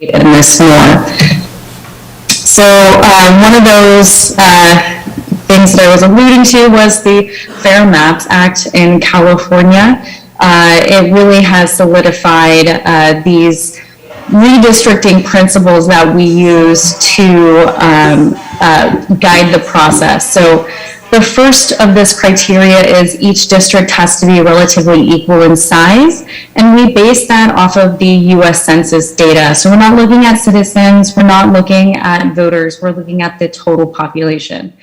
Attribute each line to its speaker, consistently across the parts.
Speaker 1: in this more. So one of those things that I was alluding to was the Fair Maps Act in California. It really has solidified these redistricting principles that we use to guide the process. So the first of this criteria is each district has to be relatively equal in size, and we base that off of the US Census data. So we're not looking at citizens, we're not looking at voters, we're looking at the total population.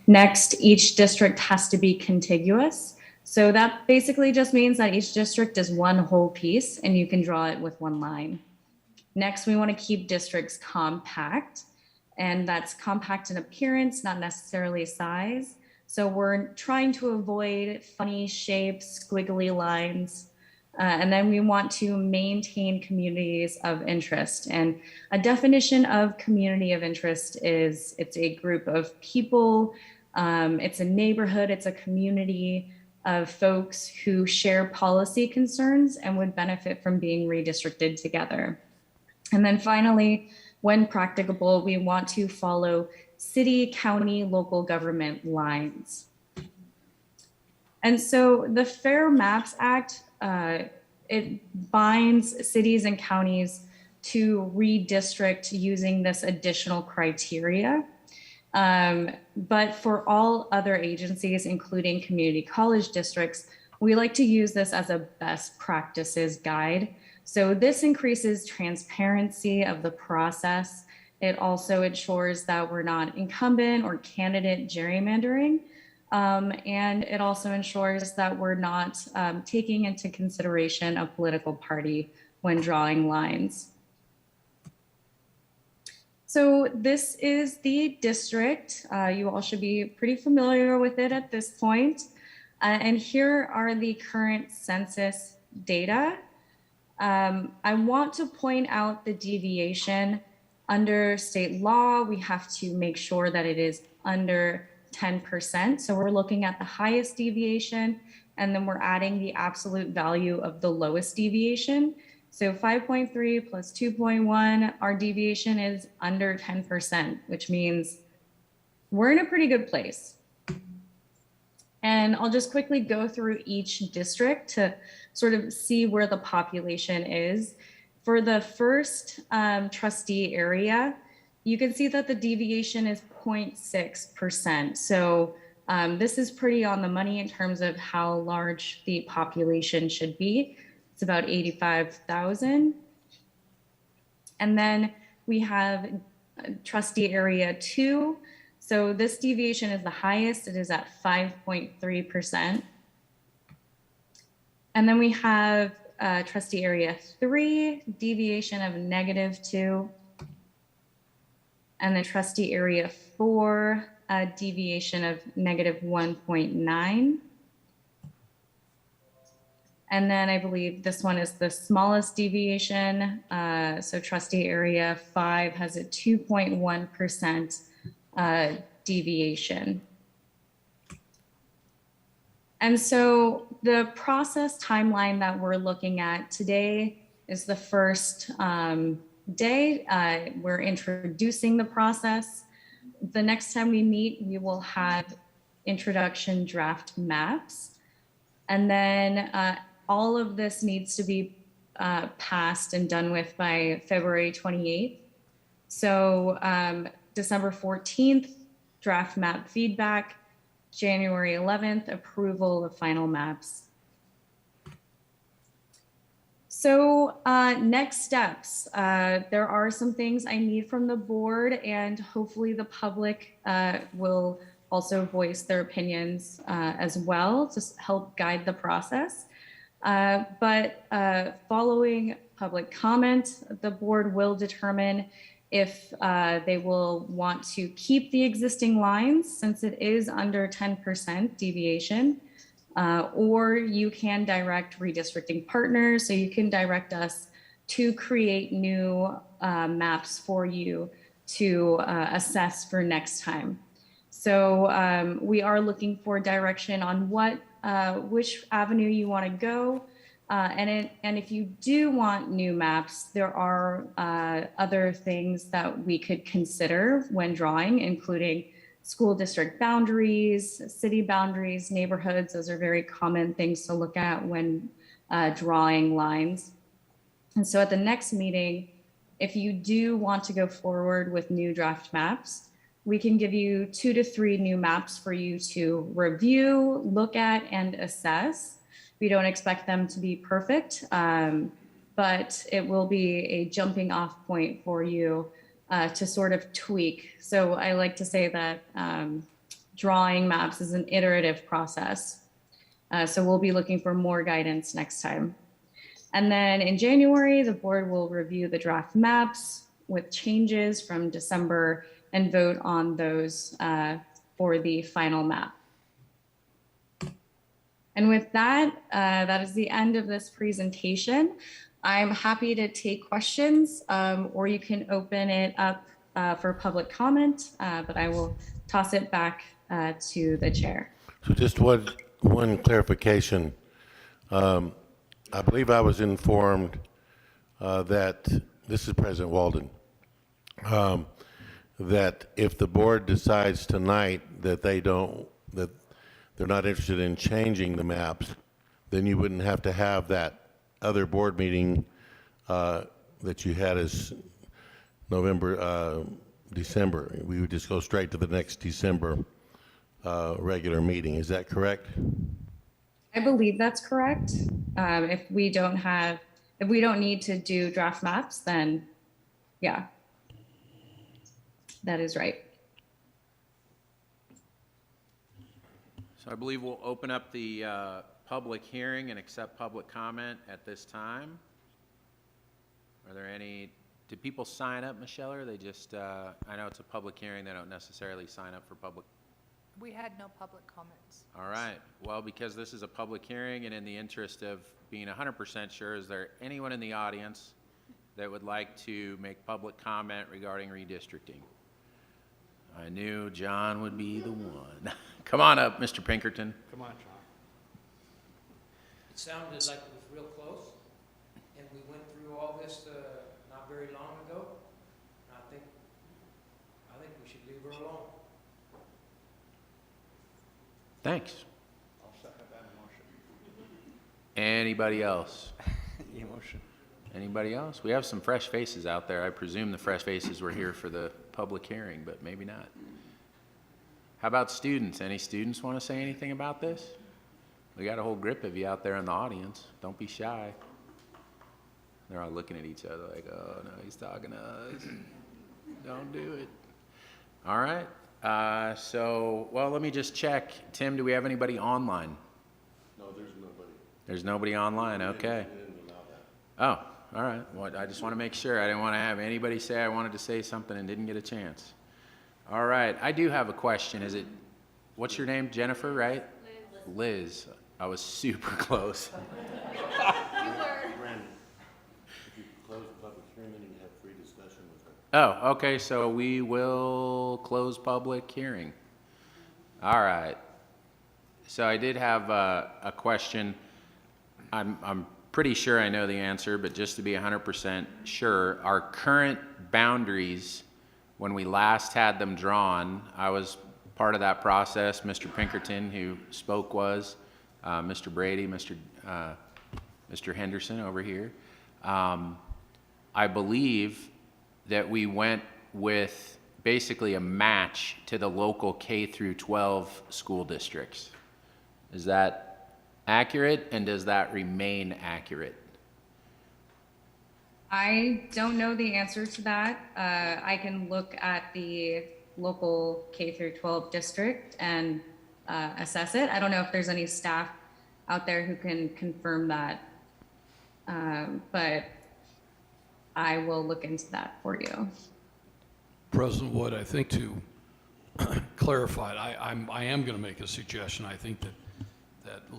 Speaker 1: Next, each district has to be contiguous. So that basically just means that each district is one whole piece and you can draw it with one line. Next, we want to keep districts compact, and that's compact in appearance, not necessarily size. So we're trying to avoid funny shapes, squiggly lines, and then we want to maintain communities of interest. And a definition of community of interest is it's a group of people, it's a neighborhood, it's a community of folks who share policy concerns and would benefit from being redistricted together. And then finally, when practicable, we want to follow city, county, local government lines. And so the Fair Maps Act, it binds cities and counties to redistrict using this additional criteria. But for all other agencies, including community college districts, we like to use this as a best practices guide. So this increases transparency of the process. It also ensures that we're not incumbent or candidate gerrymandering. And it also ensures that we're not taking into consideration a political party when drawing lines. So this is the district. You all should be pretty familiar with it at this point. And here are the current census data. I want to point out the deviation. Under state law, we have to make sure that it is under 10%. So we're looking at the highest deviation, and then we're adding the absolute value of the lowest deviation. So 5.3 plus 2.1, our deviation is under 10%, which means we're in a pretty good place. And I'll just quickly go through each district to sort of see where the population is. For the first trustee area, you can see that the deviation is 0.6%. So this is pretty on the money in terms of how large the population should be. It's about 85,000. And then we have trustee area 2. So this deviation is the highest. It is at 5.3%. And then we have trustee area 3, deviation of -2. And then trustee area 4, deviation of -1.9. And then I believe this one is the smallest deviation. So trustee area 5 has a 2.1% deviation. And so the process timeline that we're looking at today is the first day. We're introducing the process. The next time we meet, we will have introduction draft maps. And then all of this needs to be passed and done with by February 28th. So December 14th, draft map feedback, January 11th, approval of final maps. So next steps, there are some things I need from the board, and hopefully the public will also voice their opinions as well to help guide the process. But following public comment, the board will determine if they will want to keep the existing lines since it is under 10% deviation, or you can direct redistricting partners. So you can direct us to create new maps for you to assess for next time. So we are looking for direction on which avenue you want to go. And if you do want new maps, there are other things that we could consider when drawing, including school district boundaries, city boundaries, neighborhoods. Those are very common things to look at when drawing lines. And so at the next meeting, if you do want to go forward with new draft maps, we can give you 2 to 3 new maps for you to review, look at, and assess. We don't expect them to be perfect, but it will be a jumping off point for you to sort of tweak. So I like to say that drawing maps is an iterative process. So we'll be looking for more guidance next time. And then in January, the board will review the draft maps with changes from December and vote on those for the final map. And with that, that is the end of this presentation. I'm happy to take questions, or you can open it up for public comment, but I will toss it back to the chair.
Speaker 2: So just one clarification. I believe I was informed that, this is President Walden, that if the board decides tonight that they're not interested in changing the maps, then you wouldn't have to have that other board meeting that you had as December. We would just go straight to the next December regular meeting. Is that correct?
Speaker 1: I believe that's correct. If we don't need to do draft maps, then yeah, that is right.
Speaker 3: So I believe we'll open up the public hearing and accept public comment at this time. Are there any, did people sign up, Michelle, or they just, I know it's a public hearing, they don't necessarily sign up for public.
Speaker 4: We had no public comments.
Speaker 3: All right, well, because this is a public hearing and in the interest of being 100% sure, is there anyone in the audience that would like to make public comment regarding redistricting? I knew John would be the one. Come on up, Mr. Pinkerton.
Speaker 5: Come on, John. It sounded like it was real close, and we went through all this not very long ago. I think we should leave her alone.
Speaker 3: Thanks.
Speaker 5: I'll second that motion.
Speaker 3: Anybody else?
Speaker 5: Emotion.
Speaker 3: Anybody else? We have some fresh faces out there. I presume the fresh faces were here for the public hearing, but maybe not. How about students? Any students want to say anything about this? We got a whole grip of you out there in the audience. Don't be shy. They're all looking at each other like, oh, no, he's talking to us. Don't do it. All right. Well, let me just check. Tim, do we have anybody online?
Speaker 2: No, there's nobody.
Speaker 3: There's nobody online. Okay. Oh, all right. Well, I just want to make sure. I didn't want to have anybody say I wanted to say something and didn't get a chance. All right. I do have a question. What's your name? Jennifer, right? Liz. Liz. I was super close.
Speaker 4: You were.
Speaker 2: If you close the public hearing, then you can have free discussion with her.
Speaker 3: Oh, okay. So we will close public hearing. All right. So I did have a question. I'm pretty sure I know the answer, but just to be 100% sure, our current boundaries, when we last had them drawn, I was part of that process. Mr. Pinkerton, who spoke, was Mr. Brady, Mr. Henderson over here. I believe that we went with basically a match to the local K through 12 school districts. Is that accurate, and does that remain accurate?
Speaker 1: I don't know the answer to that. I can look at the local K through 12 district and assess it. I don't know if there's any staff out there who can confirm that, but I will look into that for you.
Speaker 6: President Wood, I think to clarify, I am going to make a suggestion. I think that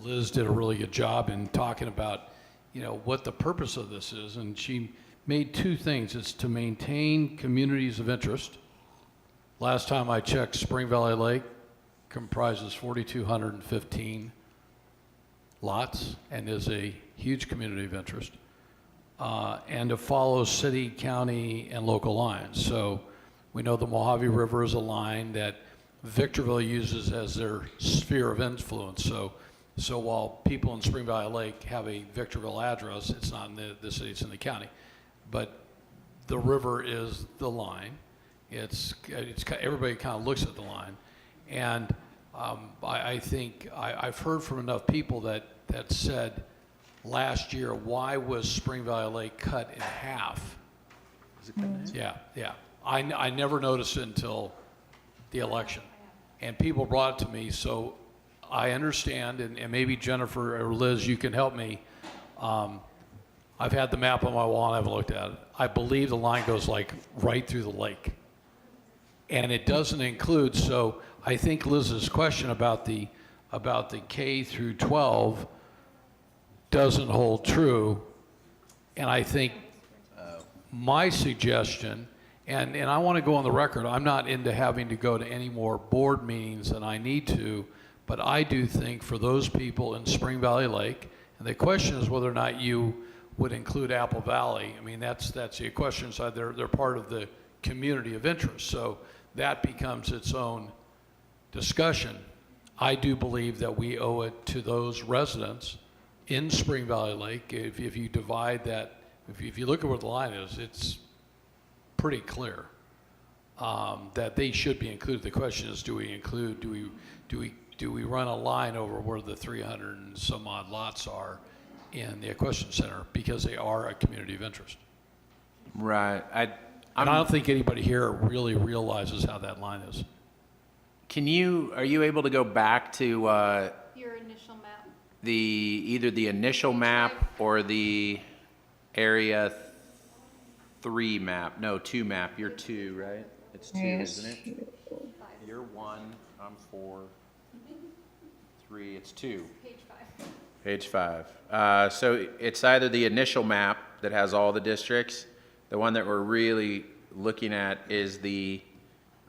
Speaker 6: Liz did a really good job in talking about, what the purpose of this is, and she made two things. It's to maintain communities of interest. Last time I checked, Spring Valley Lake comprises 4,215 lots and is a huge community of interest, and to follow city, county, and local lines. So we know the Mojave River is a line that Victorville uses as their sphere of influence. So while people in Spring Valley Lake have a Victorville address, it's not in the city, it's in the county. But the river is the line. It's everybody kind of looks at the line. And I think I've heard from enough people that said last year, why was Spring Valley Lake cut in half?
Speaker 3: Is it cut in half?
Speaker 6: Yeah. I never noticed it until the election. And people brought it to me, so I understand, and maybe Jennifer or Liz, you can help me. I've had the map on my wall and I haven't looked at it. I believe the line goes like right through the lake. And it doesn't include, so I think Liz's question about the K through 12 doesn't hold true. And I think my suggestion, and I want to go on the record, I'm not into having to go to any more board meetings than I need to, but I do think for those people in Spring Valley Lake, and the question is whether or not you would include Apple Valley. I mean, that's the question side. They're part of the community of interest. So that becomes its own discussion. I do believe that we owe it to those residents in Spring Valley Lake. If you divide that, if you look at where the line is, it's pretty clear that they should be included. The question is, do we run a line over where the 300 and some odd lots are in the equestrian center, because they are a community of interest?
Speaker 3: Right.
Speaker 6: And I don't think anybody here really realizes how that line is.
Speaker 3: Are you able to go back to
Speaker 4: Your initial map.
Speaker 3: either the initial map or the area 3 map? No, 2 map. You're 2, right? It's 2, isn't it? You're 1, I'm 4, 3, it's 2.
Speaker 4: Page 5.
Speaker 3: Page 5. So it's either the initial map that has all the districts. The one that we're really looking at is the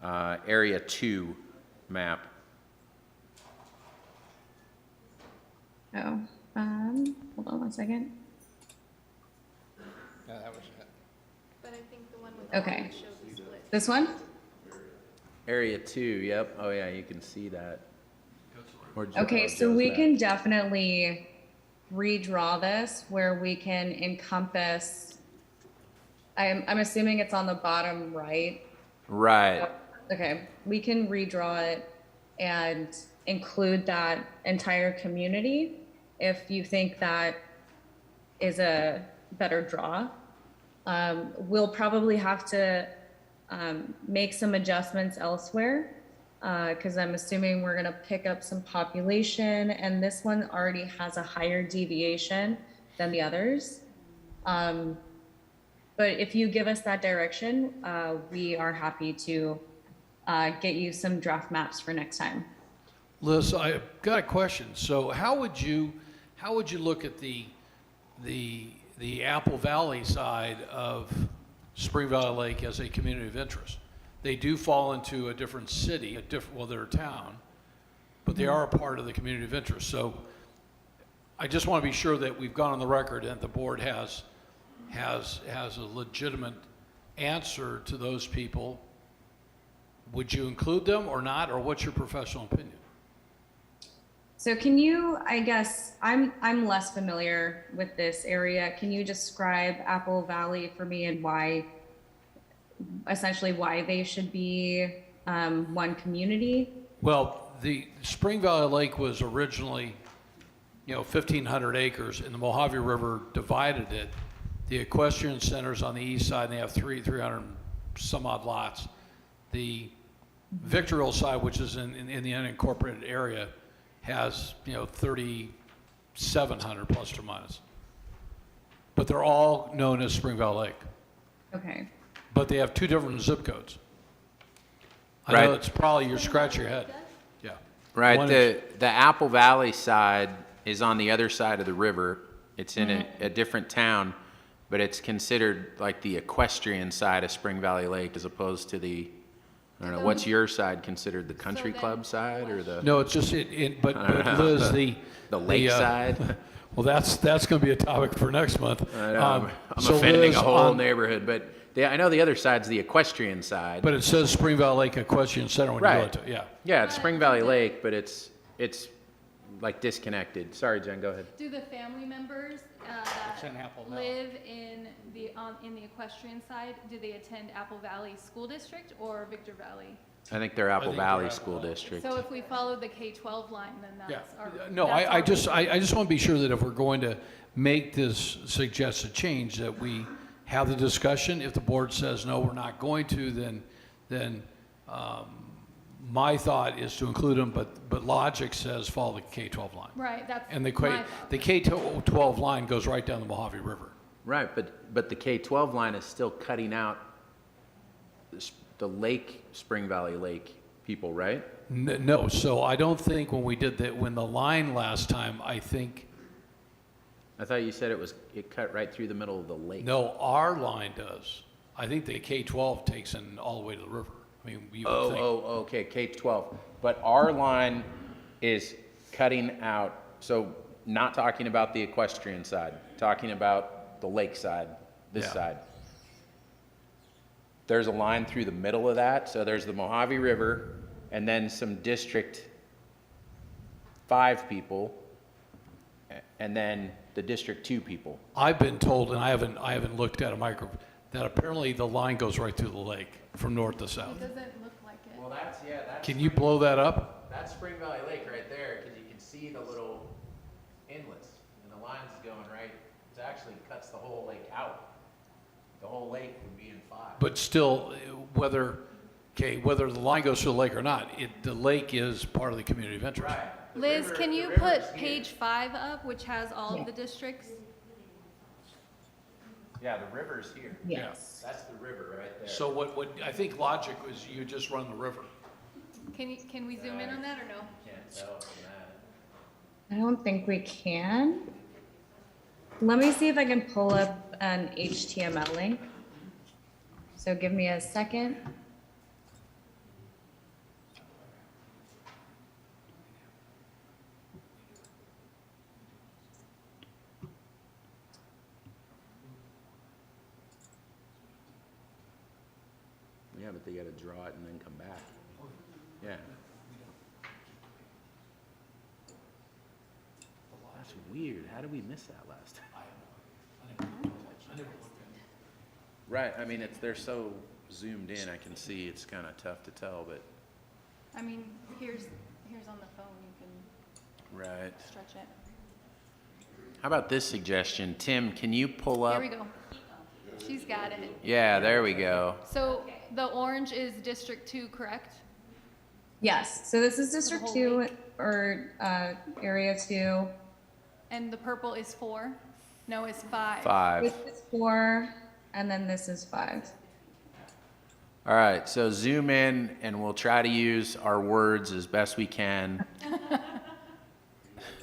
Speaker 3: Area 2 map.
Speaker 1: Oh, hold on one second.
Speaker 4: But I think the one with
Speaker 1: Okay.
Speaker 4: the shows the split.
Speaker 1: This one?
Speaker 3: Area 2, yep. Oh yeah, you can see that.
Speaker 1: Okay, so we can definitely redraw this where we can encompass, I'm assuming it's on the bottom right.
Speaker 3: Right.
Speaker 1: Okay, we can redraw it and include that entire community if you think that is a better draw. We'll probably have to make some adjustments elsewhere, because I'm assuming we're gonna pick up some population, and this one already has a higher deviation than the others. But if you give us that direction, we are happy to get you some draft maps for next time.
Speaker 6: Liz, I've got a question. So how would you look at the Apple Valley side of Spring Valley Lake as a community of interest? They do fall into a different city, they're a town, but they are a part of the community of interest. So I just want to be sure that we've gone on the record and the board has a legitimate answer to those people. Would you include them or not, or what's your professional opinion?
Speaker 1: So can you, I guess, I'm less familiar with this area. Can you describe Apple Valley for me and essentially why they should be one community?
Speaker 6: Well, the Spring Valley Lake was originally, 1,500 acres, and the Mojave River divided it. The equestrian center's on the east side, and they have 300 some odd lots. The Victorville side, which is in the unincorporated area, has 3,700 plus or minus. But they're all known as Spring Valley Lake.
Speaker 1: Okay.
Speaker 6: But they have 2 different zip codes. I
Speaker 3: Right.
Speaker 6: know it's probably you're scratching your head. Yeah.
Speaker 3: Right.
Speaker 6: One
Speaker 3: The Apple Valley side is on the other side of the river. It's in a different town, but it's considered like the equestrian side of Spring Valley Lake as opposed to the, I don't know, what's your side considered, the country
Speaker 4: then
Speaker 3: club side or the?
Speaker 6: No, it's just but Liz, the
Speaker 3: The lake side?
Speaker 6: Well, that's going to be a topic for next month.
Speaker 3: I know, I'm
Speaker 6: So
Speaker 3: offending
Speaker 6: Liz,
Speaker 3: a whole
Speaker 6: on-
Speaker 3: neighborhood, but I know the other side's the equestrian side.
Speaker 6: But it says Spring Valley Lake Equestrian Center when you go
Speaker 3: Right.
Speaker 6: into it, yeah.
Speaker 3: Yeah, it's Spring Valley Lake, but it's like disconnected. Sorry, Jen, go ahead.
Speaker 4: Do the family members that live in the equestrian side, do they attend Apple Valley School District or Victor Valley?
Speaker 3: I think they're Apple
Speaker 6: think they're
Speaker 3: Valley
Speaker 6: Apple
Speaker 3: School
Speaker 6: Valley.
Speaker 3: District.
Speaker 4: So if we follow the K-12 line, then
Speaker 6: Yeah,
Speaker 4: that's our.
Speaker 6: no,
Speaker 4: that's
Speaker 6: I
Speaker 4: our
Speaker 6: just
Speaker 4: reason.
Speaker 6: want to be sure that if we're going to make this suggested change, that we have the discussion. If the board says, no, we're not going to, then my thought is to include them, but logic says follow the K-12 line.
Speaker 4: Right, that's
Speaker 6: And the
Speaker 4: my thought.
Speaker 6: K-12 line goes right down the Mojave River.
Speaker 3: Right, but the K-12 line is still cutting out the lake, Spring Valley Lake people, right?
Speaker 6: No, so I don't think when we did that, when the line last time, I think,
Speaker 3: I thought you said it cut right through the middle of the lake.
Speaker 6: no, our line does. I think the K-12 takes in all the way to the river. I mean, you would think.
Speaker 3: Okay, K-12. But our line is cutting out, so not talking about the equestrian side, talking about the lake side, this
Speaker 6: Yeah.
Speaker 3: side. There's a line through the middle of that, so there's the Mojave River, and then some District 5 people, and then the District 2 people.
Speaker 6: I've been told, and I haven't looked at a micro, that apparently the line goes right through the lake from north to south.
Speaker 4: It doesn't look like it.
Speaker 3: Well, that's
Speaker 6: Can you blow that up?
Speaker 3: That's Spring Valley Lake right there, because you can see the little inlets, and the line's going right, it actually cuts the whole lake out. The whole lake would be in 5.
Speaker 6: But still, whether the line goes through the lake or not, the lake is part of the community of interest.
Speaker 3: Right. The
Speaker 4: Liz,
Speaker 3: river-
Speaker 4: can
Speaker 3: the
Speaker 4: you
Speaker 3: river's
Speaker 4: put
Speaker 3: here.
Speaker 4: page 5 up, which has all of the districts?
Speaker 3: Yeah, the river's here.
Speaker 1: Yes.
Speaker 3: That's the river right there.
Speaker 6: So what I think logic was you just run the river.
Speaker 4: Can we zoom in on that or no?
Speaker 3: Can't tell from that.
Speaker 1: I don't think we can. Let me see if I can pull up an HTML link. So give me a second.
Speaker 3: Yeah, but they gotta draw it and then come back. Yeah. That's weird. How did we miss that last time? Right, I mean, they're so zoomed in, I can see it's kinda tough to tell, but,
Speaker 4: I mean, here's on the phone, you can
Speaker 3: right.
Speaker 4: stretch it.
Speaker 3: How about this suggestion? Tim, can you pull up?
Speaker 4: Here we go. She's got it.
Speaker 3: Yeah, there we go.
Speaker 4: So the orange is District 2, correct?
Speaker 1: Yes, so this is District
Speaker 4: whole
Speaker 1: 2
Speaker 4: lake.
Speaker 1: or Area 2.
Speaker 4: And the purple is 4? No, it's 5.
Speaker 3: 5.
Speaker 1: This is 4, and then this is 5.
Speaker 3: All right, so zoom in and we'll try to use our words as best we can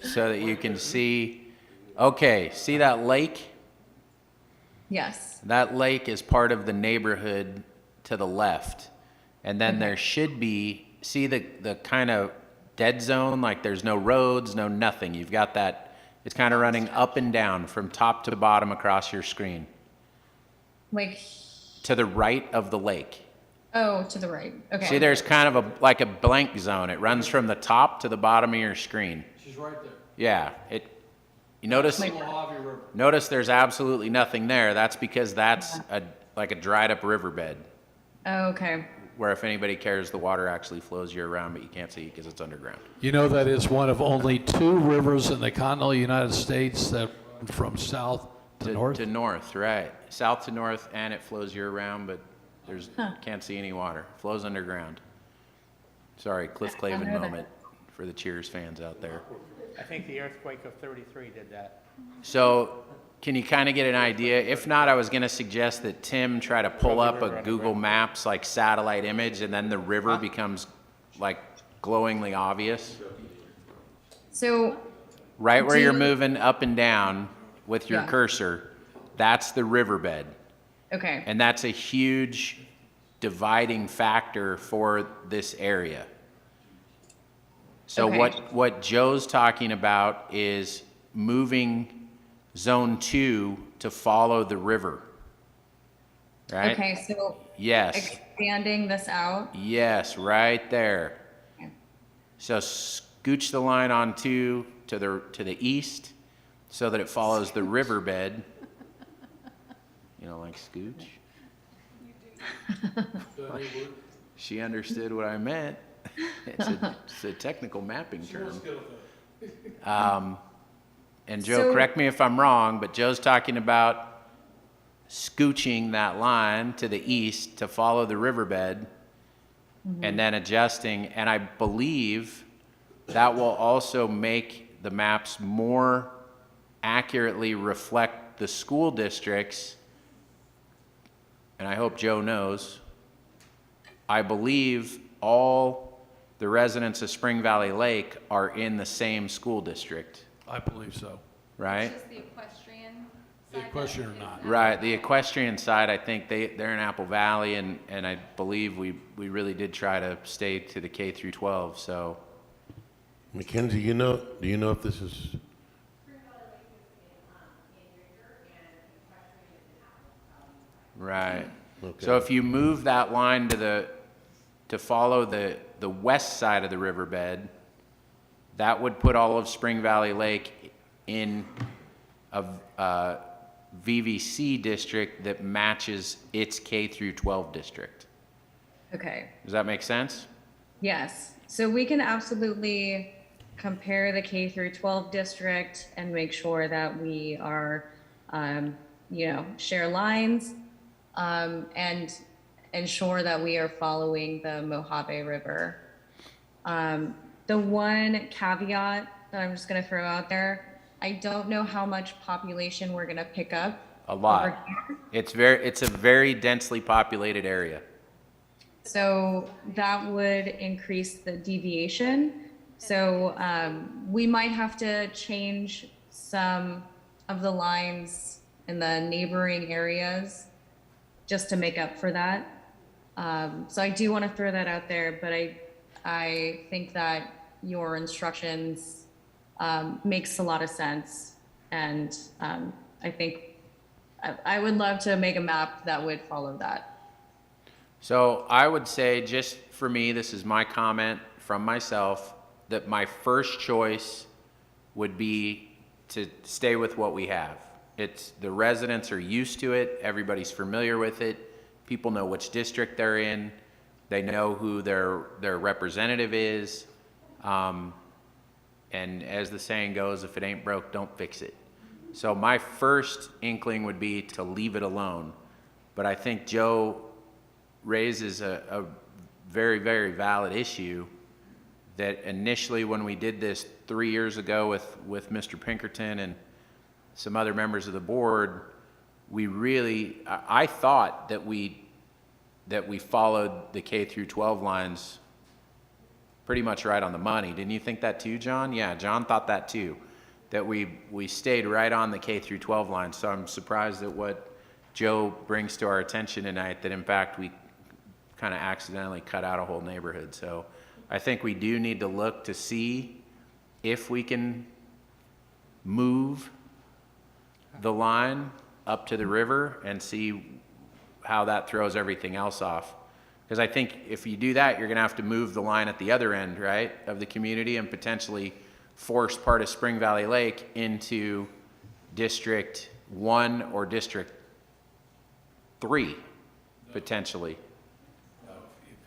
Speaker 3: so that you can see. Okay, see that lake?
Speaker 1: Yes.
Speaker 3: That lake is part of the neighborhood to the left. And then there should be, see the kind of dead zone, like there's no roads, no nothing. You've got that, it's kind of running up and down from top to bottom across your screen
Speaker 1: Like,
Speaker 3: to the right of the lake.
Speaker 1: oh, to the right. Okay.
Speaker 3: See, there's kind of like a blank zone. It runs from the top to the bottom of your screen.
Speaker 6: She's right there.
Speaker 3: Yeah, you notice,
Speaker 6: Mojave River.
Speaker 3: notice there's absolutely nothing there. That's because that's like a dried up riverbed
Speaker 1: Oh, okay.
Speaker 3: where if anybody cares, the water actually flows year round, but you can't see it because it's underground.
Speaker 6: You know, that is one of only 2 rivers in the continental United States that run from south to north.
Speaker 3: To north, right. South to north, and it flows year round, but can't see any water. Flows underground. Sorry, Cliff Clavin
Speaker 1: know that.
Speaker 3: moment for the Cheers fans out there.
Speaker 7: I think the earthquake of '33 did that.
Speaker 3: So can you kind of get an idea? If not, I was going to suggest that Tim try to pull up a Google Maps like satellite image, and then the river becomes like glowingly obvious.
Speaker 1: So,
Speaker 3: Right where
Speaker 1: Do
Speaker 3: you're
Speaker 1: you-
Speaker 3: moving up and down with your
Speaker 1: Yeah.
Speaker 3: cursor, that's the riverbed.
Speaker 1: okay.
Speaker 3: And that's a huge dividing factor for this area. So
Speaker 1: Okay.
Speaker 3: what Joe's talking about is moving Zone 2 to follow the river, right?
Speaker 1: Okay, so
Speaker 3: Yes,
Speaker 1: expanding this out.
Speaker 3: yes, right there.
Speaker 1: Okay.
Speaker 3: So scooch the line on 2 to the east so that it follows the riverbed. You know, like scooch? She understood what I meant. It's a technical mapping term. And Joe,
Speaker 1: So-
Speaker 3: correct me if I'm wrong, but Joe's talking about scooching that line to the east to follow the riverbed and then adjusting. And I believe that will also make the maps more accurately reflect the school districts. And I hope Joe knows, I believe all the residents of Spring Valley Lake are in the same school district,
Speaker 6: I believe so.
Speaker 3: right?
Speaker 4: Just the equestrian
Speaker 6: The
Speaker 4: side
Speaker 6: equestrian
Speaker 4: that
Speaker 6: or not.
Speaker 4: is
Speaker 3: Right, the equestrian side, I think they're in Apple Valley, and I believe we really did try to stay to the K through 12, so.
Speaker 2: Mackenzie, do you know if this is,
Speaker 3: Right.
Speaker 2: Okay.
Speaker 3: So if you move that line to follow the west side of the riverbed, that would put all of Spring Valley Lake in a VVC district that matches its K through 12 district.
Speaker 1: Okay.
Speaker 3: Does that make sense?
Speaker 1: Yes, so we can absolutely compare the K through 12 district and make sure that we are, share lines, and ensure that we are following the Mojave River. The one caveat that I'm just gonna throw out there, I don't know how much population we're gonna pick up.
Speaker 3: A lot.
Speaker 1: over here.
Speaker 3: It's a very densely populated area.
Speaker 1: So that would increase the deviation. So we might have to change some of the lines in the neighboring areas just to make up for that. So I do want to throw that out there, but I think that your instructions makes a lot of sense. And I think I would love to make a map that would follow that.
Speaker 3: So I would say, just for me, this is my comment from myself, that my first choice would be to stay with what we have. The residents are used to it, everybody's familiar with it, people know which district they're in, they know who their representative is, and as the saying goes, if it ain't broke, don't fix it. So my first inkling would be to leave it alone, but I think Joe raises a very, very valid issue that initially when we did this 3 years ago with Mr. Pinkerton and some other members of the board, I thought that we followed the K through 12 lines pretty much right on the money. Didn't you think that too, John? Yeah, John thought that too, that we stayed right on the K through 12 line. So I'm surprised at what Joe brings to our attention tonight, that in fact we kind of accidentally cut out a whole neighborhood. So I think we do need to look to see if we can move the line up to the river and see how that throws everything else off. Because I think if you do that, you're going to have to move the line at the other end, right, of the community, and potentially force part of Spring Valley Lake into District 1 or District 3, potentially.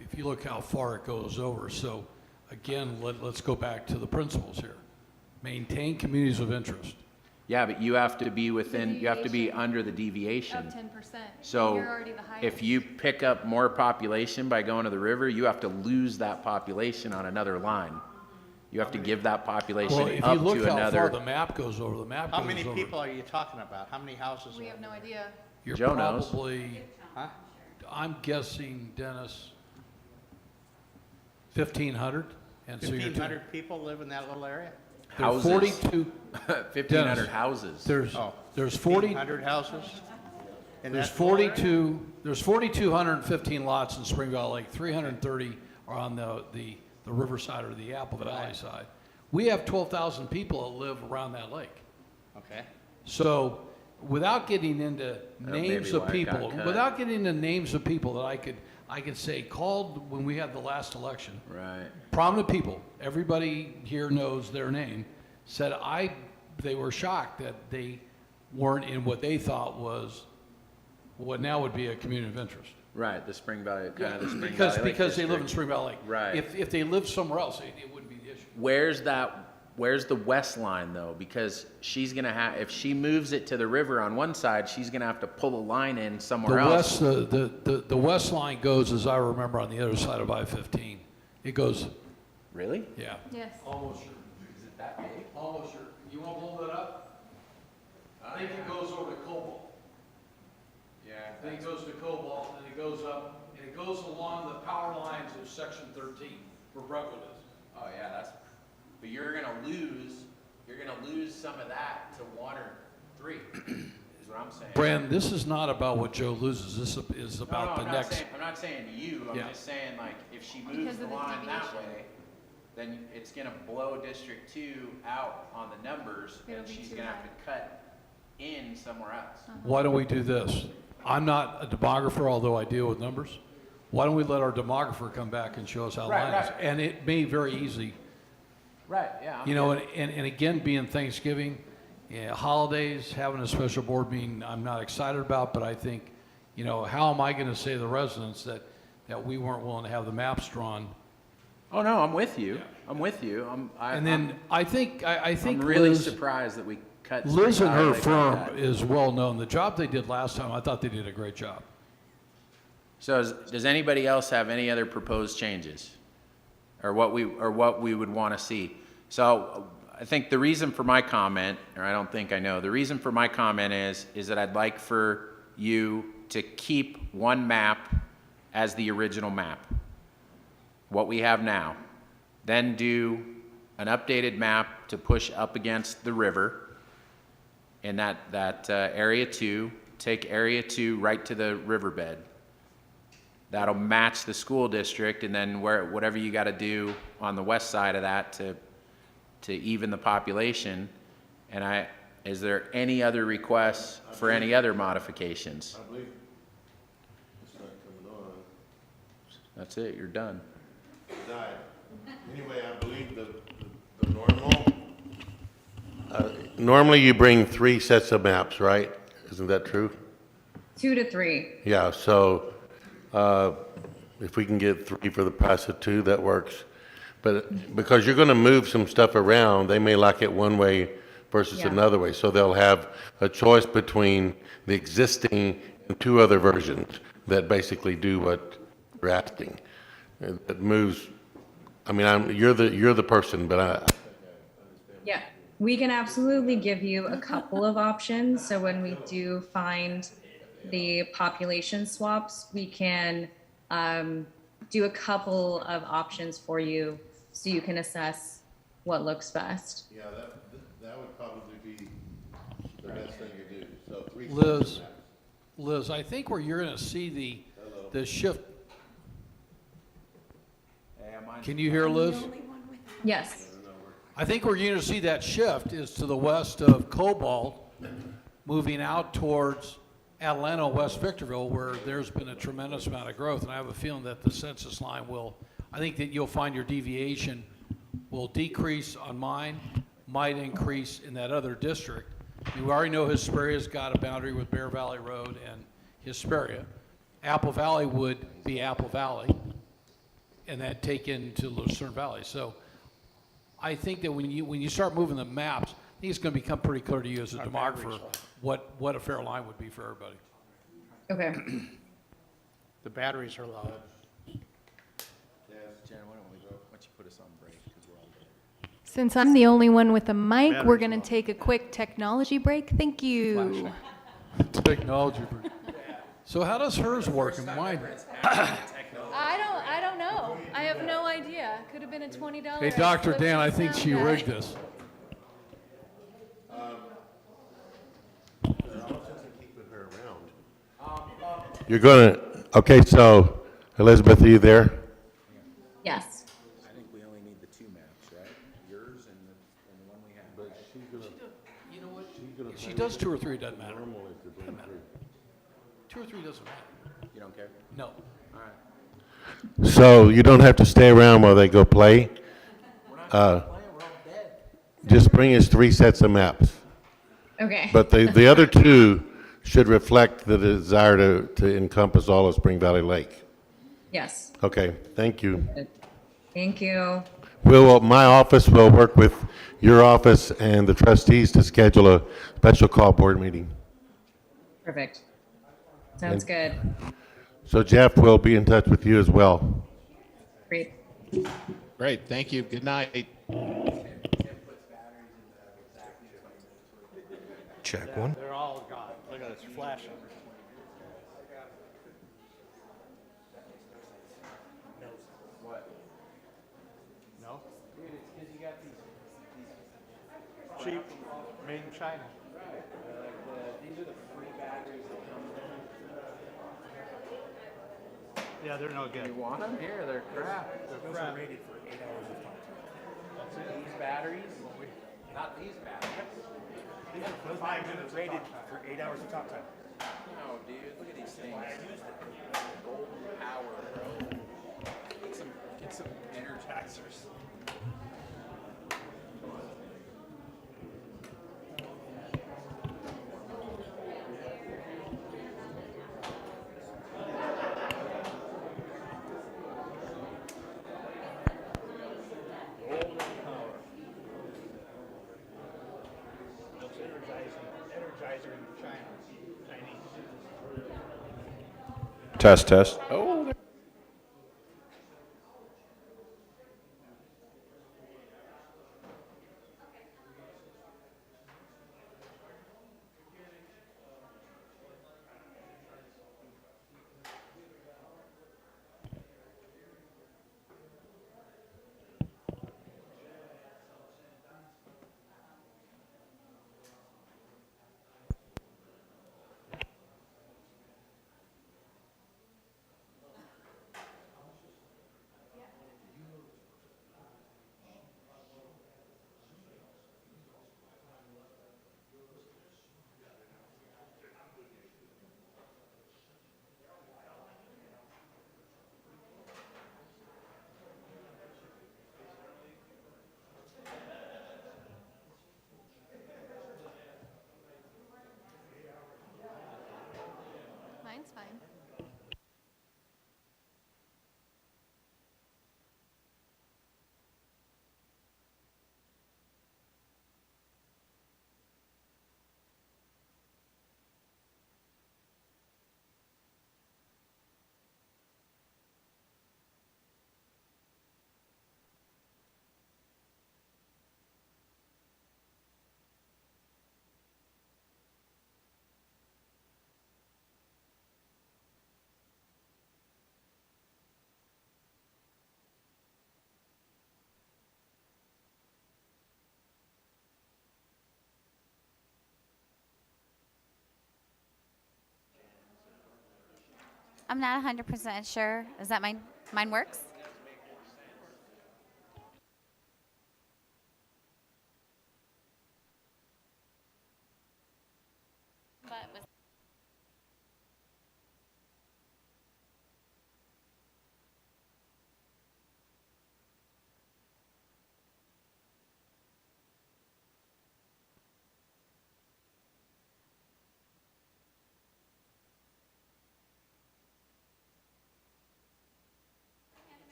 Speaker 6: If you look how far it goes over, so again, let's go back to the principles here. Maintain communities of interest.
Speaker 3: Yeah, but you have to be within, you have to be
Speaker 4: Deviation.
Speaker 3: under the deviation.
Speaker 4: Of 10%.
Speaker 3: So
Speaker 4: You're already the highest.
Speaker 3: if you pick up more population by going to the river, you have to lose that population on another line. You have to give that
Speaker 6: Well,
Speaker 3: population
Speaker 6: if
Speaker 3: up
Speaker 6: you look
Speaker 3: to
Speaker 6: how far
Speaker 3: another.
Speaker 6: the map goes over, the map
Speaker 7: How
Speaker 6: goes
Speaker 7: many
Speaker 6: over.
Speaker 7: people are you talking about? How many houses?
Speaker 4: We have no idea.
Speaker 6: You're
Speaker 3: Joe knows.
Speaker 6: probably,
Speaker 7: Huh?
Speaker 6: I'm guessing, Dennis, 1,500? And so you're
Speaker 7: 1,500 people live in that little area?
Speaker 6: There are
Speaker 3: Houses.
Speaker 6: 42,
Speaker 3: 1,500
Speaker 6: Dennis,
Speaker 3: houses.
Speaker 6: there's
Speaker 7: Oh,
Speaker 6: 40,
Speaker 7: 1,500 houses? in
Speaker 6: there's
Speaker 7: that little area?
Speaker 6: 4,215 lots in Spring Valley Lake, 330 are on the riverside or the Apple Valley side. We have 12,000 people that live around that lake.
Speaker 7: Okay.
Speaker 6: So, without getting into names
Speaker 3: maybe
Speaker 6: of
Speaker 3: why it got
Speaker 6: people,
Speaker 3: cut.
Speaker 6: without getting into names of people that I could say called when we had the last election,
Speaker 3: Right.
Speaker 6: prominent people, everybody here knows their name, said they were shocked that they weren't in what they thought was what now would be a community of interest.
Speaker 3: Right, the Spring Valley, kind of the Spring
Speaker 6: Because,
Speaker 3: Valley Lake
Speaker 6: because they live in
Speaker 3: District.
Speaker 6: Spring Valley.
Speaker 3: Right.
Speaker 6: If they lived somewhere else, it wouldn't be the issue.
Speaker 3: Where's the west line though? Because she's gonna have, if she moves it to the river on one side, she's gonna have to pull a line in
Speaker 6: The
Speaker 3: somewhere else.
Speaker 6: west, the west line goes, as I remember, on the other side of I-15. It goes,
Speaker 3: Really?
Speaker 6: yeah.
Speaker 4: Yes.
Speaker 6: Almost sure. Is it that big? Almost sure. You want to blow that up? I think it goes over to Cobalt.
Speaker 3: Yeah.
Speaker 6: Then it goes to Cobalt, and it goes up, and it goes along the power lines of Section 13, where Brentwood is.
Speaker 3: Oh, yeah, but you're gonna lose some of that to Water 3, is what I'm saying.
Speaker 6: Brand, this is not about what Joe loses. This is
Speaker 3: No,
Speaker 6: about the next.
Speaker 3: I'm not saying you, I'm
Speaker 6: Yeah.
Speaker 3: just saying like, if she moves
Speaker 4: Because
Speaker 3: the
Speaker 4: of the
Speaker 3: line that
Speaker 4: deviation.
Speaker 3: way, then it's gonna blow District 2 out on the numbers,
Speaker 4: It'll
Speaker 3: and
Speaker 4: be
Speaker 3: she's
Speaker 4: too
Speaker 3: gonna have
Speaker 4: high.
Speaker 3: to cut in somewhere else.
Speaker 6: Why don't we do this? I'm not a demographer, although I deal with numbers. Why don't we let our demographer come back and show us how
Speaker 3: Right,
Speaker 6: lines?
Speaker 3: right.
Speaker 6: And it may very easily,
Speaker 3: Right, yeah.
Speaker 6: you know, and again, being Thanksgiving, yeah, holidays, having a special board meeting, I'm not excited about, but I think, you know, how am I gonna say to the residents that we weren't willing to have the maps drawn?
Speaker 3: Oh, no, I'm with you. I'm with you.
Speaker 6: And then I think
Speaker 3: I'm really
Speaker 6: Liz,
Speaker 3: surprised that we cut.
Speaker 6: Liz
Speaker 3: Spring
Speaker 6: and
Speaker 3: Valley
Speaker 6: her
Speaker 3: like
Speaker 6: firm
Speaker 3: that.
Speaker 6: is well known. The job they did last time, I thought they did a great job.
Speaker 3: So does anybody else have any other proposed changes? Or what we would want to see? So I think the reason for my comment, or I don't think I know, the reason for my comment is that I'd like for you to keep one map as the original map, what we have now. Then do an updated map to push up against the river in that area 2, take area 2 right to the riverbed. That'll match the school district, and then whatever you got to do on the west side of that to even the population. And is there any other requests for any other modifications?
Speaker 2: I believe it's not coming on.
Speaker 3: That's it, you're done.
Speaker 2: Died. Anyway, I believe the normal, normally you bring 3 sets of maps, right? Isn't that true?
Speaker 1: 2 to 3.
Speaker 2: Yeah, so if we can get 3 for the price of 2, that works. But because you're going to move some stuff around, they may like it one way versus
Speaker 1: Yeah.
Speaker 2: another way. So they'll have a choice between the existing and 2 other versions that basically do what you're asking. It moves, I mean, you're the person, but
Speaker 1: Yeah, we can absolutely give you a couple of options. So when we do find the population swaps, we can do a couple of options for you so you can assess what looks best.
Speaker 2: yeah, that would probably be the best thing to do. So 3
Speaker 6: Liz, I think where you're gonna see the shift. Can you hear Liz?
Speaker 1: Yes,
Speaker 6: I think where you're gonna see that shift is to the west of Cobalt, moving out towards Atlanta, West Victorville, where there's been a tremendous amount of growth, and I have a feeling that the census line I think that you'll find your deviation will decrease on mine, might increase in that other district. You already know Hesperia's got a boundary with Bear Valley Road and Hesperia. Apple Valley would be Apple Valley, and then take into Lucerne Valley. So I think that when you start moving the maps, I think it's going to become pretty clear to you as a demographer what a fair line would be for everybody.
Speaker 1: okay.
Speaker 7: The batteries are low.
Speaker 3: Jen, why don't you put us on break, because we're all good.
Speaker 4: Since I'm the only one with a mic, we're
Speaker 7: Battery's
Speaker 4: going
Speaker 7: low.
Speaker 4: to take a quick technology break. Thank you.
Speaker 6: Technology. So how does hers work and mine?
Speaker 4: I don't know. I have no idea. Could have been a $20.
Speaker 6: Hey, Dr. Dan, I think she rigged this.
Speaker 2: You're gonna, okay, so Elizabeth, are you there?
Speaker 1: Yes.
Speaker 3: I think we only need the 2 maps, right? Yours and the one we have.
Speaker 6: You know what? does 2 or 3, it doesn't matter. Doesn't matter. 2 or 3 doesn't matter.
Speaker 3: You don't care?
Speaker 6: No.
Speaker 3: All right.
Speaker 2: So you don't have to stay around while they go play. Just bring us 3 sets of maps.
Speaker 1: Okay.
Speaker 2: But the other 2 should reflect the desire to encompass all of Spring Valley Lake.
Speaker 1: Yes.
Speaker 2: Okay, thank you.
Speaker 1: Thank you.
Speaker 2: My office will work with your office and the trustees to schedule a special call board meeting.
Speaker 1: Perfect. Sounds good.
Speaker 2: So Jeff will be in touch with you as well.
Speaker 1: Great.
Speaker 8: Great, thank you. Good night.
Speaker 9: Check one.
Speaker 7: They're all gone. Look at it, it's flashing. No? Dude, it's because you got these cheap, made in China.
Speaker 3: These are the free batteries that come
Speaker 7: Yeah, they're no
Speaker 3: in.
Speaker 7: good.
Speaker 3: You want them? Here, they're crap.
Speaker 7: They're crap.
Speaker 3: These batteries, not these batteries.
Speaker 7: Those 5 minutes rated for 8 hours of talk time.
Speaker 3: No, dude, look at these things. Golden power, bro. Get some energizers.
Speaker 7: Energizer in China. Chinese.
Speaker 9: Test, test.
Speaker 3: Oh,
Speaker 4: Mine's fine.
Speaker 10: I'm not 100% sure. Is that mine works? But was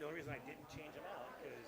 Speaker 7: The only reason I didn't change them out because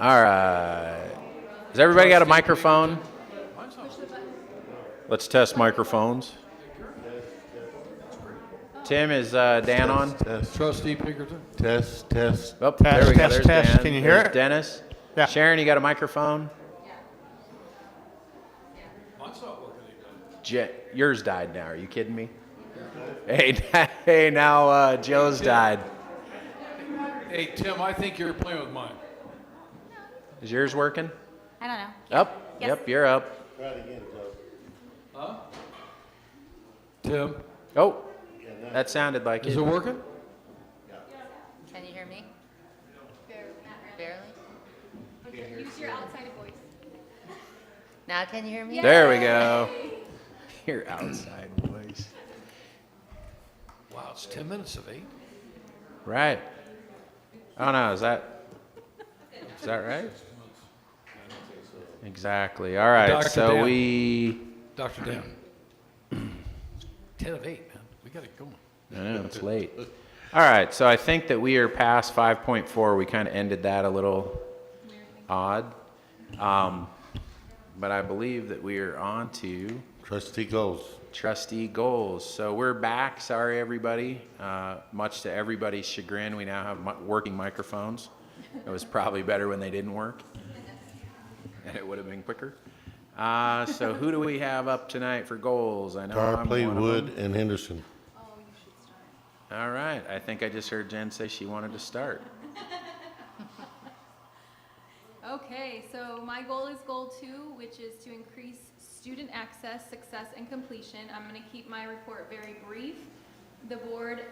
Speaker 3: All right. Has everybody got a microphone? Let's test microphones. Tim, is Dan on?
Speaker 6: Trustee Pinkerton?
Speaker 2: Test, test.
Speaker 3: Oh, there we go.
Speaker 7: Test,
Speaker 3: There's
Speaker 7: test.
Speaker 3: Dan.
Speaker 7: Can you hear
Speaker 3: There's
Speaker 7: it?
Speaker 3: Dennis.
Speaker 7: Yeah.
Speaker 3: Sharon, you got a microphone?
Speaker 6: Mine's not working either.
Speaker 3: Yours died now. Are you kidding me? Hey, now Joe's died.
Speaker 6: Hey, Tim, I think you're playing with mine.
Speaker 3: Is yours working?
Speaker 10: I don't know.
Speaker 3: Up.
Speaker 10: Yes.
Speaker 3: Yep, you're up.
Speaker 6: Tim,
Speaker 3: Oh, that sounded like
Speaker 6: is
Speaker 3: it.
Speaker 6: it working?
Speaker 10: Can you hear me? Barely.
Speaker 4: Use your outside voice.
Speaker 10: Now can you hear me?
Speaker 3: There we go. Your outside voice.
Speaker 6: Wow, it's 10 minutes of 8.
Speaker 3: Right. Oh no, is that right? Exactly. All right.
Speaker 6: Dr.
Speaker 3: So
Speaker 6: Dan.
Speaker 3: we.
Speaker 6: Dr. Dan. 10 of 8, man. We got it going.
Speaker 3: I know it's late. All right. So I think that we are past 5.4. We kind of ended that a little odd, but I believe that we are on to
Speaker 2: Trustee goals.
Speaker 3: trustee goals. So we're back. Sorry, everybody. Much to everybody's chagrin, we now have working microphones. It was probably better when they didn't work, and it would have been quicker. So who do we have up tonight for goals? I know I'm
Speaker 2: Tarpley,
Speaker 3: one of
Speaker 2: Wood,
Speaker 3: them.
Speaker 2: and Henderson.
Speaker 4: Oh, you should start.
Speaker 3: All right. I think I just heard Jen say she wanted to start.
Speaker 4: Okay, so my goal is goal 2, which is to increase student access, success, and completion. I'm going to keep my report very brief. The board,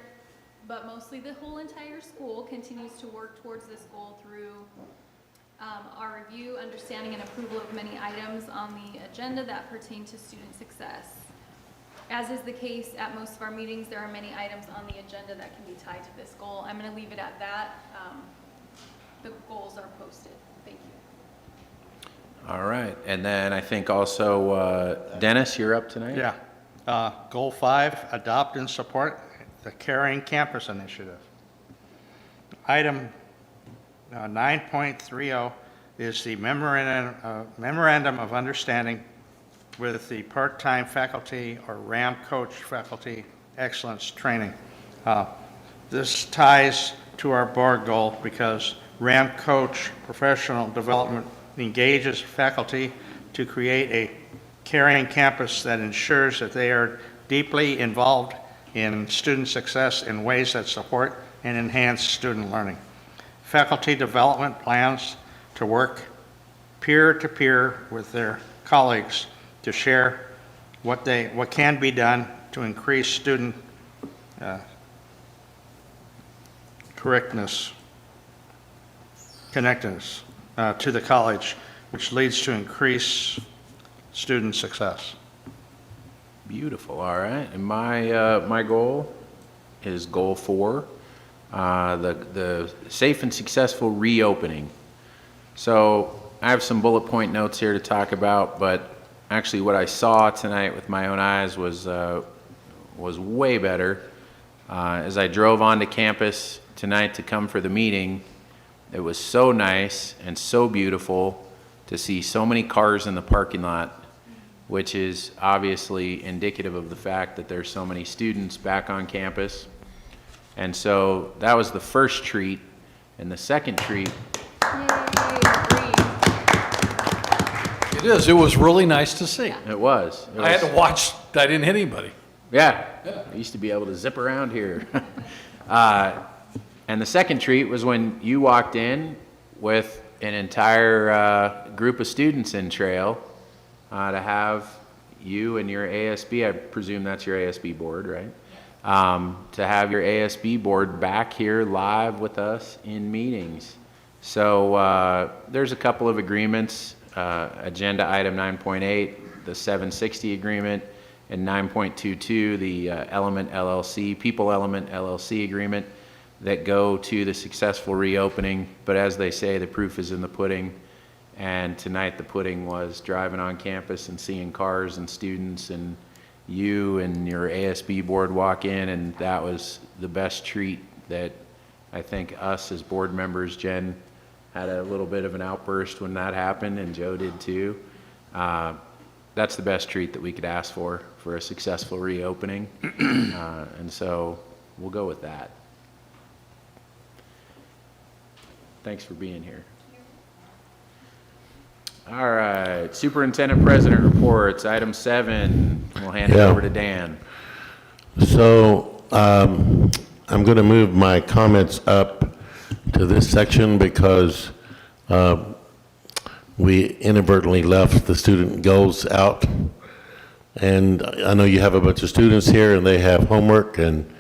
Speaker 4: but mostly the whole entire school, continues to work towards this goal through our review, understanding, and approval of many items on the agenda that pertain to student success. As is the case at most of our meetings, there are many items on the agenda that can be tied to this goal. I'm going to leave it at that. The goals are posted. Thank you.
Speaker 3: All right. And then I think also, Dennis, you're up tonight?
Speaker 7: Yeah. Goal 5, adopt and support the Caring Campus Initiative. Item 9.30 is the memorandum of understanding with the part-time faculty or RAM coach faculty excellence training. This ties to our board goal because RAM coach professional development engages faculty to create a caring campus that ensures that they are deeply involved in student success in ways that support and enhance student learning. Faculty development plans to work peer-to-peer with their colleagues to share what can be done to increase student connectedness to the college, which leads to increased student success.
Speaker 3: Beautiful. All right. And my goal is goal 4, the safe and successful reopening. So I have some bullet point notes here to talk about, but actually what I saw tonight with my own eyes was way better. As I drove onto campus tonight to come for the meeting, it was so nice and so beautiful to see so many cars in the parking lot, which is obviously indicative of the fact that there's so many students back on campus. And so that was the first treat. And the second treat,
Speaker 6: It is. It was really nice to see.
Speaker 3: it was.
Speaker 6: I had to watch. I didn't hit anybody.
Speaker 3: Yeah, I used to be able to zip around here. And the second treat was when you walked in with an entire group of students in trail to have you and your ASB, I presume that's your ASB board, right? To have your ASB board back here live with us in meetings. So there's a couple of agreements, agenda item 9.8, the 760 agreement, and 9.22, the Element LLC, People Element LLC agreement that go to the successful reopening. But as they say, the proof is in the pudding. And tonight the pudding was driving on campus and seeing cars and students and you and your ASB board walk in, and that was the best treat that I think us as board members, Jen, had a little bit of an outburst when that happened, and Joe did too. That's the best treat that we could ask for a successful reopening. And so we'll go with that. Thanks for being here. All right, Superintendent President reports, item 7. We'll hand it over to Dan.
Speaker 2: So I'm going to move my comments up to this section because we inadvertently left the student goals out. And I know you have a bunch of students here and they have homework and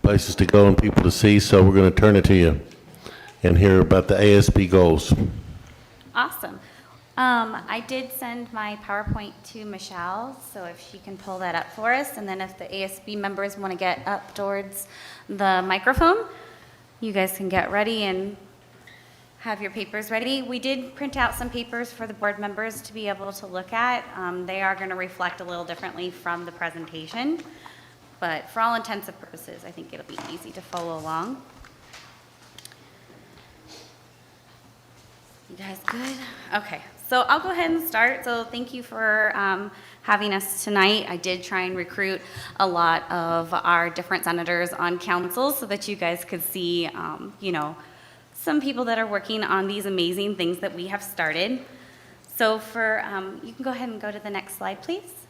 Speaker 2: places to go and people to see, so we're going to turn it to you and hear about the ASB goals.
Speaker 10: Awesome. I did send my PowerPoint to Michelle, so if she can pull that up for us, and then if the ASB members want to get up towards the microphone, you guys can get ready and have your papers ready. We did print out some papers for the board members to be able to look at. They are going to reflect a little differently from the presentation, but for all intents and purposes, I think it'll be easy to follow along. You guys good? Okay, so I'll go ahead and start. So thank you for having us tonight. I did try and recruit a lot of our different senators on council so that you guys could see, you know, some people that are working on these amazing things that we have started. So for, you can go ahead and go to the next slide, please.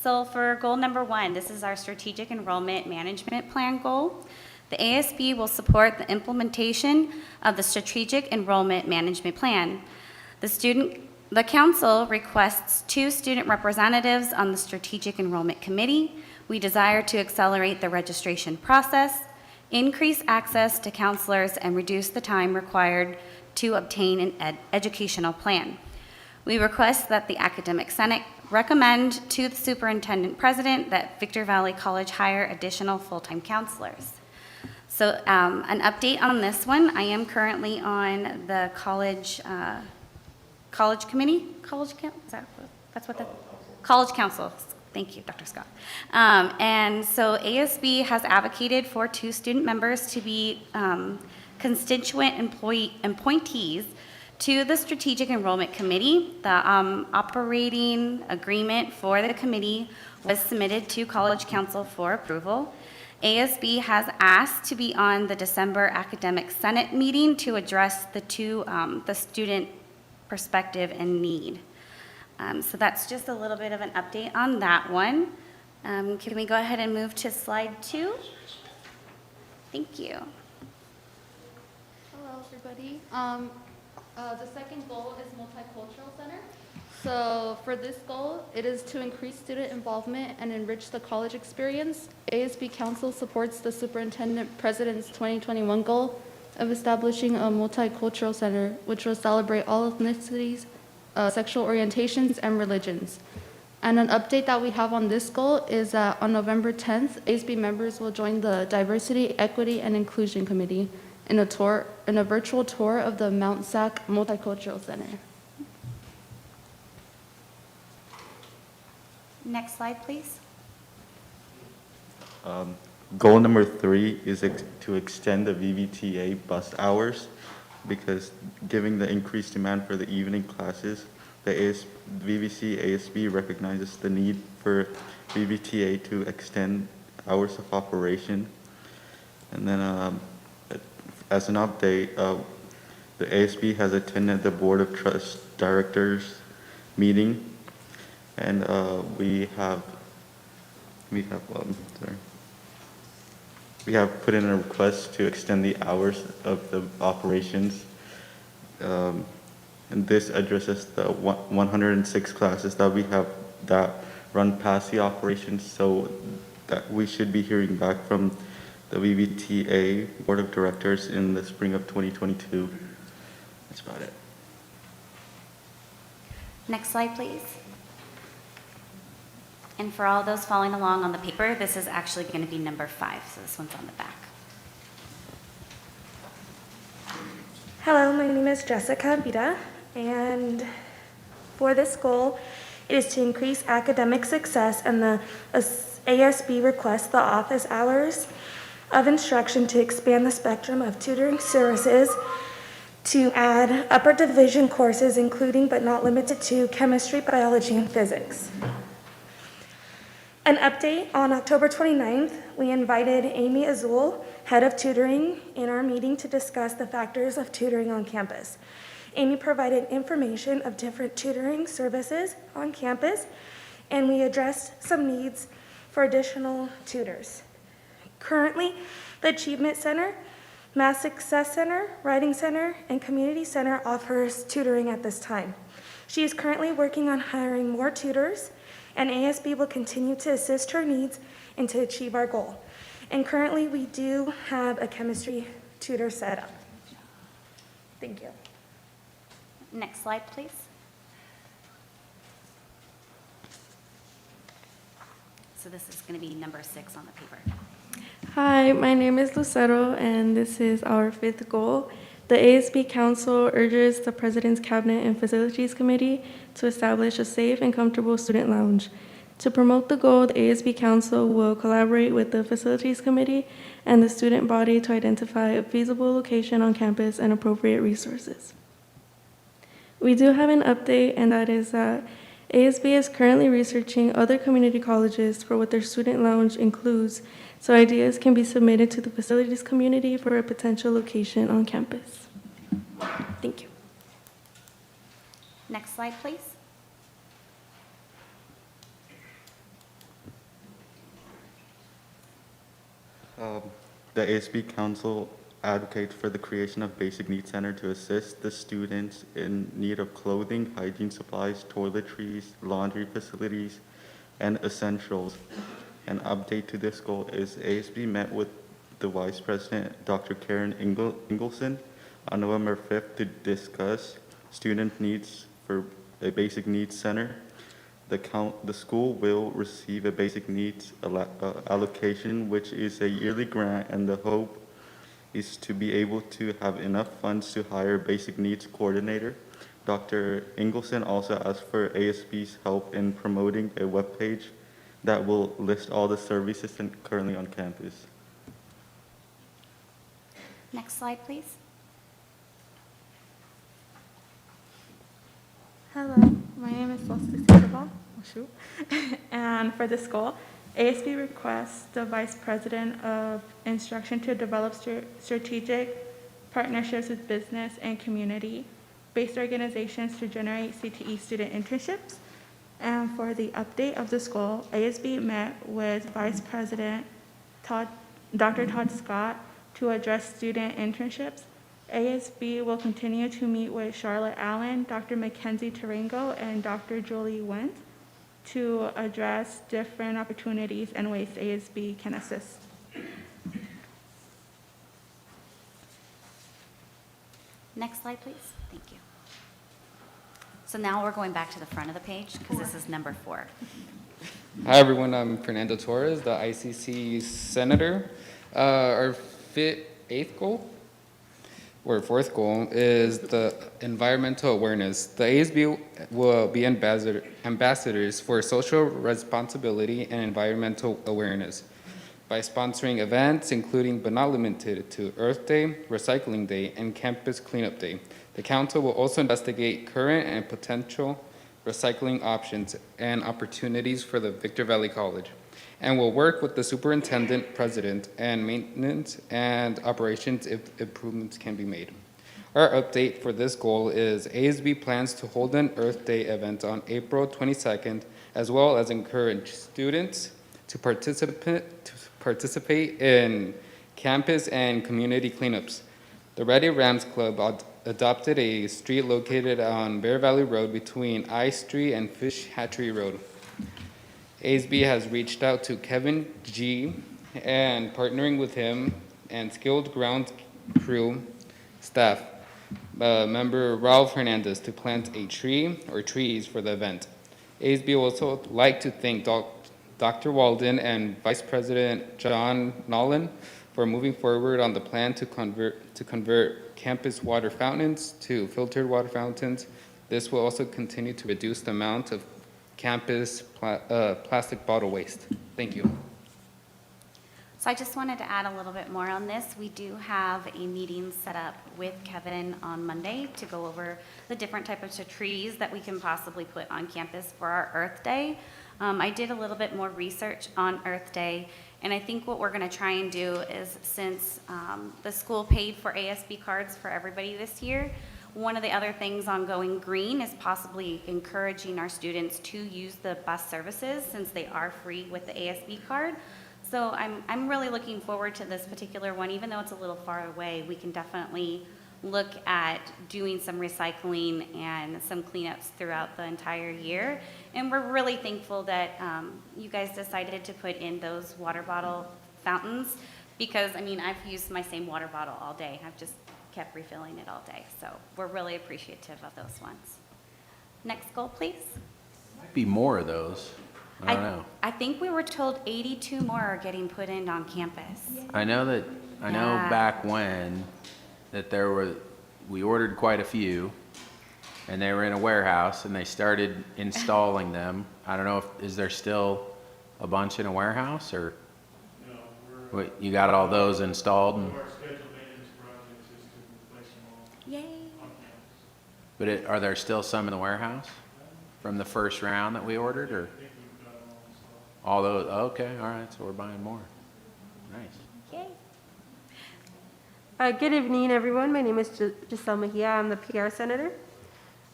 Speaker 10: So for goal number 1, this is our strategic enrollment management plan goal. The ASB will support the implementation of the strategic enrollment management plan. The council requests 2 student representatives on the strategic enrollment committee. We desire to accelerate the registration process, increase access to counselors, and reduce the time required to obtain an educational plan. We request that the Academic Senate recommend to the Superintendent President that Victor Valley College hire additional full-time counselors. So an update on this one, I am currently on the college committee, college council. Thank you, Dr. Scott. And so ASB has advocated for 2 student members to be constituent appointees to the Strategic Enrollment Committee. The operating agreement for the committee was submitted to College Council for approval. ASB has asked to be on the December Academic Senate meeting to address the student perspective and need. So that's just a little bit of an update on that one. Can we go ahead and move to slide 2? Thank you.
Speaker 4: Hello, everybody. The second goal is multicultural center. So for this goal, it is to increase student involvement and enrich the college experience. ASB Council supports the Superintendent President's 2021 goal of establishing a multicultural center, which will celebrate all ethnicities, sexual orientations, and religions. And an update that we have on this goal is that on November 10th, ASB members will join the Diversity, Equity, and Inclusion Committee in a virtual tour of the Mount Sac Multicultural Center.
Speaker 10: Next slide, please.
Speaker 11: Goal number 3 is to extend the VVTA bus hours, because given the increased demand for the evening classes, the VVC ASB recognizes the need for VVTA to extend hours of operation. And then as an update, the ASB has attended the Board of Trust Directors meeting, and we have put in a request to extend the hours of the operations. And this addresses the 106 classes that we have that run past the operations, so that we should be hearing back from the VVTA Board of Directors in the spring of 2022. That's about it.
Speaker 10: Next slide, please. And for all those following along on the paper, this is actually going to be number 5, so this one's on the back.
Speaker 12: Hello, my name is Jessica Vida, and for this goal, it is to increase academic success, and the ASB requests the office hours of instruction to expand the spectrum of tutoring services to add upper division courses, including but not limited to chemistry, biology, and physics. An update: on October 29th, we invited Amy Azul, head of tutoring, in our meeting to discuss the factors of tutoring on campus. Amy provided information of different tutoring services on campus, and we addressed some needs for additional tutors. Currently, the Achievement Center, Math Success Center, Writing Center, and Community Center offers tutoring at this time. She is currently working on hiring more tutors, and ASB will continue to assist her needs and to achieve our goal. And currently, we do have a chemistry tutor set up. Thank you.
Speaker 10: Next slide, please. So this is going to be number 6 on the paper.
Speaker 13: Hi, my name is Lucero, and this is our 5th goal. The ASB Council urges the President's Cabinet and Facilities Committee to establish a safe and comfortable student lounge. To promote the goal, the ASB Council will collaborate with the Facilities Committee and the student body to identify a feasible location on campus and appropriate resources. We do have an update, and that is that ASB is currently researching other community colleges for what their student lounge includes, so ideas can be submitted to the facilities community for a potential location on campus. Thank you.
Speaker 10: Next slide, please.
Speaker 11: The ASB Council advocates for the creation of Basic Needs Center to assist the students in need of clothing, hygiene supplies, toiletries, laundry facilities, and essentials. An update to this goal is ASB met with the Vice President, Dr. Karen Ingleson, on November 5th to discuss student needs for a Basic Needs Center. The school will receive a Basic Needs allocation, which is a yearly grant, and the hope is to be able to have enough funds to hire a Basic Needs coordinator. Dr. Ingleson also asked for ASB's help in promoting a webpage that will list all the services currently on campus.
Speaker 10: Next slide, please.
Speaker 14: Hello, my name is Solstice Isabel. And for this goal, ASB requests the Vice President of Instruction to develop strategic partnerships with business and community-based organizations to generate CTE student internships. And for the update of this goal, ASB met with Vice President Dr. Todd Scott to address student internships. ASB will continue to meet with Charlotte Allen, Dr. Mackenzie Tarango, and Dr. Julie Wendt to address different opportunities and ways ASB can assist.
Speaker 10: Next slide, please. Thank you. So now we're going back to the front of the page because this is number 4.
Speaker 15: Hi, everyone. I'm Fernando Torres, the ICC Senator. Our 8th goal, or 4th goal, is the environmental awareness. The ASB will be ambassadors for social responsibility and environmental awareness by sponsoring events including but not limited to Earth Day, Recycling Day, and Campus Cleanup Day. The Council will also investigate current and potential recycling options and opportunities for the Victor Valley College, and will work with the superintendent, president, and maintenance and operations if improvements can be made. Our update for this goal is ASB plans to hold an Earth Day event on April 22nd, as well as encourage students to participate in campus and community cleanups. The Ready Rams Club adopted a street located on Bear Valley Road between I Street and Fish Hatchery Road. ASB has reached out to Kevin G. and partnering with him and skilled ground crew staff member Ralph Hernandez to plant a tree or trees for the event. ASB would also like to thank Dr. Walden and Vice President John Nolan for moving forward on the plan to convert campus water fountains to filtered water fountains. This will also continue to reduce the amount of campus plastic bottle waste. Thank you.
Speaker 10: So I just wanted to add a little bit more on this. We do have a meeting set up with Kevin on Monday to go over the different types of trees that we can possibly put on campus for our Earth Day. I did a little bit more research on Earth Day, and I think what we're going to try and do is, since the school paid for ASB cards for everybody this year, one of the other things on going green is possibly encouraging our students to use the bus services, since they are free with the ASB card. So I'm really looking forward to this particular one. Even though it's a little far away, we can definitely look at doing some recycling and some cleanups throughout the entire year. And we're really thankful that you guys decided to put in those water bottle fountains, because, I mean, I've used my same water bottle all day. I've just kept refilling it all day. So we're really appreciative of those ones. Next goal, please.
Speaker 3: Might be more of those. I don't know.
Speaker 10: I think we were told 82 more are getting put in on campus.
Speaker 3: I know
Speaker 10: Yeah.
Speaker 3: back when that we ordered quite a few, and they were in a warehouse, and they started installing them. I don't know is there still a bunch in a warehouse, or?
Speaker 16: No,
Speaker 3: What, you got all those installed?
Speaker 16: one of our scheduled maintenance projects is to replace them all
Speaker 10: Yay.
Speaker 16: on campus.
Speaker 3: But are there still some in the warehouse from the first round that we ordered, or?
Speaker 16: I think we've got them all installed.
Speaker 3: All those, okay, all right, so we're buying more. Nice.
Speaker 10: Yay.
Speaker 17: Good evening, everyone. My name is Giselle Mejia. I'm the PR Senator.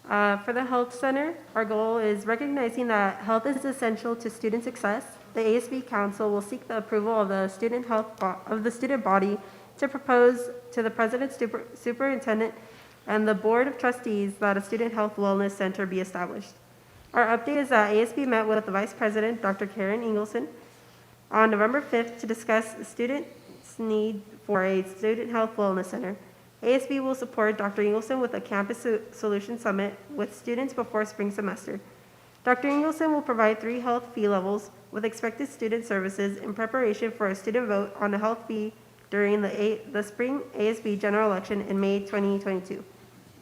Speaker 17: For the Health Center, our goal is recognizing that health is essential to student success. The ASB Council will seek the approval of the student body to propose to the President, Superintendent, and the Board of Trustees that a Student Health Wellness Center be established. Our update is that ASB met with the Vice President, Dr. Karen Ingleson, on November 5th to discuss the students' need for a Student Health Wellness Center. ASB will support Dr. Ingleson with a Campus Solution Summit with students before spring semester. Dr. Ingleson will provide 3 health fee levels with expected student services in preparation for a student vote on a health fee during the spring ASB general election in May 2022.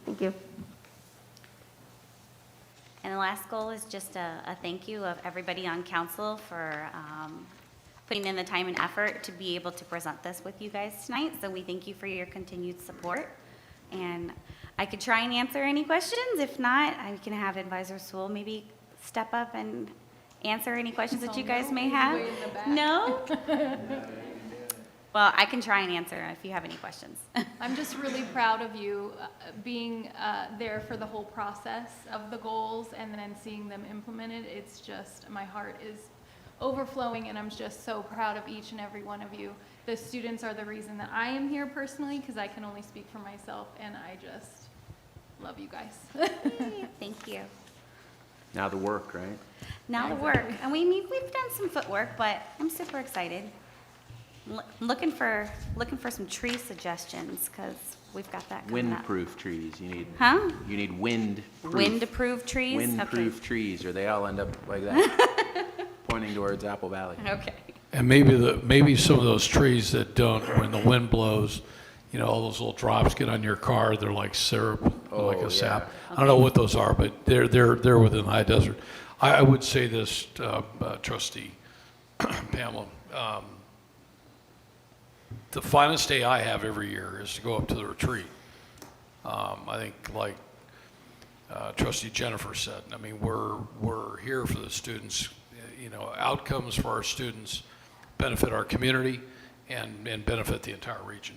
Speaker 17: Thank you.
Speaker 10: And the last goal is just a thank you of everybody on council for putting in the time and effort to be able to present this with you guys tonight. So we thank you for your continued support. And I could try and answer any questions. If not, I can have Advisor Sewell maybe step up and answer any questions that you guys may have. No? Well, I can try and answer if you have any questions.
Speaker 4: I'm just really proud of you being there for the whole process of the goals and then seeing them implemented. It's just, my heart is overflowing, and I'm just so proud of each and every one of you. The students are the reason that I am here personally, because I can only speak for myself, and I just love you guys.
Speaker 10: Thank you.
Speaker 3: Now the work, right?
Speaker 10: Now the work. And we've done some footwork, but I'm super excited. Looking for some tree suggestions, because we've got that coming up.
Speaker 3: Windproof trees, you need.
Speaker 10: Huh?
Speaker 3: You need wind-proof.
Speaker 10: Wind-approved trees?
Speaker 3: Windproof trees, or they all end up like that, pointing towards Apple Valley.
Speaker 10: Okay.
Speaker 6: And maybe some of those trees that don't, when the wind blows, you know, all those little drops get on your car, they're like syrup, like a sap. I don't know what those are, but they're within the high desert. I would say this, Trustee Pamela, the finest day I have every year is to go up to the retreat. I think, like Trustee Jennifer said, I mean, we're here for the students. You know, outcomes for our students benefit our community and benefit the entire region.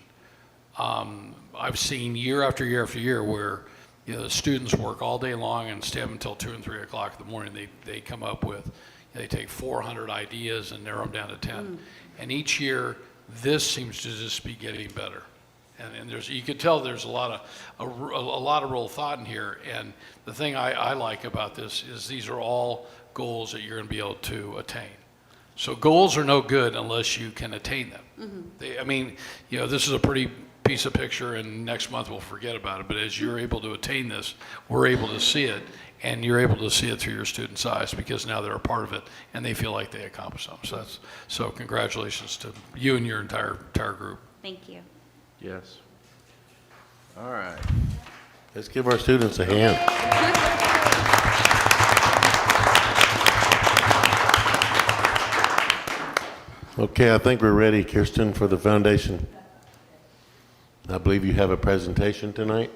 Speaker 6: I've seen year after year after year where, you know, the students work all day long and stay up until 2 and 3 o'clock in the morning. They come up with, they take 400 ideas and narrow them down to 10. And each year, this seems to just be getting better. And there's, you could tell there's a lot of real thought in here. And the thing I like about this is these are all goals that you're going to be able to attain. So goals are no good unless you can attain them. I mean, you know, this is a pretty piece of picture, and next month we'll forget about it. But as you're able to attain this, we're able to see it, and you're able to see it through your students' eyes because now they're a part of it and they feel like they accomplished something. So congratulations to you and your entire group.
Speaker 10: Thank you.
Speaker 2: Yes. All right. Let's give our students a hand. Okay, I think we're ready, Kirsten, for the foundation. I believe you have a presentation tonight.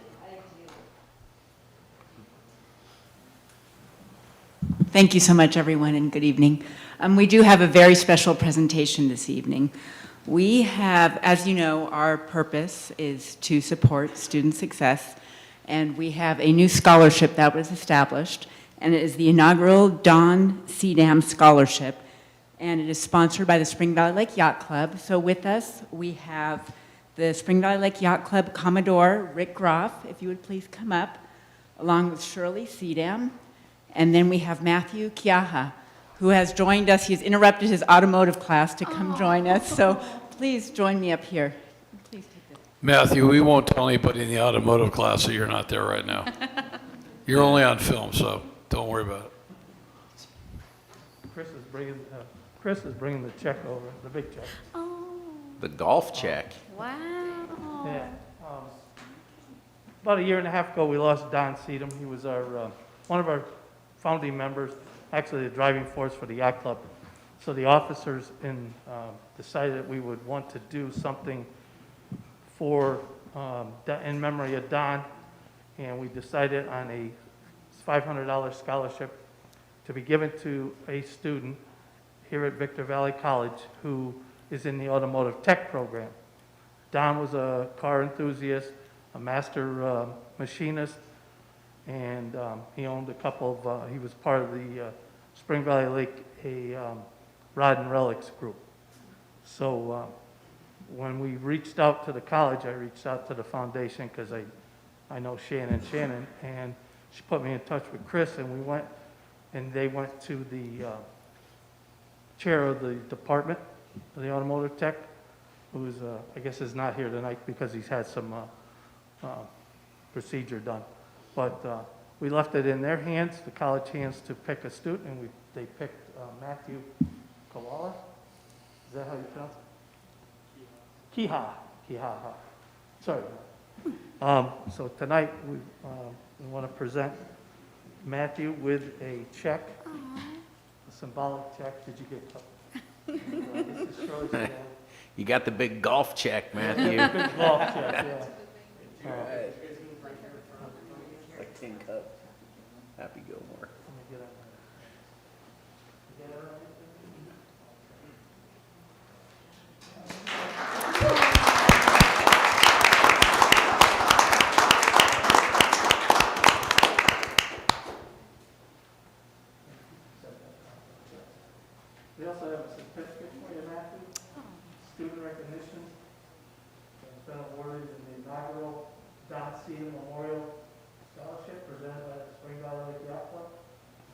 Speaker 18: Thank you so much, everyone, and good evening. We do have a very special presentation this evening. We have, as you know, our purpose is to support student success, and we have a new scholarship that was established, and it is the inaugural Don Seedam Scholarship, and it is sponsored by the Spring Valley Lake Yacht Club. So with us, we have the Spring Valley Lake Yacht Club Commodore Rick Groff, if you would please come up, along with Shirley Seedam. And then we have Matthew Kiaha, who has joined us. He's interrupted his automotive class to come join us. So please join me up here. Please take this.
Speaker 6: Matthew, we won't tell anybody in the automotive class that you're not there right now. You're only on film, so don't worry about it.
Speaker 16: Chris is bringing the check over, the big check.
Speaker 3: The golf check.
Speaker 10: Wow.
Speaker 16: Yeah. About a year and a half ago, we lost Don Seedam. He was our one of our founding members, actually the driving force for the yacht club. So the officers decided that we would want to do something for in memory of Don, and we decided on a $500 scholarship to be given to a student here at Victor Valley College who is in the automotive tech program. Don was a car enthusiast, a master machinist, and he owned a couple of, he was part of the Spring Valley Lake, Rod and Relics group. So when we reached out to the college, I reached out to the foundation because I know Shannon, and she put me in touch with Chris, and we went, and they went to the chair of the department of the automotive tech, who's, I guess is not here tonight because he's had some procedure done. But we left it in their hands, the college hands, to pick a student, and they picked Matthew Kawala. Is that how you pronounce it? Kiha. Sorry. So tonight we want to present Matthew with a check, a symbolic check. Did you get this is Shirley's hand.
Speaker 3: You got the big golf check, Matthew.
Speaker 16: Big golf check, yeah.
Speaker 3: Like Tin Cup. Happy Gilmore.
Speaker 16: Let me get on that. Get it right? We also have a certificate for you, Matthew. Student recognition. It's been awarded in the inaugural Don Seedam Memorial Scholarship presented by the Spring Valley Lake Yacht Club.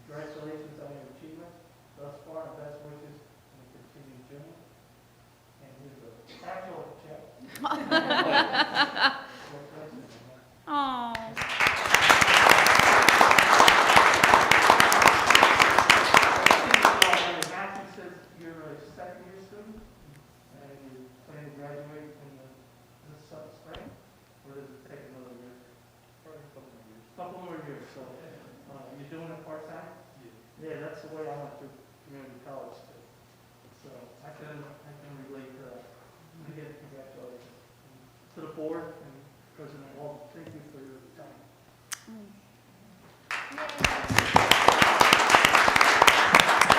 Speaker 16: Congratulations on your achievement thus far, and best wishes in the continued journey. And here's the actual check.
Speaker 10: Oh.
Speaker 16: Matthew says you're a second-year student, and you plan to graduate in this spring, or does it take another year? Couple more years, so you're doing it part-time? Yeah, that's the way I went to community college too. So I can relate to that. Again, congratulations to the board and President Walt. Thank you for your time.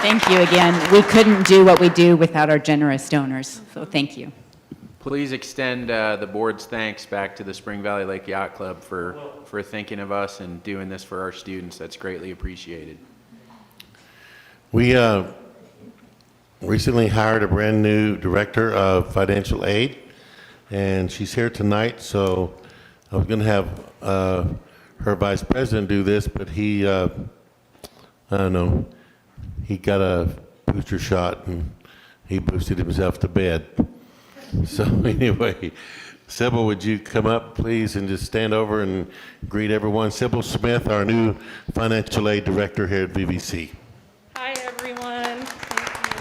Speaker 18: Thank you again. We couldn't do what we do without our generous donors, so thank you.
Speaker 3: Please extend the board's thanks back to the Spring Valley Lake Yacht Club for thinking of us and doing this for our students. That's greatly appreciated.
Speaker 2: We recently hired a brand new director of financial aid, and she's here tonight. So I was going to have her vice president do this, but he, I don't know, he got a booster shot and he boosted himself to bed. So anyway, Sybil, would you come up, please, and just stand over and greet everyone? Sybil Smith, our new financial aid director here at VVC.
Speaker 19: Hi, everyone. Thank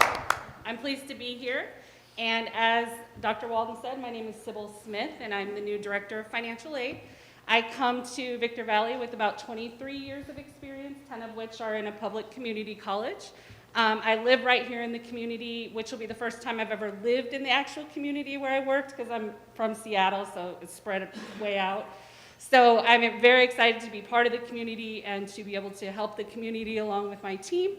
Speaker 19: you. I'm pleased to be here. And as Dr. Walden said, my name is Sybil Smith, and I'm the new director of financial aid. I come to Victor Valley with about 23 years of experience, 10 of which are in a public community college. I live right here in the community, which will be the first time I've ever lived in the actual community where I worked, because I'm from Seattle, so it's spread way out. So I'm very excited to be part of the community and to be able to help the community along with my team.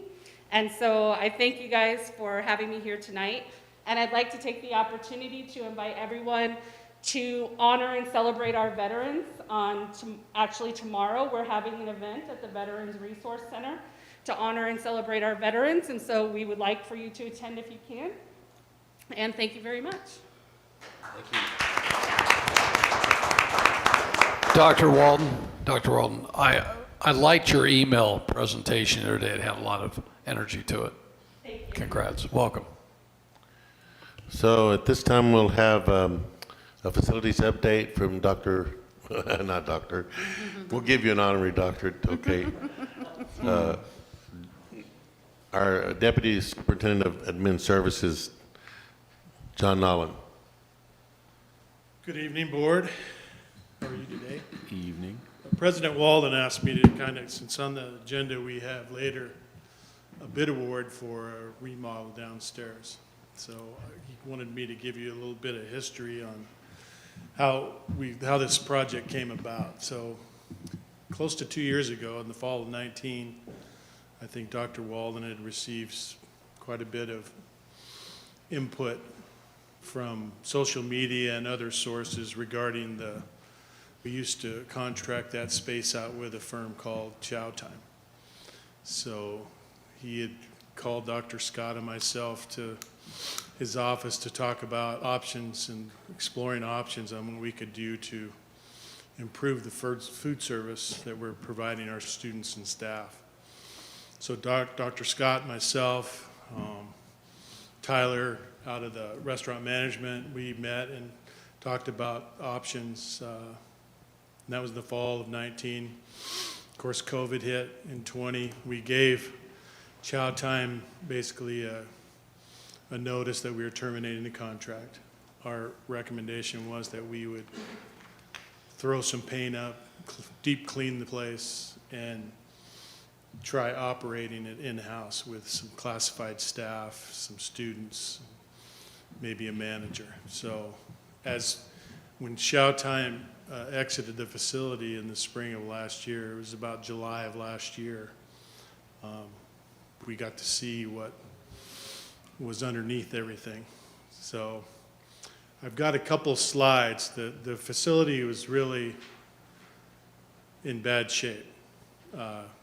Speaker 19: And so I thank you guys for having me here tonight. And I'd like to take the opportunity to invite everyone to honor and celebrate our veterans. Actually tomorrow, we're having an event at the Veterans Resource Center to honor and celebrate our veterans. And so we would like for you to attend if you can. And thank you very much.
Speaker 3: Thank you.
Speaker 6: Dr. Walden, I liked your email presentation the other day. It had a lot of energy to it.
Speaker 19: Thank you.
Speaker 6: Congrats. Welcome.
Speaker 2: So at this time, we'll have a facilities update from not doctor, we'll give you an honorary doctorate, okay? Our Deputy Superintendent of Admin Services, John Nolan.
Speaker 20: Good evening, Board. How are you today?
Speaker 3: Evening.
Speaker 20: President Walden asked me to kind of, since on the agenda we have later a bid award for a remodel downstairs. So he wanted me to give you a little bit of history on how this project came about. So close to 2 years ago, in the fall of 19, I think Dr. Walden had received quite a bit of input from social media and other sources regarding we used to contract that space out with a firm called Chow Time. So he had called Dr. Scott and myself to his office to talk about options and exploring options on what we could do to improve the food service that we're providing our students and staff. So Dr. Scott, myself, Tyler out of the restaurant management, we met and talked about options. And that was the fall of 19. Of course, COVID hit in 20. We gave Chow Time basically a notice that we were terminating the contract. Our recommendation was that we would throw some paint up, deep clean the place, and try operating it in-house with some classified staff, some students, maybe a manager. So when Chow Time exited the facility in the spring of last year, it was about July of last year, we got to see what was underneath everything. So I've got a couple slides. The facility was really in bad shape.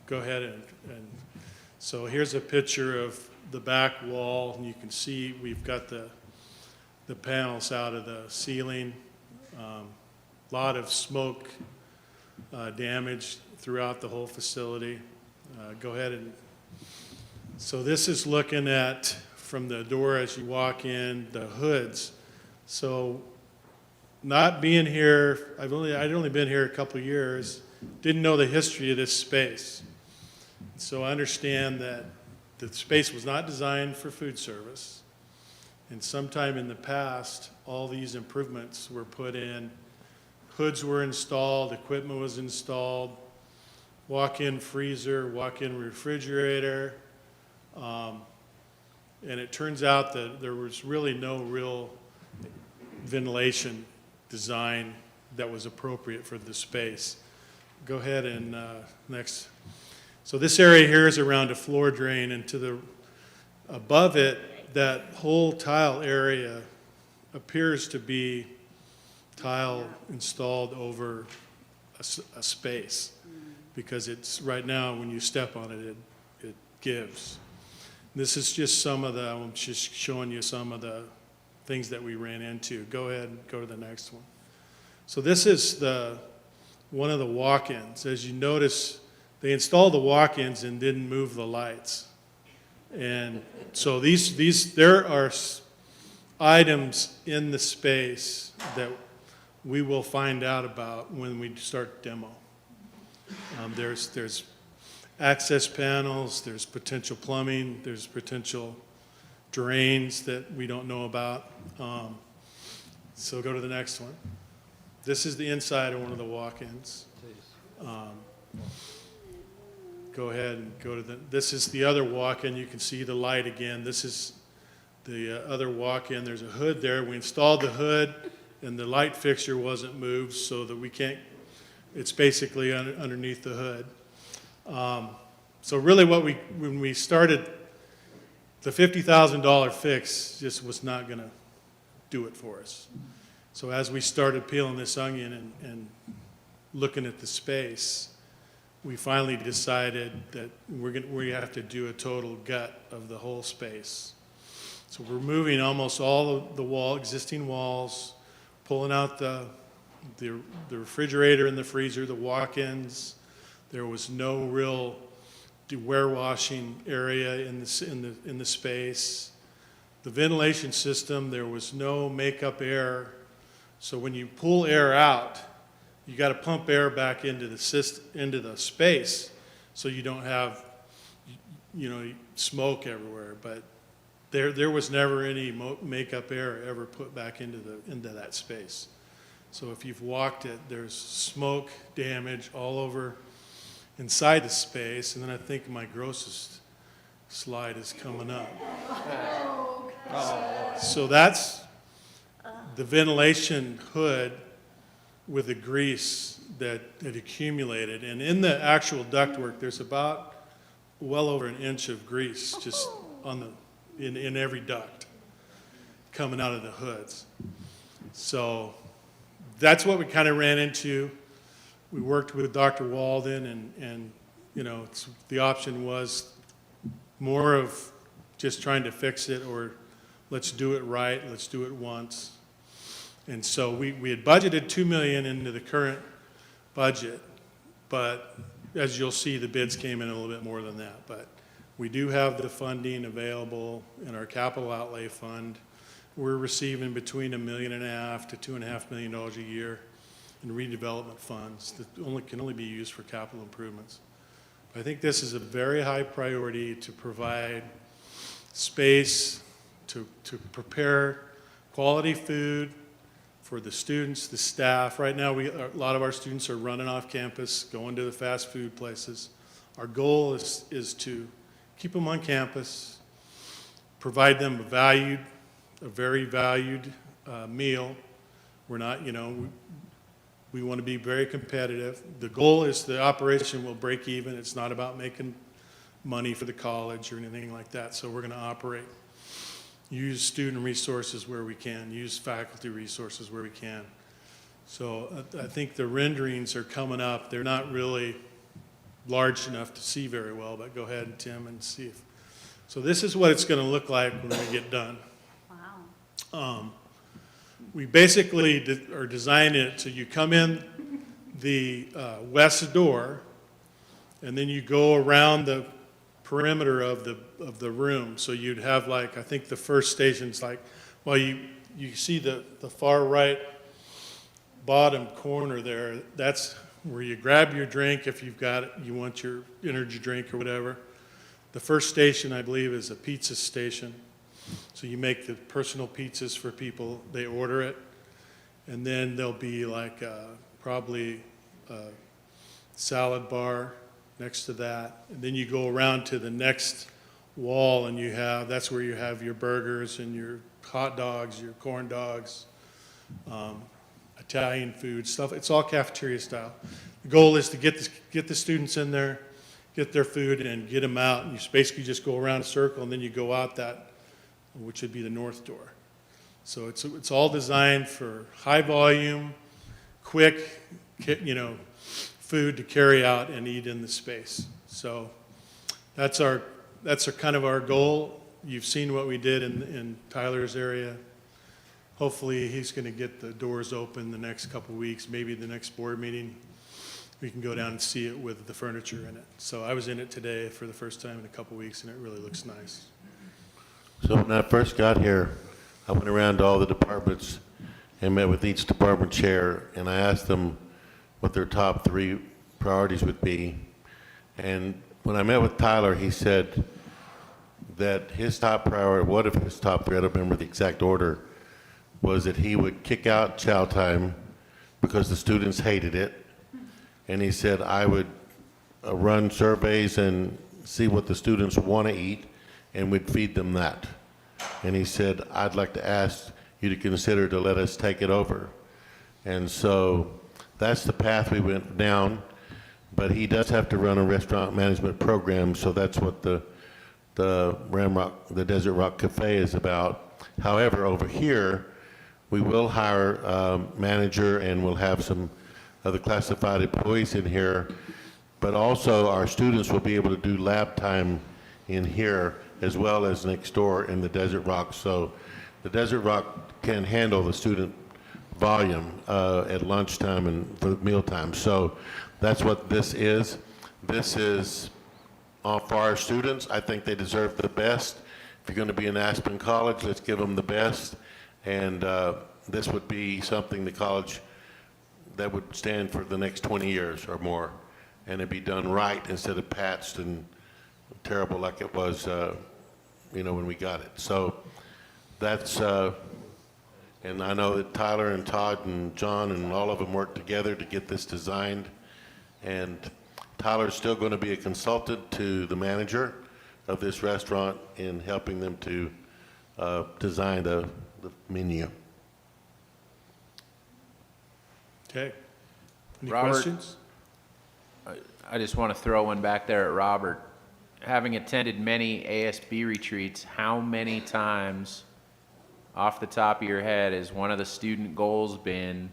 Speaker 20: Go ahead and so here's a picture of the back wall, and you can see we've got the panels out of the ceiling. Lot of smoke damage throughout the whole facility. Go ahead and so this is looking at from the door as you walk in, the hoods. So not being here, I'd only been here a couple of years, didn't know the history of this space. So I understand that the space was not designed for food service. And sometime in the past, all these improvements were put in. Hoods were installed, equipment was installed, walk-in freezer, walk-in refrigerator. And it turns out that there was really no real ventilation design that was appropriate for the space. Go ahead and next. So this area here is around a floor drain, and to the above it, that whole tile area appears to be tile installed over a space, because it's right now when you step on it, it gives. This is just I'm just showing you some of the things that we ran into. Go ahead and go to the next one. So this is one of the walk-ins. As you notice, they installed the walk-ins and didn't move the lights. And so there are items in the space that we will find out about when we start demo. There's access panels, there's potential plumbing, there's potential drains that we don't know about. So go to the next one. This is the inside of one of the walk-ins. go ahead and go to this is the other walk-in. You can see the light again. This is the other walk-in. There's a hood there. We installed the hood, and the light fixture wasn't moved, so that we can't, it's basically underneath the hood. So really when we started, the $50,000 fix just was not going to do it for us. So as we started peeling this onion and looking at the space, we finally decided that we have to do a total gut of the whole space. So we're moving almost all of the existing walls, pulling out the refrigerator and the freezer, the walk-ins. There was no real warewashing area in the space. The ventilation system, there was no makeup air. So when you pull air out, you got to pump air back into the space, so you don't have, smoke everywhere. But there was never any makeup air ever put back into that space. So if you've walked it, there's smoke damage all over inside the space. And then I think my grossest slide is coming up. So that's the ventilation hood with the grease that had accumulated. And in the actual ductwork, there's about well over an inch of grease just in every duct coming out of the hoods. So that's what we kind of ran into. We worked with Dr. Walden, and the option was more of just trying to fix it, or let's do it right, let's do it once. And so we had budgeted $2 million into the current budget, but as you'll see, the bids came in a little bit more than that. But we do have the funding available in our capital outlay fund. We're receiving between $1.5 million to $2.5 million a year in redevelopment funds that can only be used for capital improvements. I think this is a very high priority to provide space to prepare quality food for the students, the staff. Right now, a lot of our students are running off campus, going to the fast food places. Our goal is to keep them on campus, provide them a very valued meal. We're not, we want to be very competitive. The goal is the operation will break even. It's not about making money for the college or anything like that. So we're going to operate. Use student resources where we can, use faculty resources where we can. So I think the renderings are coming up. They're not really large enough to see very well, but go ahead, Tim, and see if. So this is what it's going to look like when we get done. Wow. We basically are designing it so you come in the west door, and then you go around the perimeter of the room. So you'd have, like, I think the first station's like, well, you see the far right bottom corner there. That's where you grab your drink if you've got it, you want your energy drink or whatever. The first station, I believe, is a pizza station. So you make the personal pizzas for people, they order it, and then there'll be like probably a salad bar next to that. And then you go around to the next wall, and that's where you have your burgers and your hot dogs, your corn dogs, Italian food stuff. It's all cafeteria style. The goal is to get the students in there, get their food, and get them out. And you basically just go around a circle, and then you go out that, which would be the north door. So it's all designed for high volume, quick, food to carry out and eat in the space. So that's kind of our goal. You've seen what we did in Tyler's area. Hopefully he's going to get the doors open the next couple weeks, maybe the next board meeting. We can go down and see it with the furniture in it. So I was in it today for the first time in a couple weeks, and it really looks nice.
Speaker 2: So when I first got here, I went around to all the departments and met with each department chair, and I asked them what their top 3 priorities would be. And when I met with Tyler, he said that his top priority, one of his top 3, I don't remember the exact order, was that he would kick out chow time because the students hated it. And he said I would run surveys and see what the students want to eat, and we'd feed them that. And he said, I'd like to ask you to consider to let us take it over. And so that's the path we went down, but he does have to run a restaurant management program, so that's what the Desert Rock Cafe is about. However, over here, we will hire a manager and we'll have some other classified employees in here, but also our students will be able to do lab time in here as well as next door in the Desert Rock. So the Desert Rock can handle the student volume at lunchtime and for mealtime. So that's what this is. This is for our students. I think they deserve the best. If you're going to be in Aspen College, let's give them the best. And this would be something the college that would stand for the next 20 years or more. And it'd be done right instead of patched and terrible like it was, when we got it. So that's, and I know that Tyler and Todd and John and all of them worked together to get this designed. And Tyler's still going to be a consultant to the manager of this restaurant in helping them to design the menu.
Speaker 20: Okay. Any
Speaker 3: Robert,
Speaker 20: questions?
Speaker 3: I just want to throw one back there at Robert. Having attended many ASB retreats, how many times, off the top of your head, has one of the student goals been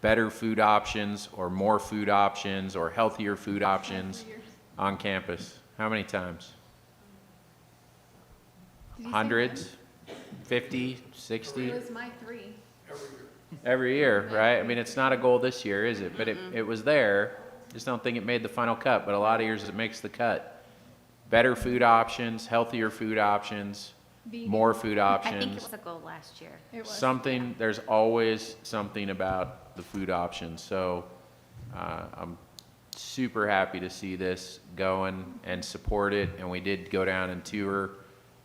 Speaker 3: better food options or more food options or healthier food options on campus? How many times? Hundreds? 50, 60?
Speaker 4: It was my 3.
Speaker 3: Every year, right? I mean, it's not a goal this year, is it? But it was there. Just don't think it made the final cut, but a lot of years it makes the cut. Better food options, healthier food options, more food options.
Speaker 10: I think it was a goal last year.
Speaker 4: It was.
Speaker 3: Something, there's always something about the food options. So I'm super happy to see this going and support it. And we did go down and tour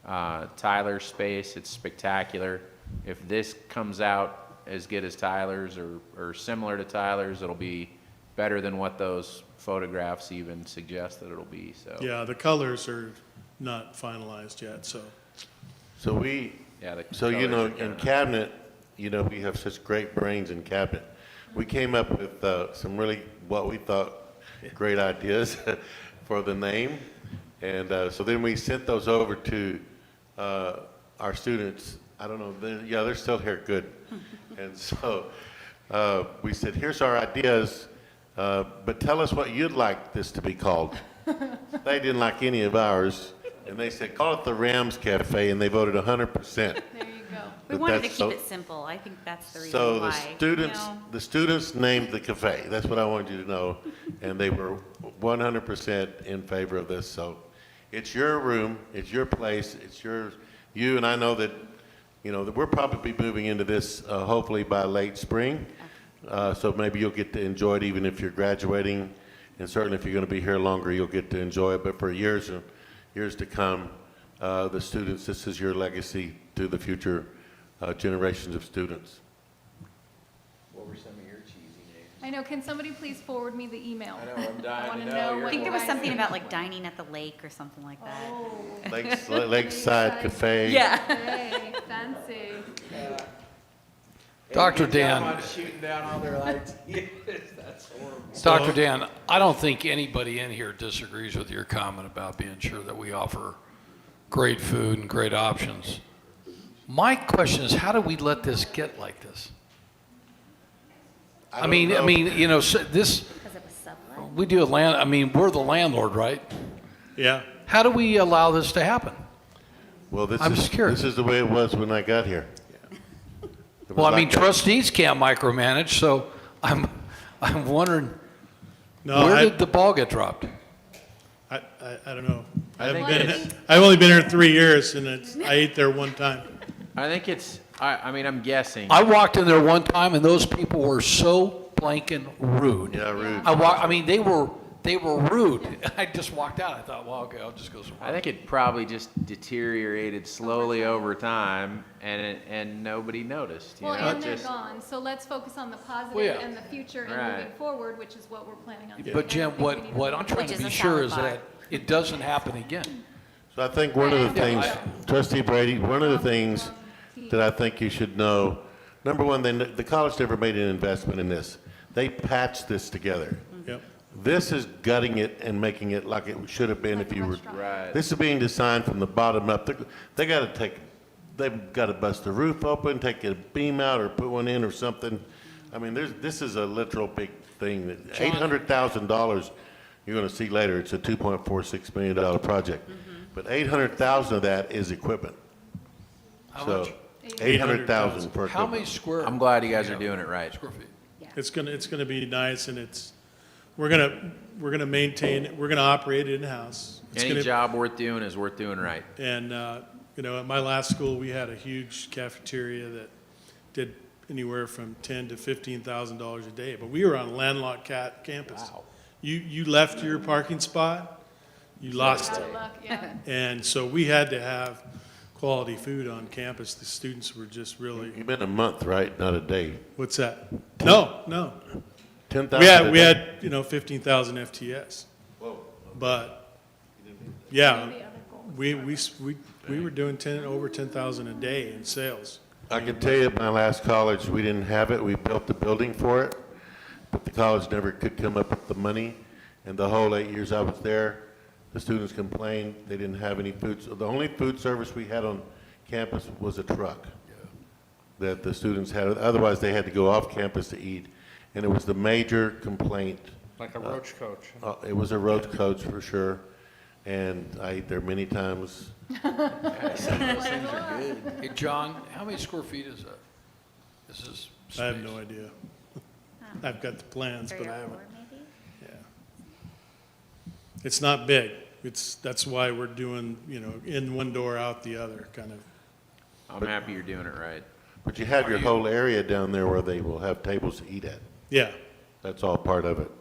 Speaker 3: Tyler's space. It's spectacular. If this comes out as good as Tyler's or similar to Tyler's, it'll be better than what those photographs even suggest that it'll be. So
Speaker 20: Yeah, the colors are not finalized yet, so.
Speaker 2: So we,
Speaker 3: yeah,
Speaker 2: so in cabinet, we have such great brains in cabinet. We came up with some really what we thought great ideas for the name, and so then we sent those over to our students. I don't know, they're still here, good. And so we said, here's our ideas, but tell us what you'd like this to be called. They didn't like any of ours, and they said, call it the Rams Cafe, and they voted 100%.
Speaker 4: There you go.
Speaker 10: We wanted to keep it simple. I think that's the reason
Speaker 2: So
Speaker 10: why.
Speaker 2: the students named the cafe. That's what I wanted you to know, and they were 100% in favor of this. So it's your room, it's your place, it's you, and I know that, that we're probably moving into this hopefully by late spring. So maybe you'll get to enjoy it even if you're graduating, and certainly if you're going to be here longer, you'll get to enjoy it. But for years to come, the students, this is your legacy to the future generations of students.
Speaker 3: what were some of your cheesy names?
Speaker 4: I know, can somebody please forward me the email?
Speaker 3: I know, I'm dying
Speaker 4: wanna
Speaker 3: to
Speaker 4: know
Speaker 3: know.
Speaker 4: what
Speaker 10: I think there was
Speaker 4: you guys
Speaker 10: something
Speaker 4: think.
Speaker 10: about like dining at the lake or something like that.
Speaker 4: Oh.
Speaker 2: Lakeside Cafe.
Speaker 10: Yeah.
Speaker 4: Hey, fancy.
Speaker 6: Dr. Dan.
Speaker 3: Shooting down all their ideas. That's horrible.
Speaker 6: Dr. Dan, I don't think anybody in here disagrees with your comment about being sure that we offer great food and great options. My question is, how do we let this get like this? I mean, this,
Speaker 10: Because it was Subway.
Speaker 6: we do we're the landlord, right?
Speaker 20: Yeah.
Speaker 6: How do we allow this to happen?
Speaker 2: Well,
Speaker 6: I'm just curious.
Speaker 2: This is the way it was when I got here. It was
Speaker 6: Well,
Speaker 2: like that.
Speaker 6: trustees can't micromanage, so I'm wondering,
Speaker 20: No,
Speaker 6: where did the ball get dropped?
Speaker 20: I don't know.
Speaker 3: think
Speaker 20: I've only been here 3 years, and I ate there one time.
Speaker 3: I think it's, I'm guessing.
Speaker 6: I walked in there one time, and those people were so blanking rude.
Speaker 2: Yeah, rude.
Speaker 6: They They were rude. I just walked out. I thought, well, okay, I'll just go somewhere.
Speaker 3: I think it probably just deteriorated slowly over time, and nobody noticed, you
Speaker 4: Well,
Speaker 3: know?
Speaker 4: and they're
Speaker 3: just
Speaker 4: gone, so let's focus on the positive
Speaker 6: Well, yeah.
Speaker 4: and the future and
Speaker 3: Right.
Speaker 4: moving forward, which is what we're planning on doing.
Speaker 6: But
Speaker 4: I
Speaker 6: Jim,
Speaker 4: don't think we need to
Speaker 6: what
Speaker 4: move
Speaker 6: I'm trying
Speaker 10: Which
Speaker 6: to
Speaker 10: is
Speaker 6: be
Speaker 10: a
Speaker 6: sure
Speaker 10: salad
Speaker 6: is
Speaker 10: bar.
Speaker 6: that it doesn't happen again.
Speaker 2: So I think one of the
Speaker 6: Right.
Speaker 2: things,
Speaker 6: Yeah,
Speaker 2: Trustee Brady, one of the things that I think you should know, number one, the college never made an investment in this. They patched this together.
Speaker 20: Yep.
Speaker 2: This is gutting it and making it like it should have been if you were.
Speaker 3: Right.
Speaker 2: This is being designed from the bottom up. They got to they've got to bust the roof open, take a beam out, or put one in or something. I mean, this is a literal big thing. $800,000 you're going to see later. It's a $2.46 million project, but $800,000 of that is equipment.
Speaker 6: How
Speaker 2: So
Speaker 6: much?
Speaker 2: 800,000 for
Speaker 6: How many
Speaker 2: equipment.
Speaker 6: square?
Speaker 3: I'm glad you guys are doing it right.
Speaker 6: Square feet.
Speaker 20: It's gonna be nice, and we're gonna maintain, we're gonna operate it in-house. It's
Speaker 3: Any
Speaker 20: gonna-
Speaker 3: job worth doing is worth doing right.
Speaker 20: And, you know, at my last school, we had a huge cafeteria that did anywhere from $10,000 to $15,000 a day, but we were on a landlocked campus. You left your parking spot, you lost
Speaker 4: Out
Speaker 20: it.
Speaker 4: of luck, yeah.
Speaker 20: And so we had to have quality food on campus. The students were just really,
Speaker 2: You've been a month, right? Not a day.
Speaker 20: what's that? No.
Speaker 2: 10,000.
Speaker 20: We had, you know, 15,000 FTS. But, yeah, we were doing over 10,000 a day in sales.
Speaker 2: I can tell you at my last college, we didn't have it. We built the building for it, but the college never could come up with the money. And the whole 8 years I was there, the students complained they didn't have any food. So the only food service we had on campus was a truck that the students had. Otherwise, they had to go off campus to eat. And it was the major complaint.
Speaker 7: Like a roach coach.
Speaker 2: It was a roach coach for sure. And I ate there many times.
Speaker 6: Hey, John, how many square feet is that? This is space.
Speaker 20: I have no idea. I've got the plans, but I haven't. Yeah. It's not big. That's why we're doing, you know, in one door, out the other, kind of.
Speaker 3: I'm happy you're doing it right.
Speaker 2: But you have your whole area down there where they will have tables to eat at.
Speaker 20: Yeah.
Speaker 2: That's all part of it.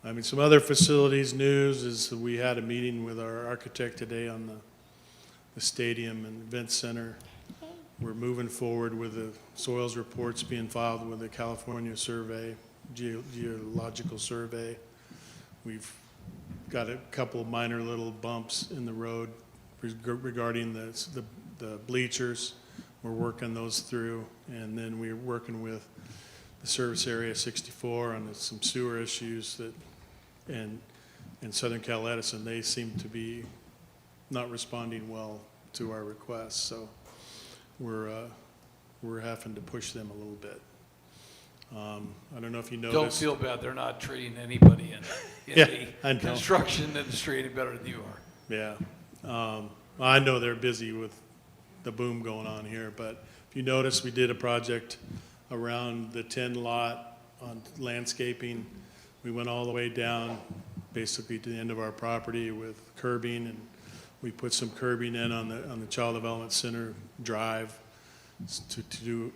Speaker 20: I mean, some other facilities news is that we had a meeting with our architect today on the stadium and event center. We're moving forward with the soils reports being filed with the California survey, geological survey. We've got a couple minor little bumps in the road regarding the bleachers. We're working those through, and then we're working with the service area 64 on some sewer issues that, and Southern Cal Edison, they seem to be not responding well to our requests, so we're having to push them a little bit. I don't know if you noticed.
Speaker 6: Don't feel bad. They're not treating anybody in
Speaker 20: Yeah, I
Speaker 6: the
Speaker 20: know.
Speaker 6: construction industry any better than you are.
Speaker 20: Yeah. I know they're busy with the boom going on here, but if you notice, we did a project around the 10 lot on landscaping. We went all the way down basically to the end of our property with curbing, and we put some curbing in on the Child Development Center drive to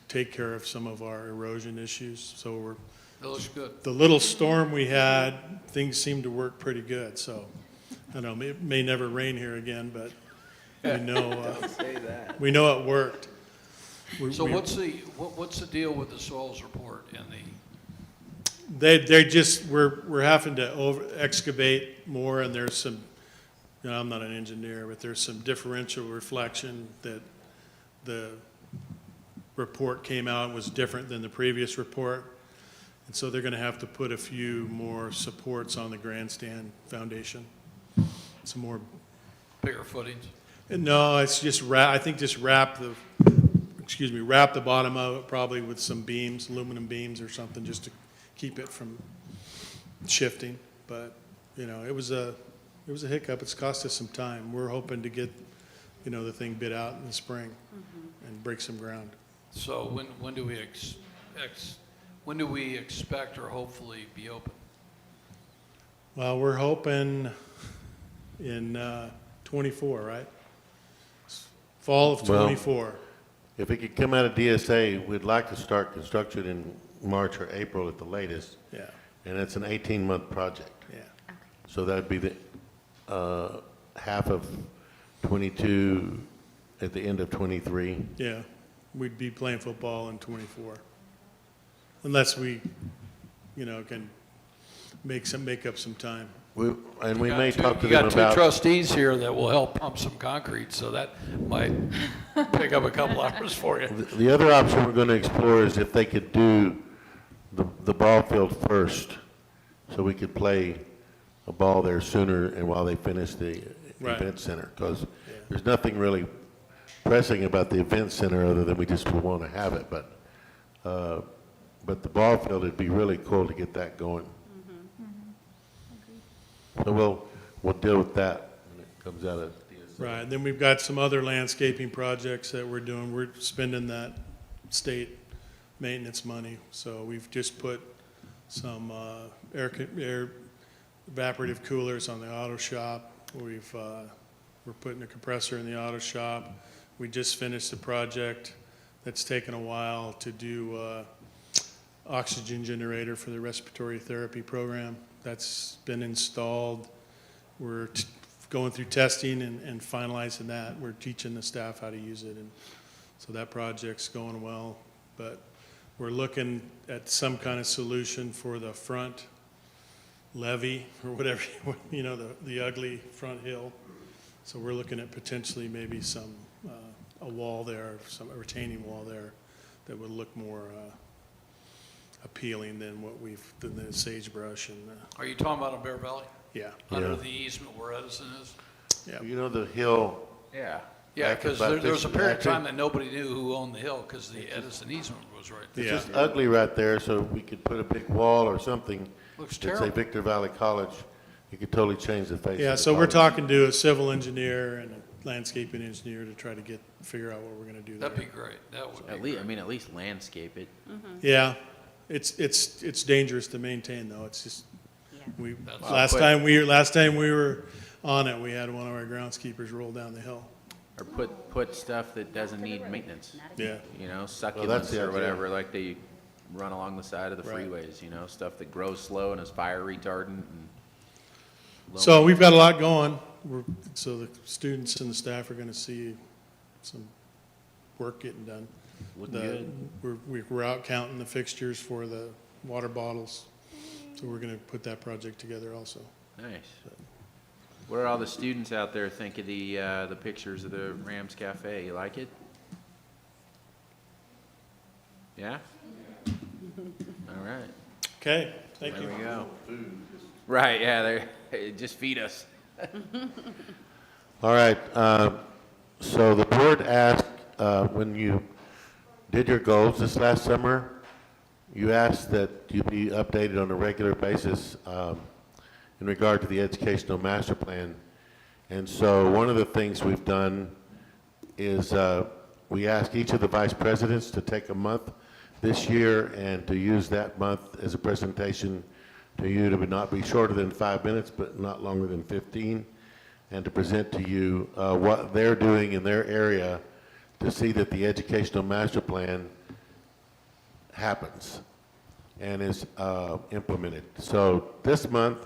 Speaker 20: take care of some of our erosion issues. So
Speaker 6: That looks good.
Speaker 20: the little storm we had, things seemed to work pretty good, so, I don't know, it may never rain here again, but we know it worked.
Speaker 6: So what's the deal with the soils report and
Speaker 20: They're just, we're having to excavate more, and there's some, you know, I'm not an engineer, but there's some differential reflection that the report came out was different than the previous report. And so they're gonna have to put a few more supports on the grandstand foundation. Some more.
Speaker 6: bigger footings?
Speaker 20: No, it's just I think just wrap the bottom of it probably with some beams, aluminum beams or something, just to keep it from shifting. But, you know, it was a hiccup. It's cost us some time. We're hoping to get, you know, the thing bid out in the spring and break some ground.
Speaker 6: So when do we expect or hopefully be open?
Speaker 20: Well, we're hoping in 24, right? Fall of
Speaker 2: Well,
Speaker 20: 24.
Speaker 2: If it could come out of DSA, we'd like to start construction in March or April at the latest.
Speaker 20: Yeah.
Speaker 2: And it's an 18-month project.
Speaker 20: Yeah.
Speaker 2: So that'd be the half of 22 at the end of 23.
Speaker 20: Yeah, we'd be playing football in 24. Unless we, can make up some time.
Speaker 2: And we may talk to
Speaker 6: You
Speaker 2: them
Speaker 6: got two
Speaker 2: about.
Speaker 6: trustees here that will help pump some concrete, so that might pick up a couple hours for you.
Speaker 2: The other option we're going to explore is if they could do the ball field first, so we could play a ball there sooner and while they finish the
Speaker 20: Right.
Speaker 2: event center, because there's nothing really pressing about the event center other than we just want to have it, but the ball field, it'd be really cool to get that going. So we'll deal with that when it comes out of DSA.
Speaker 20: Right, then we've got some other landscaping projects that we're doing. We're spending that state maintenance money. So we've just put some air evaporative coolers on the auto shop. We're putting a compressor in the auto shop. We just finished a project that's taken a while to do oxygen generator for the respiratory therapy program. That's been installed. We're going through testing and finalizing that. We're teaching the staff how to use it, and so that project's going well. But we're looking at some kind of solution for the front levee or whatever, the ugly front hill. So we're looking at potentially maybe some a wall there, a retaining wall there that would look more appealing than than the sagebrush and.
Speaker 6: Are you talking about in Bear Valley?
Speaker 20: Yeah.
Speaker 6: Under
Speaker 2: Yeah.
Speaker 6: the easement where Edison is?
Speaker 20: Yeah.
Speaker 2: You know the hill.
Speaker 3: Yeah.
Speaker 6: Yeah,
Speaker 2: Back
Speaker 6: because
Speaker 2: about
Speaker 6: there was a
Speaker 2: this-
Speaker 6: period of
Speaker 2: actually-
Speaker 6: time that nobody knew who owned the hill, because the Edison easement was right there.
Speaker 2: It's just ugly right there, so we could put a big wall or something.
Speaker 6: Looks
Speaker 2: Let's say
Speaker 6: terrible.
Speaker 2: Victor Valley College, you could totally change the face of
Speaker 20: Yeah,
Speaker 2: the
Speaker 20: so we're
Speaker 2: college.
Speaker 20: talking to a civil engineer and a landscaping engineer to try to figure out what we're gonna do there.
Speaker 6: That'd be great. That would be
Speaker 3: At least,
Speaker 6: great.
Speaker 3: at least landscape it.
Speaker 20: Yeah, it's dangerous to maintain though. It's just,
Speaker 6: That's-
Speaker 20: last time we were on it, we had one of our groundskeepers roll down the hill.
Speaker 3: Or put stuff that doesn't need maintenance.
Speaker 20: Yeah.
Speaker 3: Succulents
Speaker 2: the
Speaker 3: or
Speaker 2: idea.
Speaker 3: whatever, like they run along the side of the
Speaker 20: Right.
Speaker 3: freeways, stuff that grows slow and is fire retardant and. low
Speaker 20: So we've got a lot going. So the students and the staff are gonna see some work getting done.
Speaker 3: Looking good.
Speaker 20: We're out counting the fixtures for the water bottles. So we're gonna put that project together also.
Speaker 3: Nice. What do all the students out there think of the pictures of the Rams Cafe? You like it? Yeah? All right.
Speaker 20: Okay, thank you.
Speaker 3: There we go. Right, yeah, just feed us.
Speaker 2: All right, so the board asked, when you did your goals this last summer, you asked that you be updated on a regular basis in regard to the educational master plan. And so one of the things we've done is we asked each of the vice presidents to take a month this year and to use that month as a presentation to you, to not be shorter than 5 minutes, but not longer than 15, and to present to you what they're doing in their area to see that the educational master plan happens and is implemented. So this month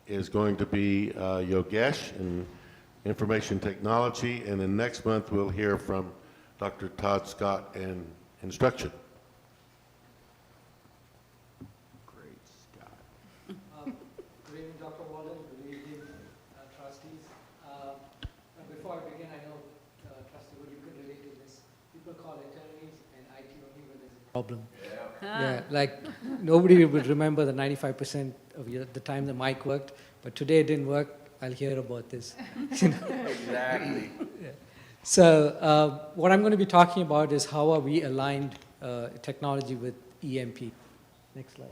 Speaker 2: is going to be Yogesh in information technology, and then next month we'll hear from Dr. Todd Scott in instruction.
Speaker 3: Great, Scott.
Speaker 5: Good evening, Dr. Walden. Good evening, trustees. Before I begin, I know, Trustee Wood, you could relate to this. People call attorneys and IT only when there's a problem. Yeah, like nobody would remember the 95% of the time the mic worked, but today it didn't work. I'll hear about this.
Speaker 3: Exactly.
Speaker 5: Yeah. So what I'm going to be talking about is how are we aligned technology with EMP. Next slide.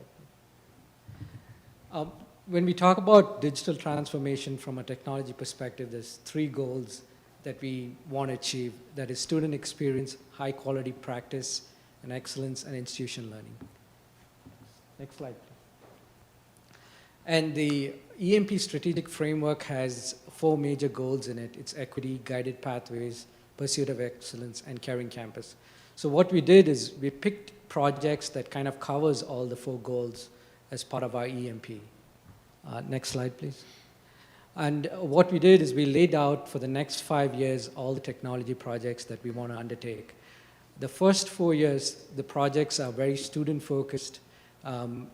Speaker 5: When we talk about digital transformation from a technology perspective, there's 3 goals that we want to achieve. That is student experience, high quality practice, and excellence and institution learning. Next slide. And the EMP strategic framework has 4 major goals in it. It's equity, guided pathways, pursuit of excellence, and caring campus. So what we did is we picked projects that kind of covers all the 4 goals, as part of our EMP. Next slide, please. And what we did is we laid out for the next 5 years all the technology projects that we want to undertake. The first 4 years, the projects are very student-focused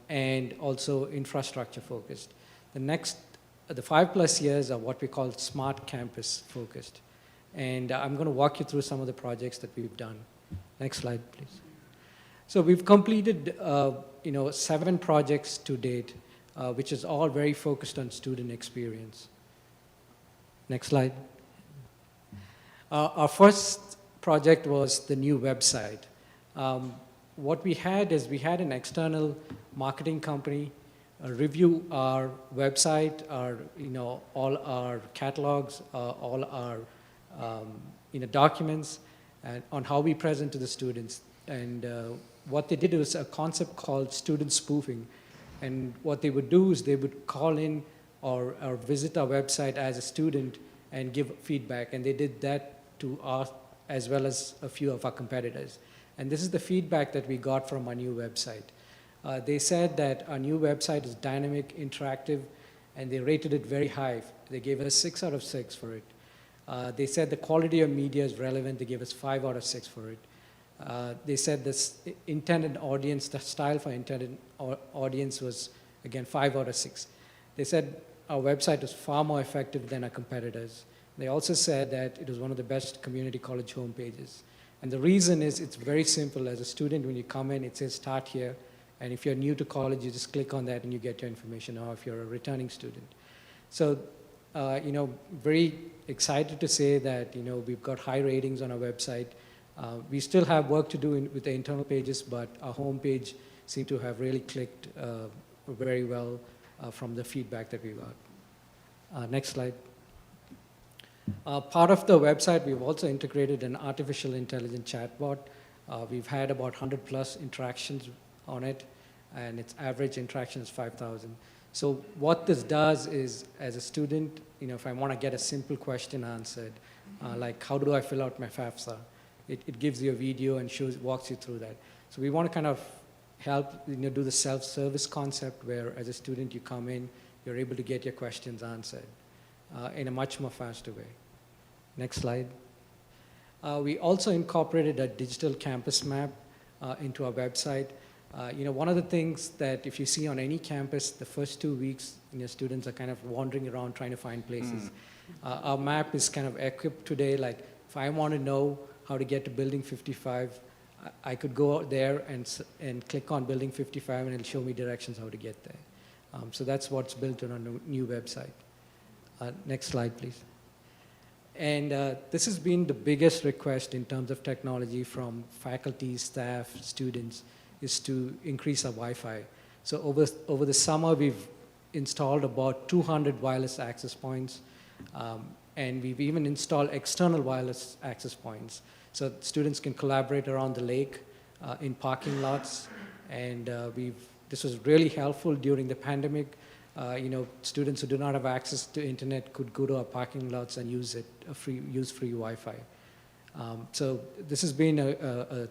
Speaker 5: and also infrastructure-focused. The 5+ years are what we call smart campus-focused. And I'm going to walk you through some of the projects that we've done. Next slide, please. So we've completed 7 projects to date, which is all very focused on student experience. Next slide. Our first project was the new website. What we had is we had an external marketing company review our website, all our catalogs, all our documents, and on how we present to the students. And what they did was a concept called student spoofing. And what they would do is they would call in or visit our website as a student and give feedback. And they did that to us as well as a few of our competitors. And this is the feedback that we got from our new website. They said that our new website is dynamic, interactive, and they rated it very high. They gave us 6 out of 6 for it. They said the quality of media is relevant. They gave us 5 out of 6 for it. They said this intended audience, the style for intended audience was, again, 5 out of 6. They said our website was far more effective than our competitors. They also said that it was one of the best community college homepages. And the reason is it's very simple. As a student, when you come in, it says start here. And if you're new to college, you just click on that and you get your information, or if you're a returning student. So, very excited to say that, we've got high ratings on our website. We still have work to do with the internal pages, but our homepage seemed to have really clicked very well from the feedback that we got. Next slide. Part of the website, we've also integrated an artificial intelligence chatbot. We've had about 100+ interactions on it, and its average interaction is 5,000. So what this does is, as a student, if I want to get a simple question answered, like how do I fill out my FAFSA, it gives you a video and walks you through that. So we want to kind of help do the self-service concept where, as a student, you come in, you're able to get your questions answered in a much more faster way. Next slide. We also incorporated a digital campus map into our website. One of the things that if you see on any campus, the first 2 weeks, students are kind of wandering around trying to find places. Our map is kind of equipped today, like if I want to know how to get to building 55, I could go out there and click on building 55 and it'll show me directions how to get there. So that's what's built on our new website. Next slide, please. And this has been the biggest request in terms of technology from faculty, staff, students, is to increase our Wi-Fi. So over the summer, we've installed about 200 wireless access points, and we've even installed external wireless access points. So students can collaborate around the lake in parking lots, and this was really helpful during the pandemic. Students who do not have access to internet could go to our parking lots and use free Wi-Fi. So this has been a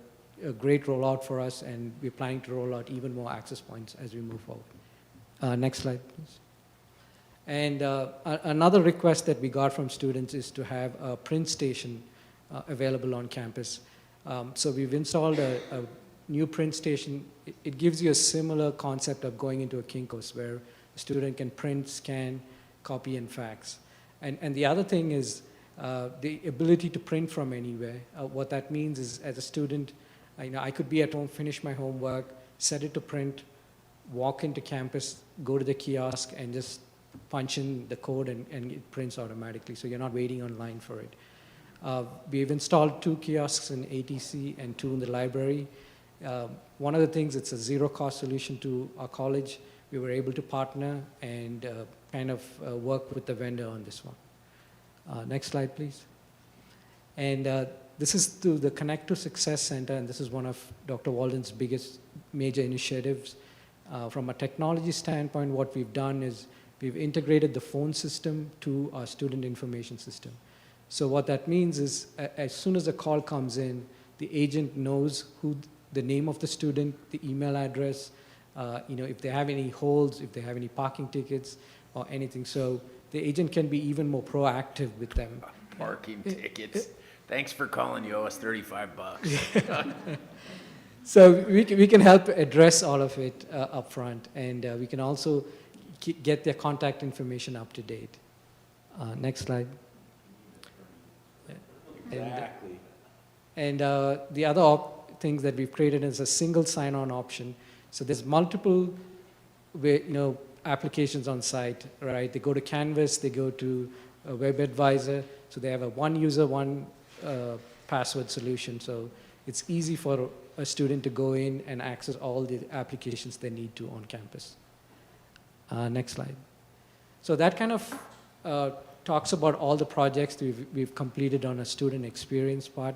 Speaker 5: great rollout for us, and we're planning to roll out even more access points as we move forward. Next slide, please. And another request that we got from students is to have a print station available on campus. So we've installed a new print station. It gives you a similar concept of going into a Kinko's where a student can print, scan, copy, and fax. And the other thing is the ability to print from anywhere. What that means is, as a student, I could be at home, finish my homework, set it to print, walk into campus, go to the kiosk, and just punch in the code, and it prints automatically. So you're not waiting online for it. We've installed 2 kiosks in ATC and 2 in the library. One of the things, it's a zero-cost solution to our college. We were able to partner and kind of work with the vendor on this one. Next slide, please. And this is through the Connect to Success Center, and this is one of Dr. Walden's biggest major initiatives. From a technology standpoint, what we've done is we've integrated the phone system to our student information system. So what that means is as soon as a call comes in, the agent knows the name of the student, the email address, if they have any holds, if they have any parking tickets or anything. So the agent can be even more proactive with them.
Speaker 3: Parking tickets. Thanks for calling. You owe us $35.
Speaker 5: So we can help address all of it up front, and we can also get their contact information up to date. Next slide.
Speaker 3: Exactly.
Speaker 5: And the other things that we've created is a single sign-on option. So there's multiple applications on site, right? They go to Canvas, they go to a Web Advisor, so they have a one user, one password solution. So it's easy for a student to go in and access all the applications they need to on campus. Next slide. So that kind of talks about all the projects we've completed on a student experience part.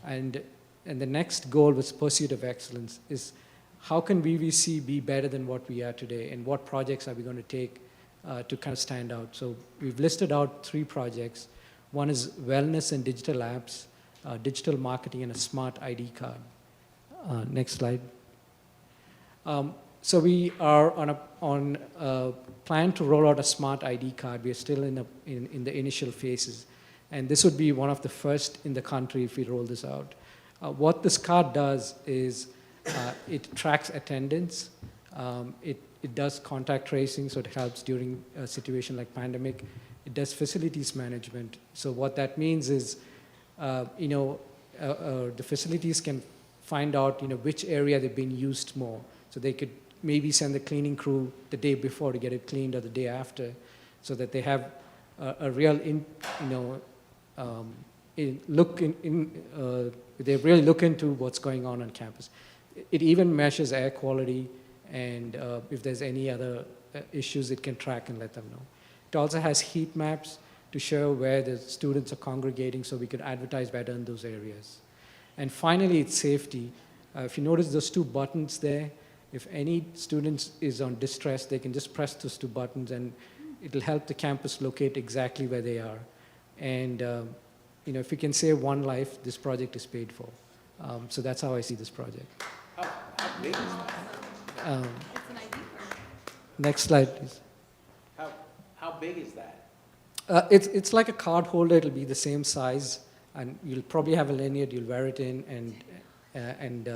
Speaker 5: And the next goal was pursuit of excellence is how can VVC be better than what we are today, and what projects are we going to take to kind of stand out. So we've listed out 3 projects. One is wellness and digital apps, digital marketing, and a smart ID card. Next slide. So we are on a plan to roll out a smart ID card. We are still in the initial phases. And this would be one of the first in the country if we roll this out. What this card does is it tracks attendance. It does contact tracing, so it helps during a situation like pandemic. It does facilities management. So what that means is, the facilities can find out, which area they've been used more. So they could maybe send the cleaning crew the day before to get it cleaned or the day after, so that they have a real, they really look into what's going on campus. It even measures air quality, and if there's any other issues, it can track and let them know. It also has heat maps to show where the students are congregating, so we could advertise better in those areas. And finally, it's safety. If you notice those 2 buttons there, if any student is on distress, they can just press those 2 buttons, and it'll help the campus locate exactly where they are. And if we can save one life, this project is paid for. So that's how I see this project.
Speaker 3: How big is that?
Speaker 4: It's an ID card.
Speaker 5: Next slide, please.
Speaker 3: How big is that?
Speaker 5: It's like a card holder. It'll be the same size, and you'll probably have a lanyard. You'll wear it in and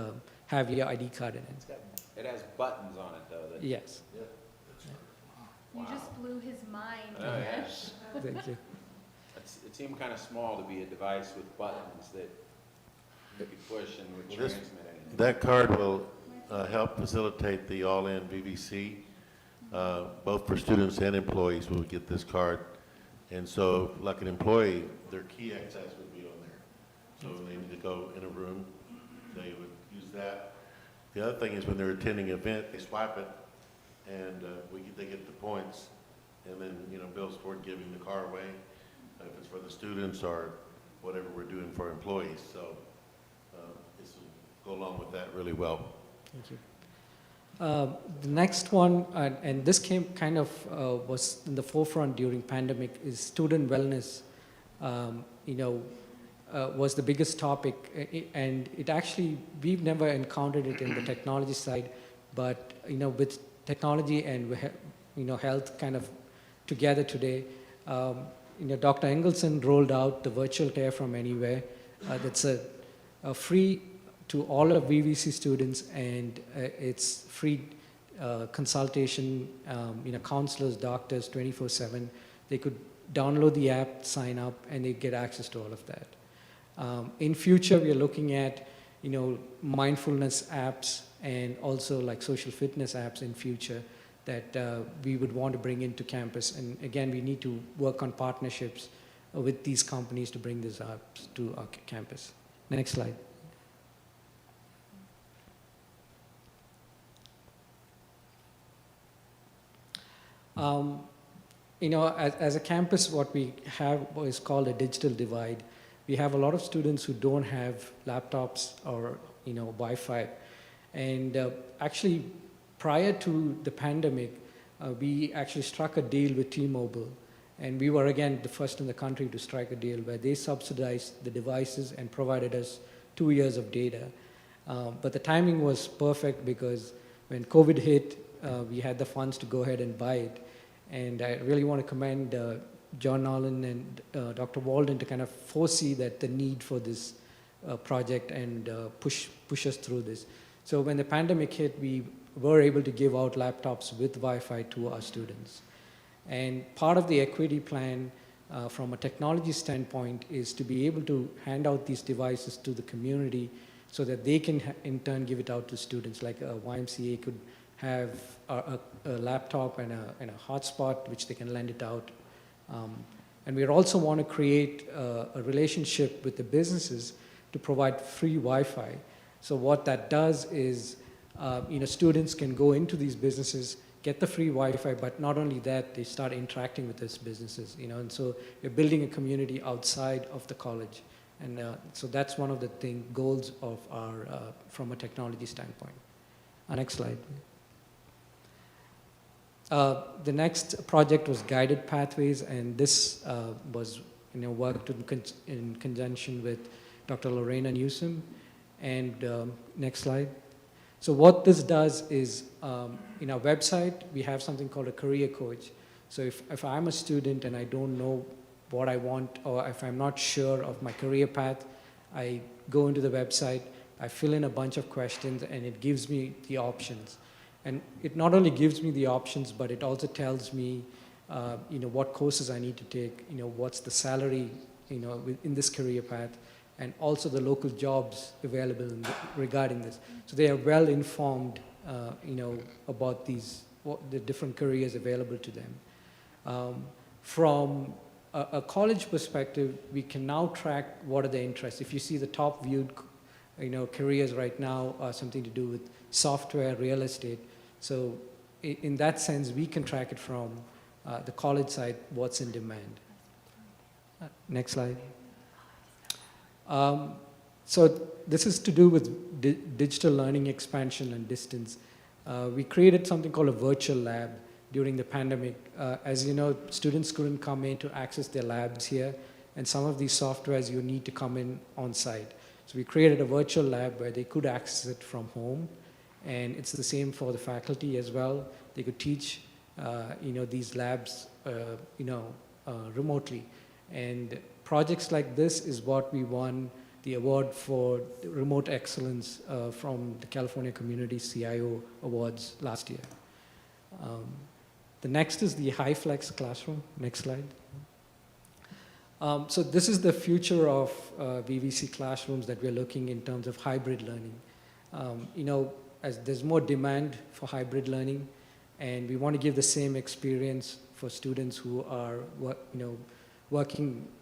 Speaker 5: have your ID card in it.
Speaker 3: It has buttons on it, though.
Speaker 5: Yes.
Speaker 4: You just blew his mind.
Speaker 3: Oh, yes.
Speaker 5: Thank you.
Speaker 3: It seemed kind of small to be a device with buttons that you could push and would transmit anything.
Speaker 2: That card will help facilitate the all-in VVC. Both for students and employees will get this card. And so, like an employee, their key access would be on there. So when they need to go in a room, they would use that. The other thing is when they're attending an event, they swipe it, and they get the points. And then, bills toward giving the car away, if it's for the students or whatever we're doing for employees. So this will go along with that really well.
Speaker 5: Thank you. The next one, and this came kind of was in the forefront during pandemic, is student wellness. Was the biggest topic, and it actually, we've never encountered it in the technology side, but with technology and health kind of together today, Dr. Engelson rolled out the virtual care from anywhere. That's a free to all of VVC students, and it's free consultation, counselors, doctors, 24/7. They could download the app, sign up, and they get access to all of that. In future, we are looking at, mindfulness apps and also like social fitness apps in future that we would want to bring into campus. And again, we need to work on partnerships with these companies to bring these apps to our campus. Next slide. As a campus, what we have is called a digital divide. We have a lot of students who don't have laptops or Wi-Fi, and actually, prior to the pandemic, we actually struck a deal with T-Mobile, and we were again the first in the country to strike a deal where they subsidized the devices and provided us 2 years of data. But the timing was perfect because when COVID hit, we had the funds to go ahead and buy it. And I really want to commend John Nolan and Dr. Walden to kind of foresee that the need for this project and push us through this. So when the pandemic hit, we were able to give out laptops with Wi-Fi to our students. And part of the equity plan from a technology standpoint is to be able to hand out these devices to the community so that they can in turn give it out to students. Like a YMCA could have a laptop and a hotspot which they can lend it out. And we also want to create a relationship with the businesses to provide free Wi-Fi. So what that does is, students can go into these businesses, get the free Wi-Fi, but not only that, they start interacting with these businesses, and so we're building a community outside of the college. And so that's one of the goals of our, from a technology standpoint. Next slide. The next project was Guided Pathways, and this was worked in conjunction with Dr. Lorena Newsom. And next slide. So what this does is, in our website, we have something called a career coach. So if I'm a student and I don't know what I want, or if I'm not sure of my career path, I go into the website, I fill in a bunch of questions, and it gives me the options. And it not only gives me the options, but it also tells me, what courses I need to take, what's the salary, in this career path, and also the local jobs available regarding this. So they are well informed, about the different careers available to them. From a college perspective, we can now track what are the interests. If you see the top viewed, careers right now are something to do with software, real estate. So in that sense, we can track it from the college side, what's in demand. Next slide. So this is to do with digital learning expansion and distance. We created something called a virtual lab during the pandemic. As you know, students couldn't come in to access their labs here, and some of these softwares you need to come in on site. So we created a virtual lab where they could access it from home, and it's the same for the faculty as well. They could teach, these labs, remotely. And projects like this is what we won the award for remote excellence from the California Community CIO Awards last year. The next is the HighFlex classroom. Next slide. So this is the future of VVC classrooms that we're looking in terms of hybrid learning. As there's more demand for hybrid learning, and we want to give the same experience for students who are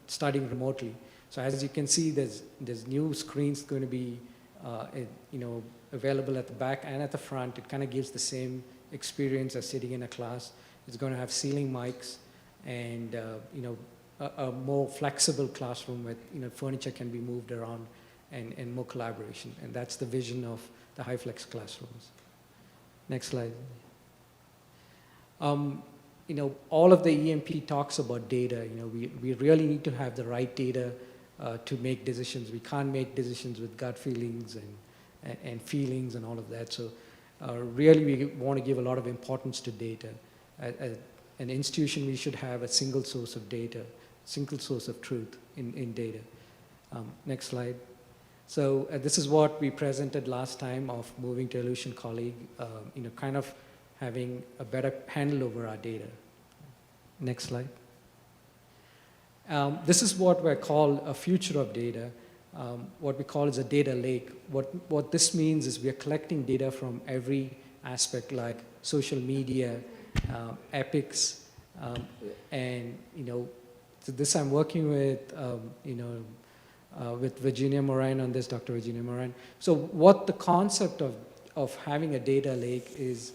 Speaker 5: studying remotely. So as you can see, there's new screens going to be available at the back and at the front. It kind of gives the same experience as sitting in a class. It's going to have ceiling mics and a more flexible classroom where furniture can be moved around and more collaboration. And that's the vision of the HighFlex classrooms. Next slide. All of the EMP talks about data. We really need to have the right data to make decisions. We can't make decisions with gut feelings and feelings and all of that. So really we want to give a lot of importance to data. As an institution, we should have a single source of data, single source of truth in data. Next slide. So this is what we presented last time of moving to Aleutian Colleague, kind of having a better handle over our data. Next slide. This is what we call a future of data. What we call is a data lake. What this means is we are collecting data from every aspect, like social media, epics, and so this I'm working with Virginia Moran on this, Dr. Virginia Moran. So what the concept of having a data lake is,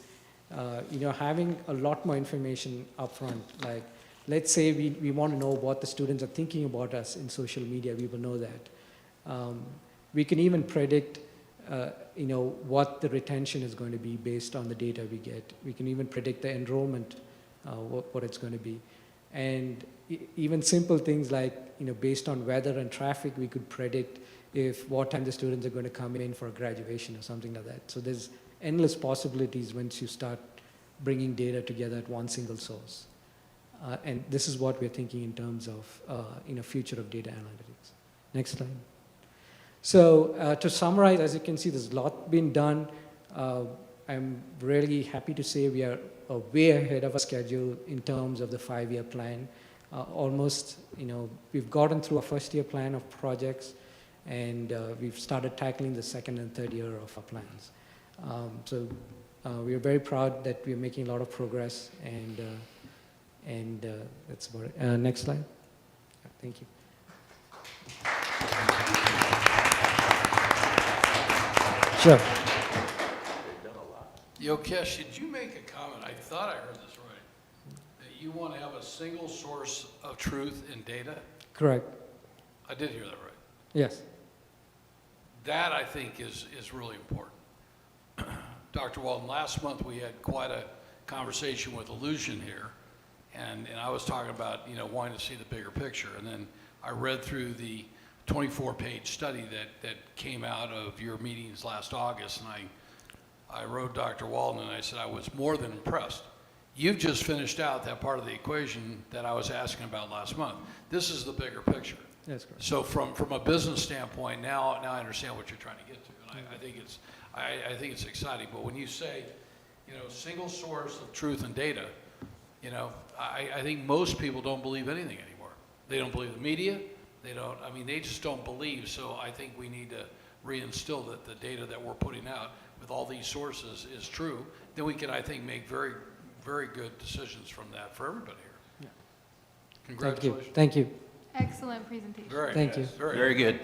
Speaker 5: having a lot more information upfront. Like, let's say we want to know what the students are thinking about us in social media. We will know that. We can even predict, what the retention is going to be based on the data we get. We can even predict the enrollment, what it's going to be. And even simple things like, based on weather and traffic, we could predict what time the students are going to come in for graduation or something like that. So there's endless possibilities once you start bringing data together at one single source. And this is what we're thinking in terms of future of data analytics. Next slide. So to summarize, as you can see, there's a lot been done. I'm really happy to say we are way ahead of our schedule in terms of the 5-year plan. Almost, we've gotten through our first year plan of projects, and we've started tackling the second and third year of our plans. So we are very proud that we are making a lot of progress, and that's about it. Next slide. Thank you. Sure.
Speaker 6: Yokesh, did you make a comment? I thought I heard this right. That you want to have a single source of truth in data?
Speaker 5: Correct.
Speaker 6: I did hear that right.
Speaker 5: Yes.
Speaker 6: That, I think, is really important. Dr. Walton, last month we had quite a conversation with Illusion here, and I was talking about, wanting to see the bigger picture. And then I read through the 24-page study that came out of your meetings last August, and I wrote Dr. Walton and I said I was more than impressed. You've just finished out that part of the equation that I was asking about last month. This is the bigger picture.
Speaker 5: That's correct.
Speaker 6: So from a business standpoint, now I understand what you're trying to get to, and I think it's exciting. But when you say, single source of truth and data, I think most people don't believe anything anymore. They don't believe the media. They just don't believe. So I think we need to reinstill that the data that we're putting out with all these sources is true. Then we can, I think, make very, very good decisions from that for everybody here.
Speaker 5: Yeah.
Speaker 6: Congratulations.
Speaker 5: Thank you.
Speaker 4: Excellent presentation.
Speaker 5: Thank you.
Speaker 3: Very good.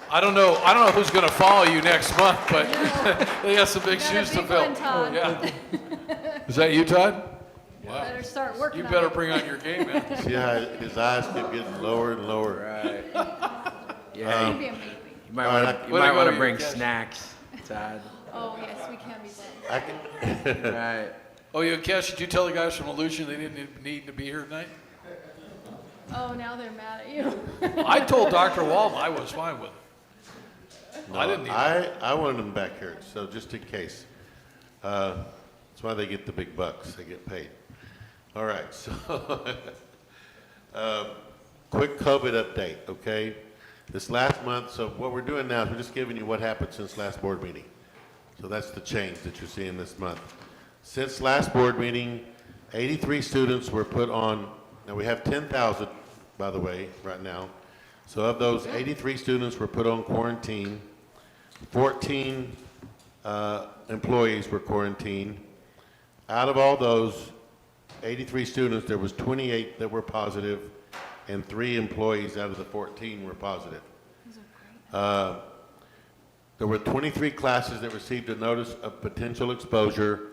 Speaker 6: I don't know who's going to follow you next month, but they got some big shoes to fill.
Speaker 4: One, Todd.
Speaker 6: Yeah. Is that you, Todd? Wow.
Speaker 4: Better start working.
Speaker 6: You better bring on your game, man.
Speaker 2: See how his eyes keep getting lower and lower.
Speaker 3: Right.
Speaker 4: It's
Speaker 3: Yeah.
Speaker 4: gonna be amazing.
Speaker 3: You might want to bring snacks, Todd.
Speaker 4: Oh yes, we can be both.
Speaker 2: I can.
Speaker 3: Right.
Speaker 6: Oh, Yokesh, did you tell the guys from Illusion they didn't need to be here tonight?
Speaker 4: Oh, now they're mad at you.
Speaker 6: I told Dr. Walton I was fine with it.
Speaker 2: No,
Speaker 6: I didn't need
Speaker 2: I wanted them back here, so just in case. That's why they get the big bucks. They get paid. All right, so quick COVID update, okay? This last month, so what we're doing now is we're just giving you what happened since last board meeting. So that's the change that you're seeing this month. Since last board meeting, 83 students were put on, now we have 10,000, by the way, right now. So of those, 83 students were put on quarantine, 14 employees were quarantined. Out of all those 83 students, there was 28 that were positive, and 3 employees out of the 14 were positive. There were 23 classes that received a notice of potential exposure.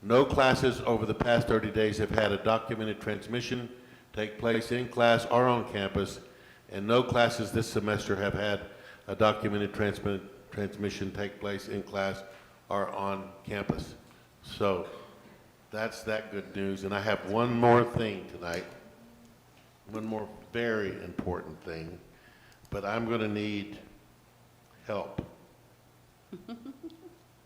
Speaker 2: No classes over the past 30 days have had a documented transmission take place in class or on campus, and no classes this semester have had a documented transmission take place in class or on campus. So that's that good news. And I have one more thing tonight, one more very important thing, but I'm going to need help.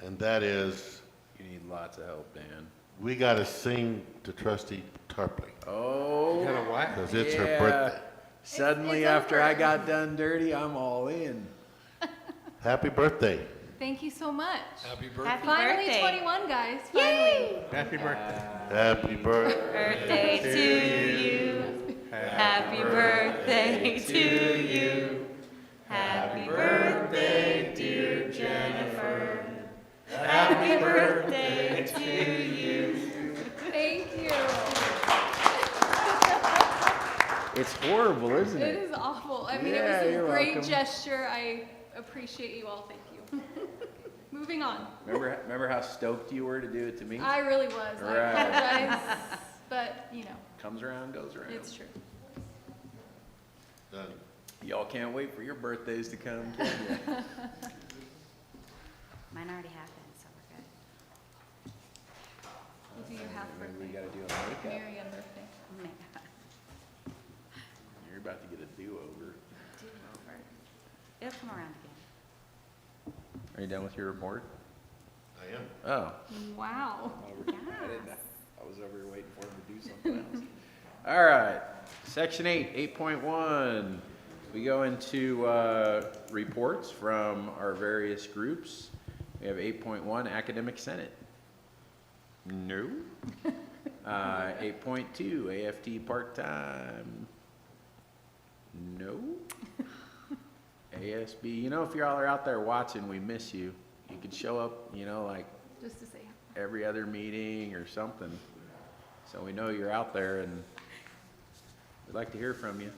Speaker 2: And that is,
Speaker 3: You need lots of help, Dan.
Speaker 2: we got to sing to Trustee Tarpley.
Speaker 3: Oh.
Speaker 7: You got a what?
Speaker 2: Because it's her birthday.
Speaker 3: Suddenly,
Speaker 4: It's
Speaker 3: after
Speaker 4: over.
Speaker 3: I got done dirty, I'm all in.
Speaker 2: Happy birthday.
Speaker 4: Thank you so much.
Speaker 6: Happy birthday.
Speaker 10: Happy
Speaker 4: Finally
Speaker 10: birthday.
Speaker 4: 21, guys. Finally.
Speaker 7: Happy birthday.
Speaker 2: Happy birthday.
Speaker 10: Birthday to you. Happy birthday to you. Happy birthday, dear Jennifer. Happy birthday to you.
Speaker 4: Thank you.
Speaker 3: It's horrible, isn't
Speaker 4: It
Speaker 3: it?
Speaker 4: is awful. I mean,
Speaker 3: Yeah,
Speaker 4: it was
Speaker 3: you're
Speaker 4: a great
Speaker 3: welcome.
Speaker 4: gesture. I appreciate you all. Thank you. Moving on.
Speaker 3: Remember how stoked you were to do it to me?
Speaker 4: I really was. I
Speaker 3: Right.
Speaker 4: apologize. But,
Speaker 3: Comes around, goes around.
Speaker 4: it's true.
Speaker 2: Done.
Speaker 3: Y'all can't wait for your birthdays to come, can you?
Speaker 10: Mine already happened, so we're good.
Speaker 4: We'll do your half
Speaker 3: Maybe we
Speaker 4: birthday.
Speaker 3: gotta do a makeup.
Speaker 4: Marianne birthday.
Speaker 10: Oh my God.
Speaker 3: You're about to get a do-over.
Speaker 10: Do over. It'll come around again.
Speaker 3: Are you done with your report?
Speaker 2: I am.
Speaker 3: Oh.
Speaker 4: Wow.
Speaker 3: I was over here waiting for him to do something else. All right, section 8.1. We go into reports from our various groups. We have 8.1, Academic Senate. No. 8.2, AFT part-time. No. ASB, you know, if y'all are out there watching, we miss you. You could show up, you know, like
Speaker 4: Just to say.
Speaker 3: every other meeting or something. So we know you're out there and we'd like to hear from you.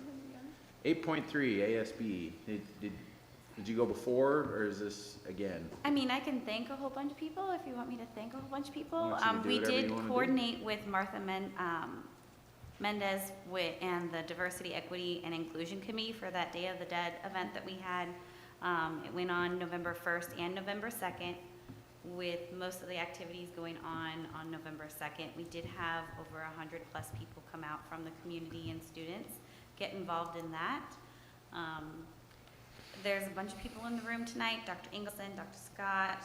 Speaker 3: 8.3, ASB. Did you go before or is this again?
Speaker 10: I mean, I can thank a whole bunch of people if you want me to thank a whole bunch of people.
Speaker 3: Want you to do
Speaker 10: We
Speaker 3: whatever
Speaker 10: did
Speaker 3: you wanna do.
Speaker 10: coordinate with Martha Mendez and the Diversity, Equity, and Inclusion Committee for that Day of the Dead event that we had. It went on November 1st and November 2nd, with most of the activities going on November 2nd. We did have over 100+ people come out from the community and students get involved in that. There's a bunch of people in the room tonight, Dr. Engelson, Dr. Scott,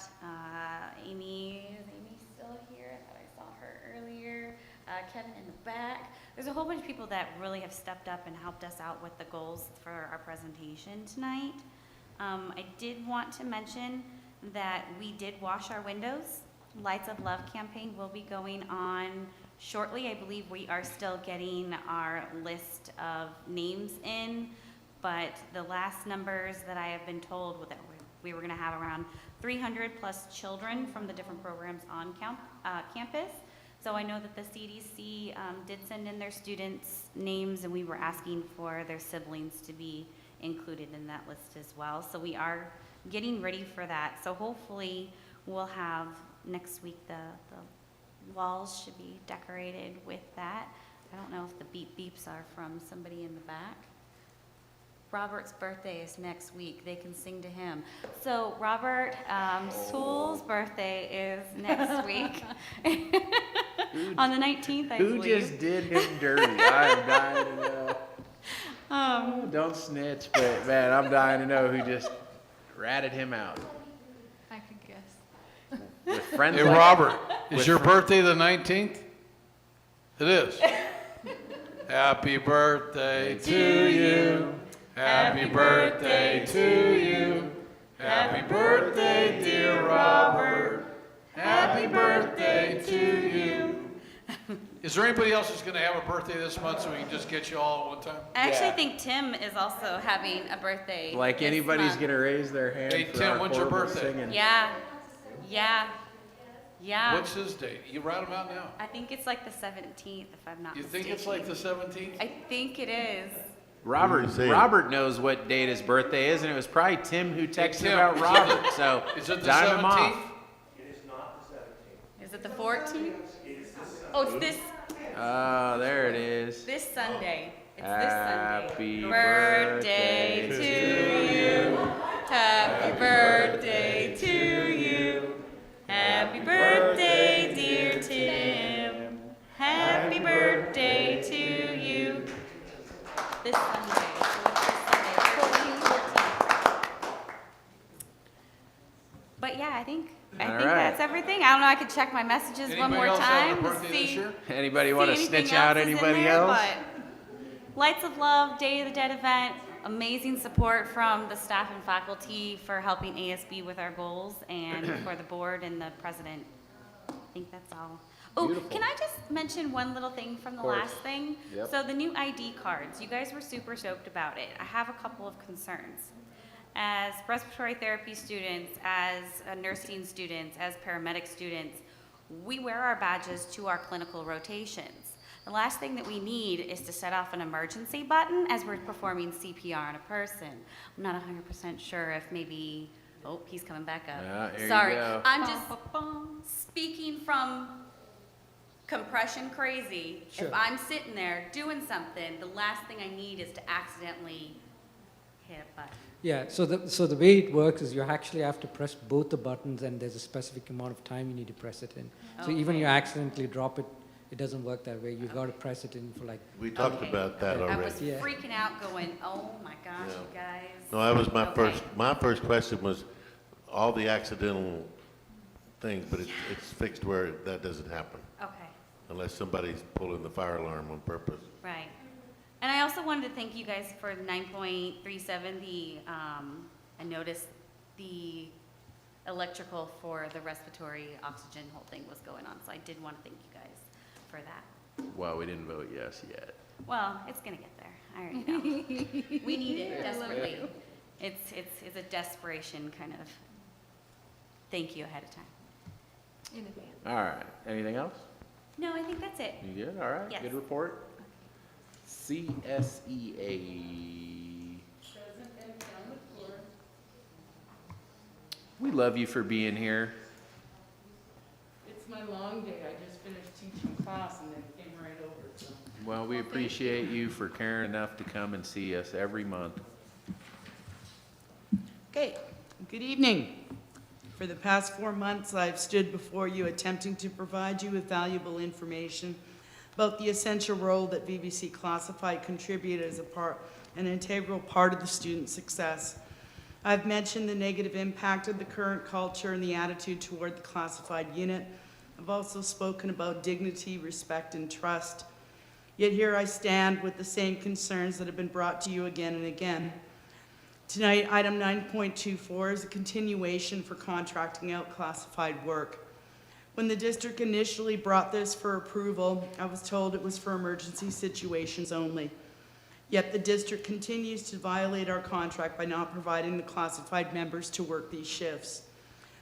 Speaker 10: Amy. Is Amy still here? I thought I saw her earlier. Kevin in the back. There's a whole bunch of people that really have stepped up and helped us out with the goals for our presentation tonight. I did want to mention that we did wash our windows. Lights of Love campaign will be going on shortly. I believe we are still getting our list of names in, but the last numbers that I have been told that we were going to have around 300+ children from the different programs on campus. So I know that the CDC did send in their students' names, and we were asking for their siblings to be included in that list as well. So we are getting ready for that. So hopefully we'll have next week, the walls should be decorated with that. I don't know if the beep beeps are from somebody in the back. Robert's birthday is next week. They can sing to him. So Robert Sewell's birthday is next week. On the 19th, I
Speaker 3: Who
Speaker 10: believe.
Speaker 3: just did him dirty? I'm dying to know. Don't snitch, but man, I'm dying to know who just ratted him out.
Speaker 4: I could guess.
Speaker 3: With friends
Speaker 6: Hey,
Speaker 3: like-
Speaker 6: Robert, is
Speaker 3: with
Speaker 6: your
Speaker 3: fr-
Speaker 6: birthday the 19th? It is. Happy birthday to you. Happy birthday to you. Happy birthday, dear Robert. Happy birthday to you. Is there anybody else who's going to have a birthday this month so we can just get you all at one time?
Speaker 10: I actually think Tim is also having a birthday.
Speaker 3: Like
Speaker 10: this
Speaker 3: anybody's
Speaker 10: month.
Speaker 3: gonna raise their hand
Speaker 6: Hey,
Speaker 3: for
Speaker 6: Tim,
Speaker 3: our
Speaker 6: when's your
Speaker 3: horrible
Speaker 6: birthday?
Speaker 3: singing.
Speaker 10: Yeah.
Speaker 6: What's his date? You write them out now.
Speaker 10: I think it's like the 17th, if I'm not
Speaker 6: You
Speaker 10: mistaken.
Speaker 6: think it's like the 17th?
Speaker 10: I think it is.
Speaker 3: Robert knows what date his birthday is, and it was probably Tim who texted
Speaker 6: Tim,
Speaker 3: about
Speaker 6: is it
Speaker 3: Robert.
Speaker 6: the-
Speaker 3: So
Speaker 6: is it the
Speaker 3: dime him off.
Speaker 6: 17th?
Speaker 10: Is it the 14th? Oh, it's this
Speaker 3: There it is.
Speaker 10: this Sunday. It's
Speaker 3: Happy
Speaker 10: this Sunday. Birthday to you. Happy birthday to you. Happy birthday, dear Tim. Happy birthday to you. This Sunday. So it's this Sunday, 14th. But yeah, I think
Speaker 3: All right.
Speaker 10: that's everything. I don't know. I could check my messages one
Speaker 6: Anybody
Speaker 10: more
Speaker 6: else having a
Speaker 10: time to
Speaker 6: birthday this
Speaker 10: see.
Speaker 6: year?
Speaker 3: Anybody want to
Speaker 10: see anything
Speaker 3: snitch out
Speaker 10: else is in
Speaker 3: anybody
Speaker 10: there,
Speaker 3: else?
Speaker 10: but Lights of Love, Day of the Dead event, amazing support from the staff and faculty for helping ASB with our goals and for the board and the president. I think that's all. Oh,
Speaker 3: Beautiful.
Speaker 10: can I just mention one little thing from the
Speaker 3: Of course.
Speaker 10: last thing?
Speaker 3: Yep.
Speaker 10: So the new ID cards, you guys were super stoked about it. I have a couple of concerns. As respiratory therapy students, as nursing students, as paramedic students, we wear our badges to our clinical rotations. The last thing that we need is to set off an emergency button as we're performing CPR on a person. I'm not 100% sure if maybe, oh, he's coming back up.
Speaker 3: Ah, there you
Speaker 10: Sorry,
Speaker 3: go.
Speaker 10: I'm just speaking from compression crazy.
Speaker 5: Sure.
Speaker 10: If I'm sitting there doing something, the last thing I need is to accidentally hit a button.
Speaker 5: Yeah, so the way it works is you actually have to press both the buttons, and there's a specific amount of time you need to press it in. So even
Speaker 10: Okay.
Speaker 5: you accidentally drop it, it doesn't work that way. You've got to press it in for like.
Speaker 2: We talked about that
Speaker 10: I
Speaker 2: already.
Speaker 10: was
Speaker 5: Yeah.
Speaker 10: freaking out going, oh my gosh,
Speaker 2: Yeah.
Speaker 10: you guys.
Speaker 2: No, that was my
Speaker 10: Okay.
Speaker 2: my first question was, all the accidental things, but it's fixed where that doesn't happen,
Speaker 10: Okay,
Speaker 2: unless somebody's pulling the fire alarm on purpose.
Speaker 10: right. And I also wanted to thank you guys for 9.37, I noticed the electrical for the respiratory oxygen whole thing was going on, so I did want to thank you guys for that.
Speaker 3: Well, we didn't vote yes yet.
Speaker 10: Well, it's gonna get there, I already know. We need it desperately. It's a desperation kind of, thank you ahead of time.
Speaker 4: In advance.
Speaker 3: All right, anything else?
Speaker 10: No, I think that's it.
Speaker 3: You good? All right,
Speaker 10: Yes.
Speaker 3: good report. CSEA. We love you for being here.
Speaker 21: It's my long day. I just finished teaching class and then came right over. So.
Speaker 3: Well, we appreciate you for caring enough to come and see us every month.
Speaker 21: Okay, good evening. For the past 4 months, I've stood before you attempting to provide you with valuable information about the essential role that VVC Classified contribute as an integral part of the student success. I've mentioned the negative impact of the current culture and the attitude toward the classified unit. I've also spoken about dignity, respect, and trust. Yet here I stand with the same concerns that have been brought to you again and again. Tonight, item 9.24 is a continuation for contracting out classified work. When the district initially brought this for approval, I was told it was for emergency situations only. Yet the district continues to violate our contract by not providing the classified members to work these shifts.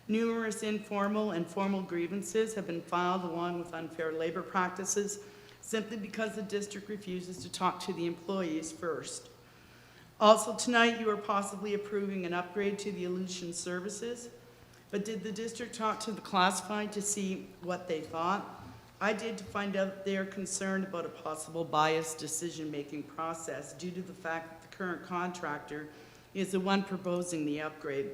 Speaker 21: Numerous informal and formal grievances have been filed along with unfair labor practices simply because the district refuses to talk to the employees first. Also tonight, you are possibly approving an upgrade to the Aleutian services, but did the district talk to the classified to see what they thought? I did, to find out they are concerned about a possible biased decision-making process due to the fact that the current contractor is the one proposing the upgrade.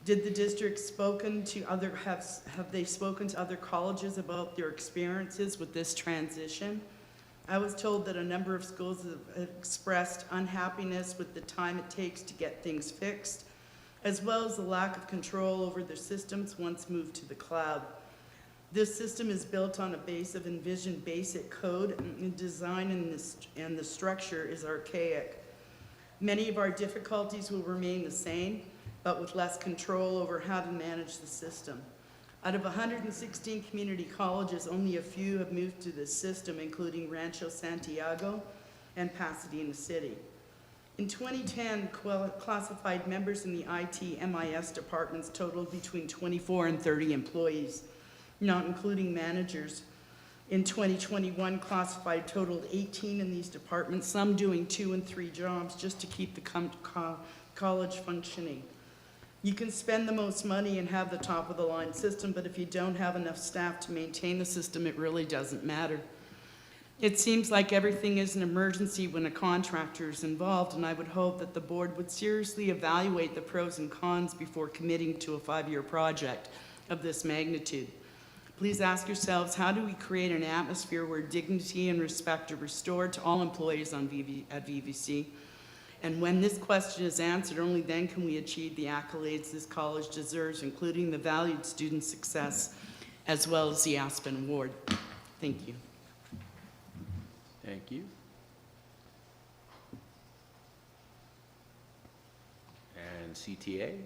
Speaker 21: Did the district have they spoken to other colleges about their experiences with this transition? I was told that a number of schools have expressed unhappiness with the time it takes to get things fixed, as well as the lack of control over their systems once moved to the cloud. This system is built on a base of Envision Basic code, and design and the structure is archaic. Many of our difficulties will remain the same, but with less control over how to manage the system. Out of 116 community colleges, only a few have moved to this system, including Rancho Santiago and Pasadena City. In 2010, classified members in the IT MIS departments totaled between 24 and 30 employees, not including managers. In 2021, classified totaled 18 in these departments, some doing 2 and 3 jobs just to keep the college functioning. You can spend the most money and have the top of the line system, but if you don't have enough staff to maintain the system, it really doesn't matter. It seems like everything is an emergency when a contractor is involved, and I would hope that the board would seriously evaluate the pros and cons before committing to a 5-year project of this magnitude. Please ask yourselves, how do we create an atmosphere where dignity and respect are restored to all employees at VVC? And when this question is answered, only then can we achieve the accolades this college deserves, including the valued student success, as well as the Aspen Award. Thank you.
Speaker 3: Thank you. And CTA?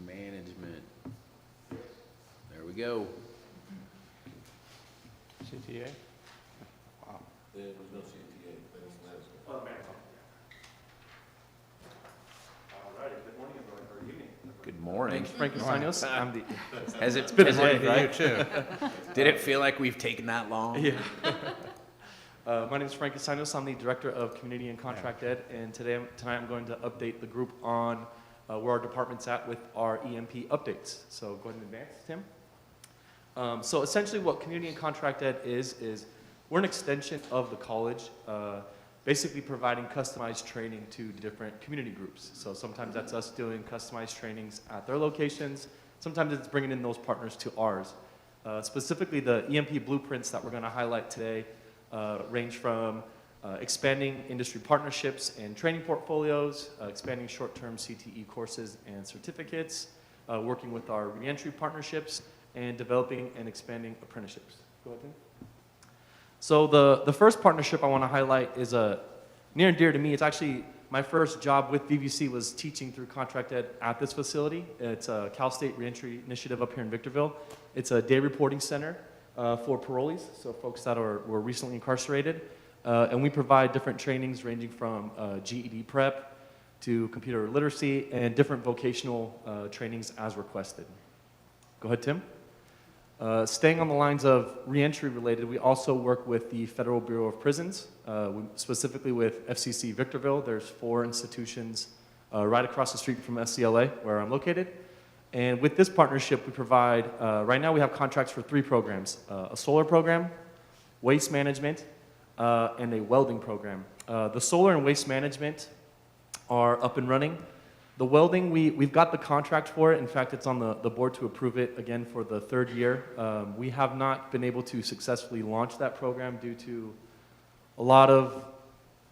Speaker 3: Management. There we go.
Speaker 7: CTA? Wow.
Speaker 2: There was no CTA.
Speaker 22: Oh, man. All right, good morning, everyone, or evening.
Speaker 3: Good morning.
Speaker 22: Frank Castaños. I'm the.
Speaker 3: Has it,
Speaker 22: It's been a
Speaker 3: has
Speaker 22: day,
Speaker 3: it-
Speaker 22: right? You too.
Speaker 3: Did it feel like we've taken that long?
Speaker 22: Yeah. My name is Frank Castaños. I'm the Director of Community and Contract Ed, and tonight I'm going to update the group on where our department's at with our EMP updates. So go ahead and advance, Tim. So essentially what Community and Contract Ed is we're an extension of the college, basically providing customized training to different community groups. So sometimes that's us doing customized trainings at their locations. Sometimes it's bringing in those partners to ours. Specifically, the EMP blueprints that we're going to highlight today range from expanding industry partnerships and training portfolios, expanding short-term CTE courses and certificates, working with our reentry partnerships, and developing and expanding apprenticeships. Go ahead, Tim. So the first partnership I want to highlight is near and dear to me. It's actually my first job with VVC was teaching through contract ed at this facility. It's a Cal State Reentry Initiative up here in Victorville. It's a day reporting center for parolees, so folks that were recently incarcerated. And we provide different trainings ranging from GED prep to computer literacy and different vocational trainings as requested. Go ahead, Tim. Staying on the lines of reentry related, we also work with the Federal Bureau of Prisons, specifically with FCC Victorville. There's 4 institutions right across the street from SCLA, where I'm located. And with this partnership, we provide, right now we have contracts for 3 programs, a solar program, waste management, and a welding program. The solar and waste management are up and running. The welding, we've got the contract for it. In fact, it's on the board to approve it again for the 3rd year. We have not been able to successfully launch that program due to a lot of,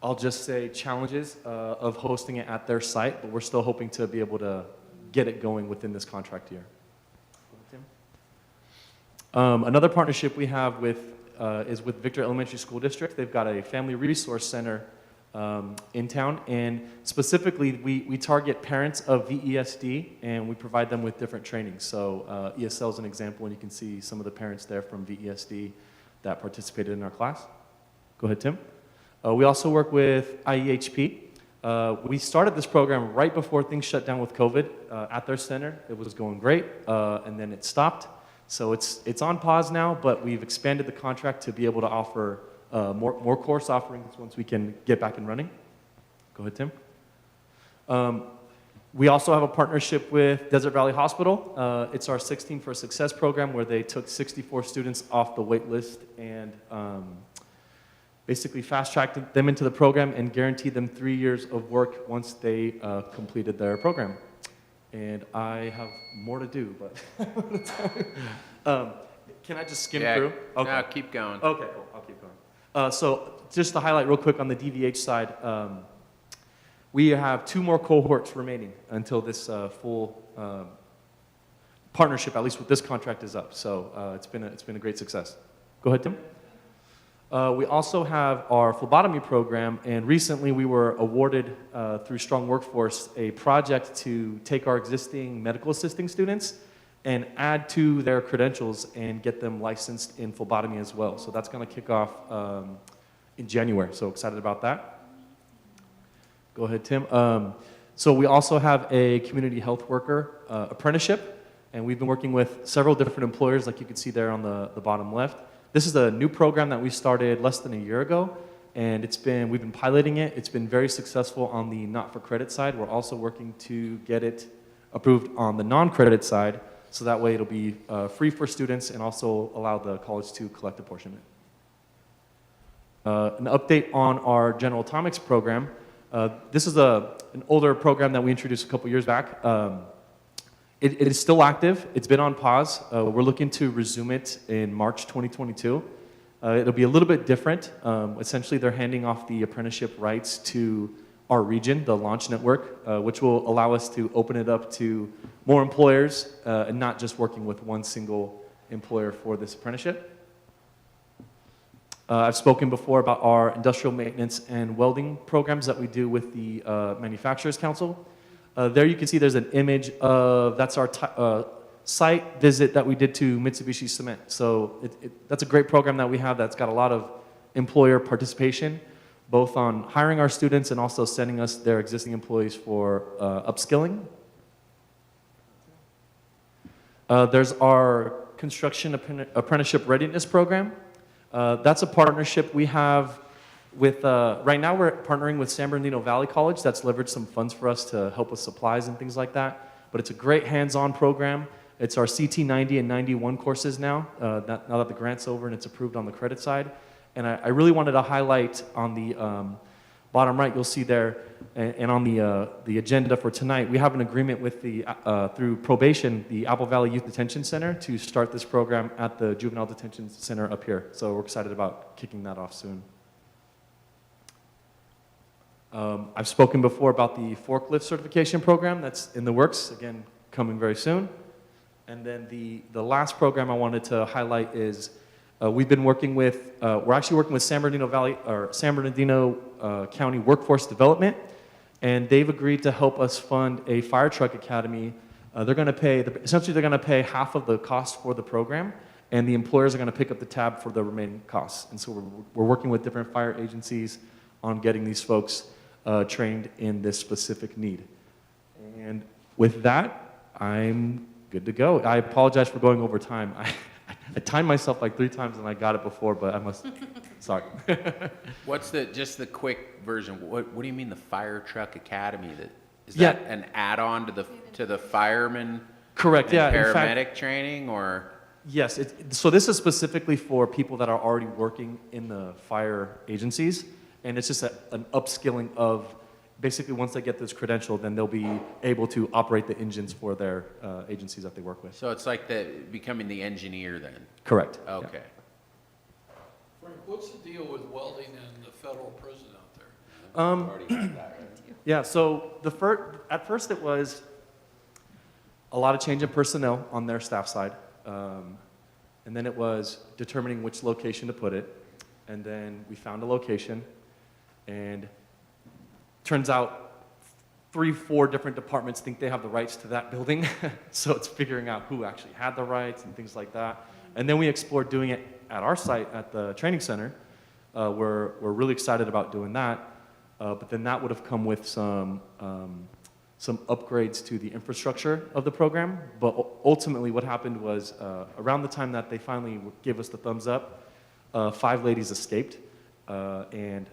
Speaker 22: I'll just say, challenges of hosting it at their site, but we're still hoping to be able to get it going within this contract year. Another partnership we have is with Victor Elementary School District. They've got a family resource center in town, and specifically we target parents of VESD, and we provide them with different trainings. So ESL is an example, and you can see some of the parents there from VESD that participated in our class. Go ahead, Tim. We also work with IEHP. We started this program right before things shut down with COVID at their center. It was going great, and then it stopped. So it's on pause now, but we've expanded the contract to be able to offer more course offerings once we can get back and running. Go ahead, Tim. We also have a partnership with Desert Valley Hospital. It's our 16 for Success program, where they took 64 students off the wait list and basically fast-tracked them into the program and guaranteed them 3 years of work once they completed their program. And I have more to do, but can I just skim through? Okay.
Speaker 3: No, keep going.
Speaker 22: Okay, cool. I'll keep going. So just to highlight real quick on the DVH side, we have 2 more cohorts remaining until this full partnership, at least with this contract, is up. So it's been a great success. Go ahead, Tim. We also have our phlebotomy program, and recently we were awarded through Strong Workforce a project to take our existing medical assisting students and add to their credentials and get them licensed in phlebotomy as well. So that's going to kick off in January, so excited about that. Go ahead, Tim. So we also have a community health worker apprenticeship, and we've been working with several different employers, like you can see there on the bottom left. This is a new program that we started less than a year ago, and we've been piloting it. It's been very successful on the not-for-credit side. We're also working to get it approved on the non-credit side, so that way it'll be free for students and also allow the college to collect a portion of it. An update on our General Atomics program. This is an older program that we introduced a couple years back. It is still active. It's been on pause. We're looking to resume it in March 2022. It'll be a little bit different. Essentially, they're handing off the apprenticeship rights to our region, the Launch Network, which will allow us to open it up to more employers and not just working with one single employer for this apprenticeship. I've spoken before about our industrial maintenance and welding programs that we do with the Manufacturers Council. There you can see there's an image of, that's our site visit that we did to Mitsubishi Cement. So that's a great program that we have that's got a lot of employer participation, both on hiring our students and also sending us their existing employees for upskilling. There's our construction apprenticeship readiness program. That's a partnership we have with, right now we're partnering with San Bernardino Valley College. That's leveraged some funds for us to help with supplies and things like that. But it's a great hands-on program. It's our CT 90 and 91 courses now, now that the grant's over and it's approved on the credit side. And I really wanted to highlight on the bottom right, you'll see there, and on the agenda for tonight, we have an agreement with through probation, the Apple Valley Youth Detention Center, to start this program at the Juvenile Detention Center up here. So we're excited about kicking that off soon. I've spoken before about the forklift certification program that's in the works. Again, coming very soon. And then the last program I wanted to highlight is we've been working with, we're actually working with San Bernardino County Workforce Development, and they've agreed to help us fund a fire truck academy. They're going to pay, essentially they're going to pay half of the cost for the program, and the employers are going to pick up the tab for the remaining costs. And so we're working with different fire agencies on getting these folks trained in this specific need. And with that, I'm good to go. I apologize for going over time. I timed myself like 3 times and I got it before, but I must, sorry.
Speaker 3: What's just the quick version? What do you mean the fire truck academy? Is
Speaker 22: Yeah.
Speaker 3: that an add-on to the fireman?
Speaker 22: Correct,
Speaker 3: and
Speaker 22: yeah, in
Speaker 3: paramedic
Speaker 22: fact-
Speaker 3: training, or?
Speaker 22: Yes, so this is specifically for people that are already working in the fire agencies, and it's just an upskilling of, basically once they get this credential, then they'll be able to operate the engines for their agencies that they work with.
Speaker 3: So it's like becoming the engineer then?
Speaker 22: Correct. yeah.
Speaker 3: Okay.
Speaker 6: Frank, what's the deal with welding in the federal prison out there?
Speaker 22: Yeah, so at first it was a lot of change in personnel on their staff side. And then it was determining which location to put it. And then we found a location, and turns out 3-4 different departments think they have the rights to that building. So it's figuring out who actually had the rights and things like that. And then we explored doing it at our site at the training center. We're really excited about doing that. But then that would have come with some upgrades to the infrastructure of the program. But ultimately what happened was around the time that they finally gave us the thumbs up, 5 ladies escaped, and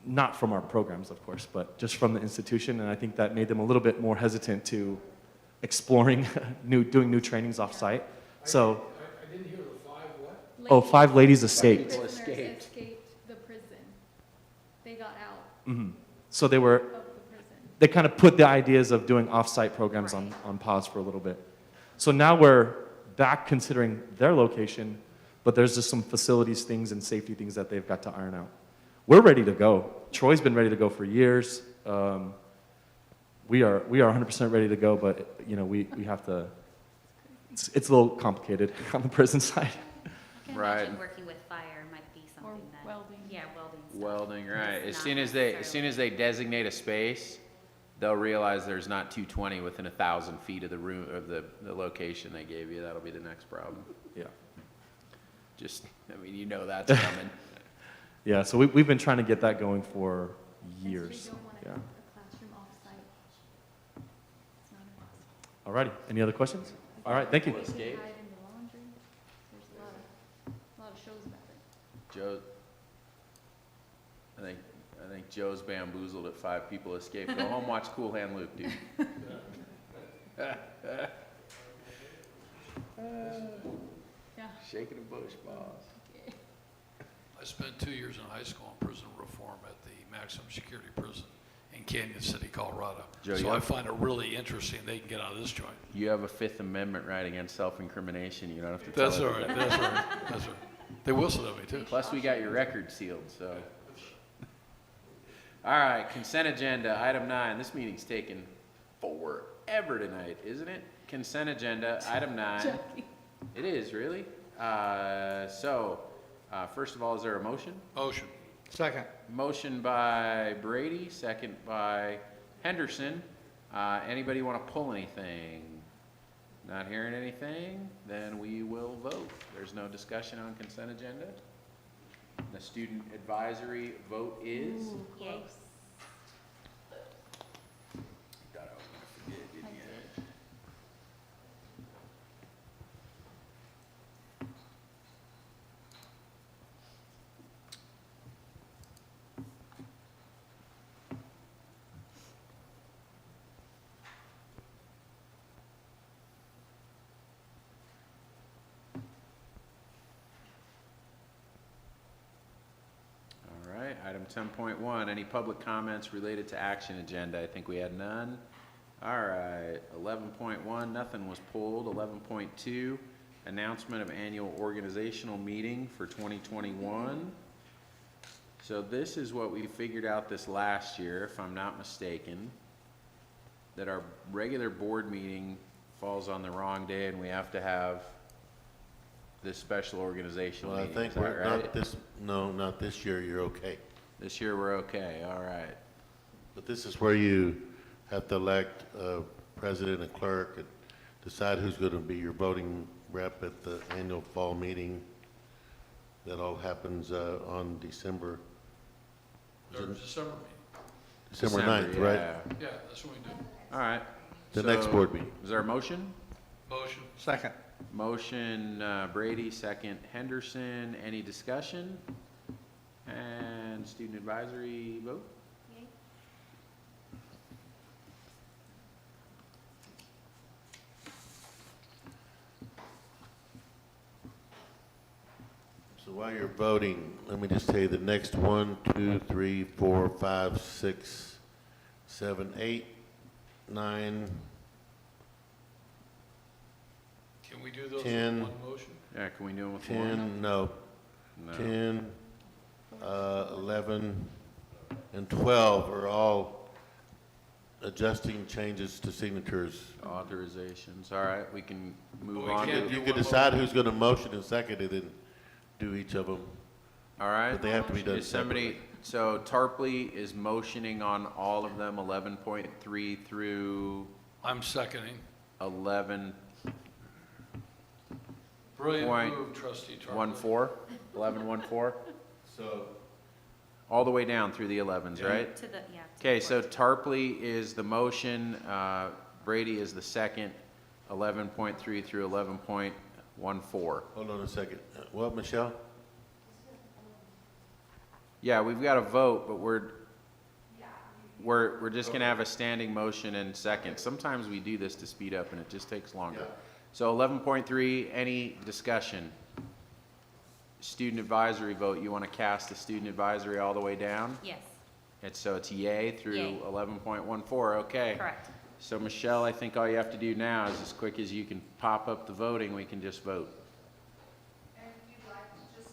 Speaker 22: not from our programs, of course, but just from the institution. And I think that made them a little bit more hesitant to exploring doing new trainings off-site. So,
Speaker 6: I didn't hear the 5 what?
Speaker 22: oh, 5 ladies escaped.
Speaker 4: Prisoners escaped the prison. They got out
Speaker 22: Mm-hmm. So they
Speaker 4: of the prison.
Speaker 22: they kind of put the ideas of doing off-site programs on pause for a little bit. So now we're back considering their location, but there's just some facilities things and safety things that they've got to iron out. We're ready to go. Troy's been ready to go for years. We are 100% ready to go, but we have to, it's a little complicated on the prison side.
Speaker 10: I can
Speaker 3: Right.
Speaker 10: imagine working with fire might be something that.
Speaker 4: welding.
Speaker 10: Yeah, welding. stuff.
Speaker 3: Welding, right.
Speaker 10: It's
Speaker 3: As
Speaker 10: not
Speaker 3: soon as they designate a space, they'll realize there's not 220 within 1,000 feet of the room, of the location they gave you. That'll be the next problem.
Speaker 22: Yeah.
Speaker 3: Just, that's coming.
Speaker 22: Yeah, so we've been trying to get that going for years.
Speaker 4: They don't want to
Speaker 22: Yeah.
Speaker 4: have a classroom off-site. It's not impossible.
Speaker 22: Alrighty, any other questions? All right, thank you.
Speaker 4: They can hide in the laundry. There's a lot of shows about it.
Speaker 3: Joe, I think Joe's bamboozled at 5 people escaped. Go home, watch Cool Hand Luke, dude.
Speaker 4: Yeah.
Speaker 3: Shaking a bush, boss.
Speaker 6: I spent 2 years in high school in prison reform at the maximum security prison in Canyon City, Colorado.
Speaker 3: Joe,
Speaker 6: So
Speaker 3: you
Speaker 6: I
Speaker 3: have-
Speaker 6: find it really interesting they can get out of this joint.
Speaker 3: You have a 5th Amendment right against self-incrimination. You don't have to tell
Speaker 6: That's all right,
Speaker 3: everybody.
Speaker 6: that's all right, that's all right. They whistled at me too.
Speaker 3: Plus, we got your record sealed, so. All right, consent agenda, item 9. This meeting's taking forever tonight, isn't it? Consent agenda, item 9. It is, really? First of all, is there a motion?
Speaker 6: Motion.
Speaker 7: Second.
Speaker 3: Motion by Brady, second by Henderson. Anybody want to pull anything? Not hearing anything? Then we will vote. There's no discussion on consent agenda. The student advisory vote is?
Speaker 10: Yay.
Speaker 3: Thought I was gonna forget, didn't you? All right, item 10.1, any public comments related to action agenda? I think we had none. All right, 11.1, nothing was pulled. 11.2, announcement of annual organizational meeting for 2021. So this is what we figured out this last year, if I'm not mistaken, that our regular board meeting falls on the wrong day and we have to have this special organizational
Speaker 2: Well, I
Speaker 3: meeting,
Speaker 2: think
Speaker 3: is that
Speaker 2: we're,
Speaker 3: right?
Speaker 2: not this year, you're okay.
Speaker 3: This year, we're okay, all right.
Speaker 2: But this is where you have to elect a president and clerk and decide who's going to be your voting rep at the annual fall meeting. That all happens on December.
Speaker 6: Or December meeting.
Speaker 2: December 9th, right?
Speaker 6: Yeah, that's what we do.
Speaker 3: All right.
Speaker 2: The next
Speaker 3: So,
Speaker 2: board meeting.
Speaker 3: Is there a motion?
Speaker 6: Motion.
Speaker 7: Second.
Speaker 3: Motion Brady, second Henderson. Any discussion? And student advisory vote?
Speaker 2: So while you're voting, let me just tell you the next 1, 2, 3, 4, 5, 6, 7, 8, 9,
Speaker 6: Can we do those
Speaker 2: 10.
Speaker 6: in one motion?
Speaker 3: Yeah, can we do them with one?
Speaker 2: 10, no,
Speaker 3: No.
Speaker 2: 10, 11, and 12 are all adjusting changes to signatures.
Speaker 3: Authorizations, all right, we can move
Speaker 6: we
Speaker 3: on.
Speaker 6: can't
Speaker 3: to-
Speaker 2: You can decide who's going to motion and second it and do each of them.
Speaker 3: All right.
Speaker 2: But they have to be done
Speaker 3: Is somebody, so Tarpley is motioning on all of them, 11.3 through
Speaker 6: I'm seconding.
Speaker 3: 11.
Speaker 6: Brilliant
Speaker 3: Point
Speaker 6: move, trustee Tarpley.
Speaker 3: 1-4, 11.1-4,
Speaker 2: So
Speaker 3: all the way down through the 11s, right?
Speaker 10: To the, yeah.
Speaker 3: Okay, so Tarpley is the motion, Brady is the second, 11.3 through 11.14.
Speaker 2: hold on a second. What, Michelle?
Speaker 3: Yeah, we've got a vote, but we're just gonna have a standing motion and second. Sometimes we do this to speed up and it just takes longer.
Speaker 2: Yeah.
Speaker 3: So 11.3, any discussion? Student advisory vote, you wanna cast the student advisory all the way down?
Speaker 10: Yes,
Speaker 3: So it's yay through
Speaker 10: Yay.
Speaker 3: 11.14, okay.
Speaker 10: correct.
Speaker 3: So Michelle, I think all you have to do now is as quick as you can pop up the voting, we can just vote.
Speaker 1: And if you'd like to just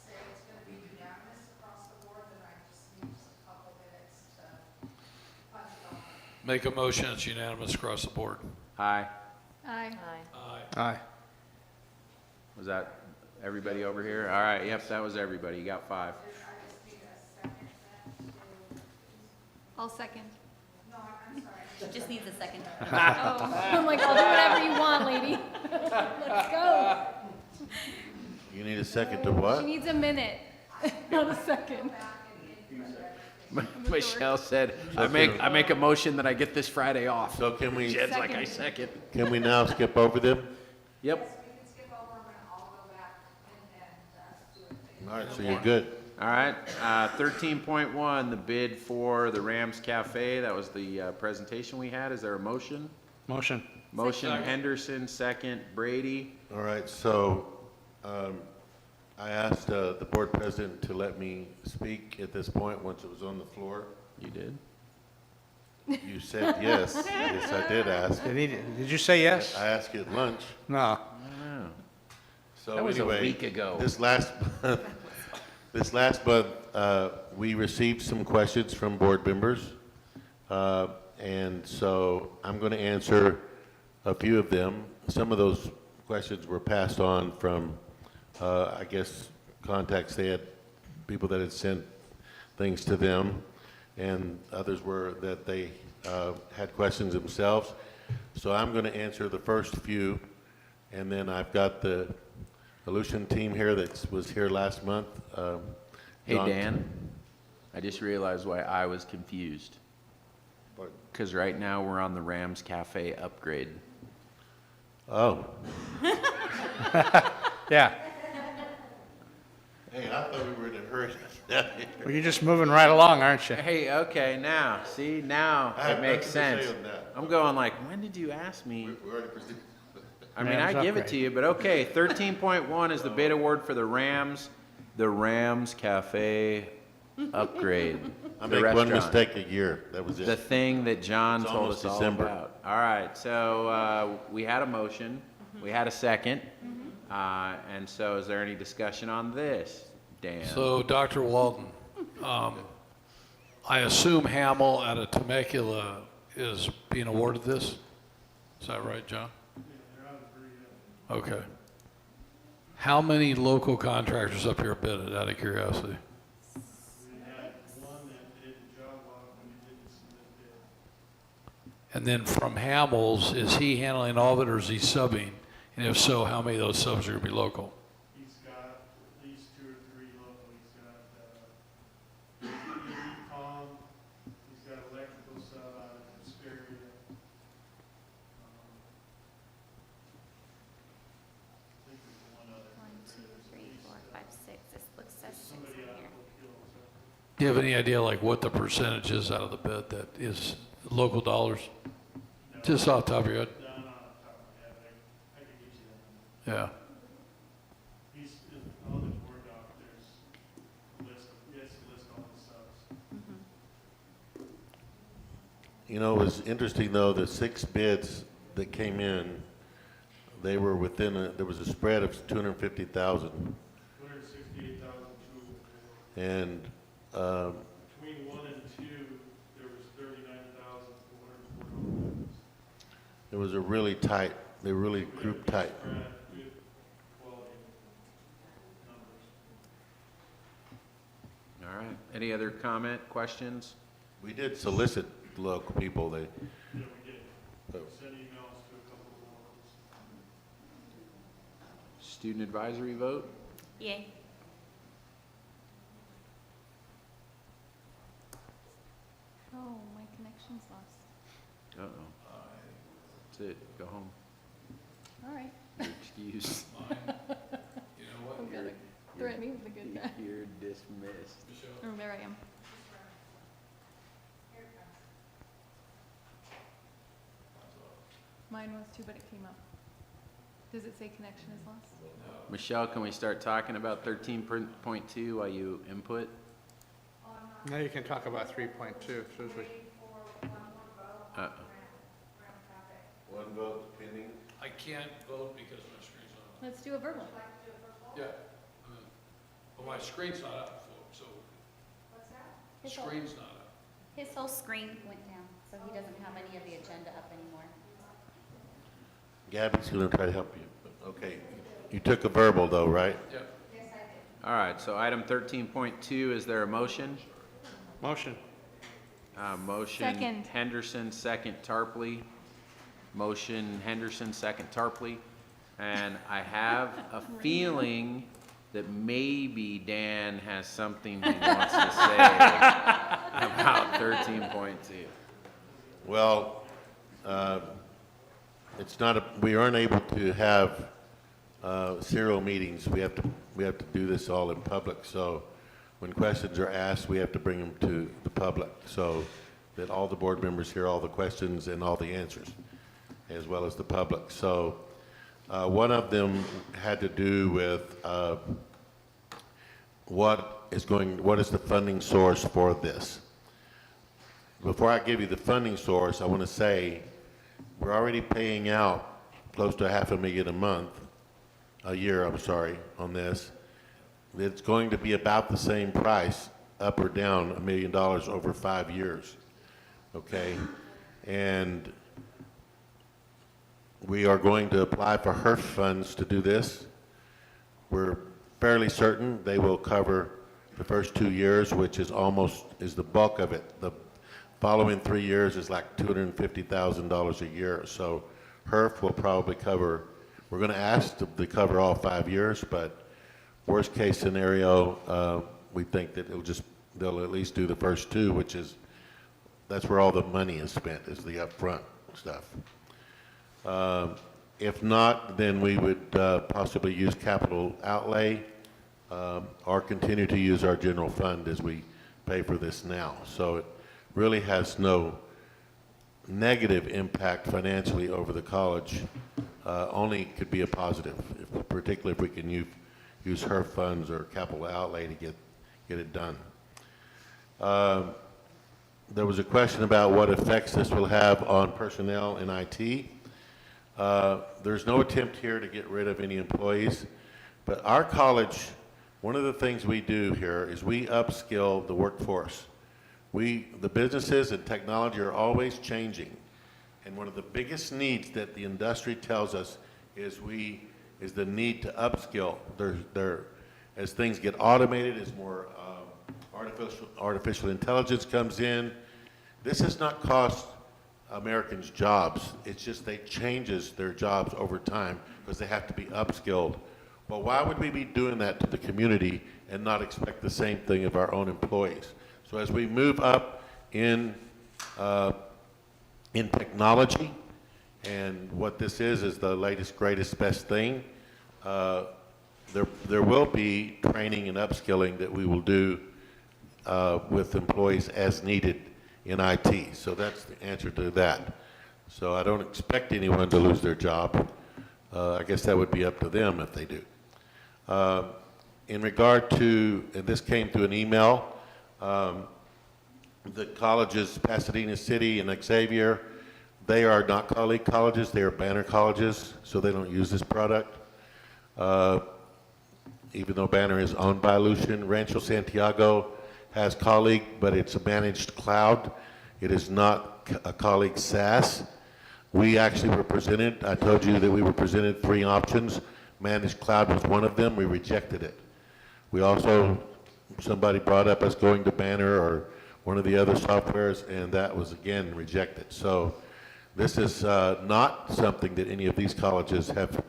Speaker 1: say it's gonna be unanimous across the board, then I just need just a couple minutes to punch it off.
Speaker 6: Make a motion, it's unanimous across the board.
Speaker 3: Aye.
Speaker 4: Aye.
Speaker 6: Aye.
Speaker 7: Aye.
Speaker 3: Was that everybody over here? All right, yep, that was everybody. You got 5.
Speaker 1: I just need a second then to,
Speaker 4: I'll second.
Speaker 1: no, I'm sorry.
Speaker 10: Just needs a second.
Speaker 4: Oh, I'm like, I'll do whatever you want, lady. Let's go.
Speaker 2: You need a second to
Speaker 4: She
Speaker 2: what?
Speaker 4: needs a minute, not a second.
Speaker 3: Michelle said, I make a motion that I get this Friday off.
Speaker 2: So can we,
Speaker 3: Jed's like, I
Speaker 4: Second.
Speaker 3: second.
Speaker 2: can we now skip over them?
Speaker 3: Yep.
Speaker 1: We can skip over them and I'll go back and do it.
Speaker 2: All right, so you're good.
Speaker 3: All right, 13.1, the bid for the Rams Cafe. That was the presentation we had. Is there a motion?
Speaker 7: Motion.
Speaker 3: Motion
Speaker 6: Second.
Speaker 3: Henderson, second Brady.
Speaker 2: All right, so I asked the board president to let me speak at this point once it was on the floor.
Speaker 3: You did?
Speaker 2: You said yes. Yes, I did ask.
Speaker 7: Did you say yes?
Speaker 2: I asked you at lunch.
Speaker 7: No.
Speaker 3: Oh.
Speaker 2: So
Speaker 3: That was a
Speaker 2: anyway,
Speaker 3: week ago.
Speaker 2: This last month, we received some questions from board members. And so I'm going to answer a few of them. Some of those questions were passed on from, I guess, contacts they had, people that had sent things to them. And others were that they had questions themselves. So I'm going to answer the first few. And then I've got the Aleutian team here that was here last month.
Speaker 3: Hey,
Speaker 2: John-
Speaker 3: Dan, I just realized why I was confused.
Speaker 2: What?
Speaker 3: Because right now we're on the Rams Cafe upgrade.
Speaker 2: Oh.
Speaker 7: Yeah.
Speaker 2: Hey, I thought we were in a hurry.
Speaker 7: Well, you're just moving right along, aren't you?
Speaker 3: Hey, okay, now, see, now
Speaker 2: I have
Speaker 3: it makes
Speaker 2: nothing to
Speaker 3: sense.
Speaker 2: say on that.
Speaker 3: I'm going like, when did you ask me?
Speaker 2: We already proceeded.
Speaker 3: I mean,
Speaker 7: Rams
Speaker 3: I give it
Speaker 7: upgrade.
Speaker 3: to you, but okay, 13.1 is the bid award for the Rams Cafe upgrade.
Speaker 2: I
Speaker 3: The
Speaker 2: make one
Speaker 3: restaurant.
Speaker 2: mistake a year. That was
Speaker 3: The
Speaker 2: it.
Speaker 3: thing that John
Speaker 2: It's
Speaker 3: told
Speaker 2: almost
Speaker 3: us all
Speaker 2: December.
Speaker 3: about. All right, so we had a motion, we had a second, and so is there any discussion on this, Dan?
Speaker 6: So, Dr. Walden, I assume Hamel out of Temecula is being awarded this? Is that right, John?
Speaker 20: Yeah, they're out of Korea.
Speaker 6: Okay. How many local contractors up here bid it, out of curiosity?
Speaker 20: We had one that did the job lot when he didn't submit bid.
Speaker 6: And then from Hamels, is he handling all of it or is he subbing? And if so, how many of those subs are going to be local?
Speaker 20: He's got at least 2 or 3 local. He's got EECom, he's got electrical sub out of Hesperia. I think there's one other.
Speaker 10: 1, 2, 3, 4, 5, 6. This looks says 6
Speaker 20: Somebody
Speaker 10: in
Speaker 20: out
Speaker 10: here.
Speaker 20: of Oak Hill. So.
Speaker 6: Do you have any idea like what the percentage is out of the bid that is local dollars?
Speaker 20: No.
Speaker 6: Just off the top of your head?
Speaker 20: No, not off the top of my head. I can get you that number.
Speaker 6: Yeah.
Speaker 20: He's on the board doc. There's a list. He has to list all the subs.
Speaker 2: You know, it was interesting though, the 6 bids that came in, they were within there was a spread of 250,000.
Speaker 20: 268,000.
Speaker 2: And
Speaker 20: Between 1 and 2, there was 39,440.
Speaker 2: it was a really tight, they were really grouped tight.
Speaker 20: Spread, good quality numbers.
Speaker 3: All right. Any other comment, questions?
Speaker 2: We did solicit local people, they,
Speaker 20: Yeah, we did.
Speaker 2: Oh.
Speaker 20: Send emails to a couple of locals.
Speaker 3: Student advisory vote?
Speaker 10: Yay.
Speaker 4: Oh, my connection's lost.
Speaker 3: Uh-oh. That's it. Go home.
Speaker 4: All right.
Speaker 3: You're excused.
Speaker 6: You know what?
Speaker 4: I'm gonna threaten me with a good guy.
Speaker 3: You're dismissed.
Speaker 4: Oh, there I am. Mine was too, but it came up. Does it say connection is lost?
Speaker 3: Michelle, can we start talking about 13.2 while you input?
Speaker 7: Now you can talk about 3.2. Susan.
Speaker 3: Uh-oh.
Speaker 2: one vote pending.
Speaker 6: I can't vote because my screen's not
Speaker 4: Let's do a verbal.
Speaker 6: up. Yeah. Well, my screen's not up, so the
Speaker 10: His whole-
Speaker 6: screen's not up.
Speaker 10: His whole screen went down, so he doesn't have any of the agenda up anymore.
Speaker 2: Gabby's gonna try to help you. Okay, you took a verbal though, right?
Speaker 6: Yeah.
Speaker 3: All right, so item 13.2, is there a motion?
Speaker 7: Motion.
Speaker 3: Motion
Speaker 4: Second.
Speaker 3: Henderson, second Tarpley. Motion Henderson, second Tarpley. And I have a feeling that maybe Dan has something he wants to say about 13.2.
Speaker 2: Well, it's not, we aren't able to have serial meetings. We have to do this all in public. So when questions are asked, we have to bring them to the public so that all the board members hear all the questions and all the answers, as well as the public. So one of them had to do with what is the funding source for this? Before I give you the funding source, I want to say we're already paying out close to $500,000 a year, on this. It's going to be about the same price, up or down $1 million over 5 years, okay? And we are going to apply for HERF funds to do this. We're fairly certain they will cover the first 2 years, which is the bulk of it. The following 3 years is like $250,000 a year. So HERF will probably cover, we're going to ask to cover all 5 years, but worst case scenario, we think that they'll at least do the first 2, which is, that's where all the money is spent, is the upfront stuff. If not, then we would possibly use capital outlay or continue to use our general fund as we pay for this now. So it really has no negative impact financially over the college, only could be a positive, particularly if we can use HERF funds or capital outlay to get it done. There was a question about what effects this will have on personnel in IT. There's no attempt here to get rid of any employees, but our college, one of the things we do here is we upskill the workforce. The businesses and technology are always changing, And one of the biggest needs that the industry tells us is the need to upskill. As things get automated, as more artificial intelligence comes in, this has not cost Americans jobs. It's just they changes their jobs over time because they have to be upskilled. Well, why would we be doing that to the community and not expect the same thing of our own employees? So as we move up in technology, and what this is the latest, greatest, best thing, there will be training and upskilling that we will do with employees as needed in IT. So that's the answer to that. So I don't expect anyone to lose their job. I guess that would be up to them if they do. In regard to, and this came through an email, the colleges, Pasadena City and Xavier, they are not colleague colleges, they are banner colleges, so they don't use this product. Even though Banner is owned by Lucian, Rancho Santiago has colleague, but it's a managed cloud. It is not a colleague SaaS. We actually were presented, I told you that we were presented 3 options. Managed cloud was one of them, we rejected it. We also, somebody brought up us going to Banner or one of the other softwares, and that was again rejected. So this is not something that any of these colleges have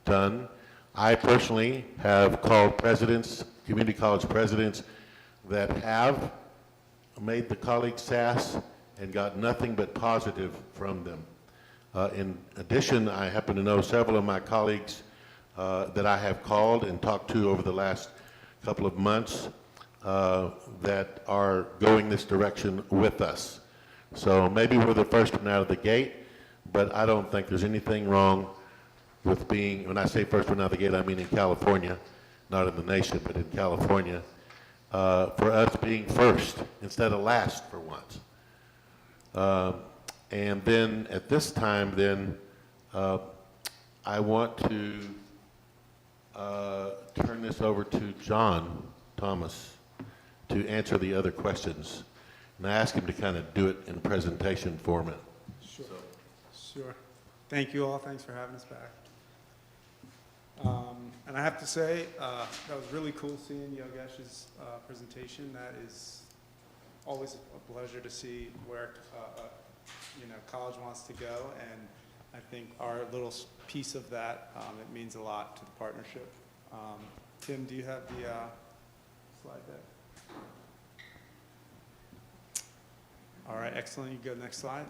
Speaker 2: done. I personally have called presidents, community college presidents, that have made the colleague SaaS and got nothing but positive from them. In addition, I happen to know several of my colleagues that I have called and talked to over the last couple of months that are going this direction with us. So maybe we're the first one out of the gate, but I don't think there's anything wrong with being, when I say first one out of the gate, I mean in California, not in the nation, but in California, for us being first instead of last for once. And then at this time, then I want to turn this over to John Thomas to answer the other questions. And I asked him to kind of do it in presentation format.
Speaker 8: Sure. Sure. Thank you all. Thanks for having us back. And I have to say, that was really cool seeing Yogesh's presentation. That is always a pleasure to see where college wants to go, and I think our little piece of that, it means a lot to the partnership. Tim, do you have the slide deck? All right, excellent. You go next slide.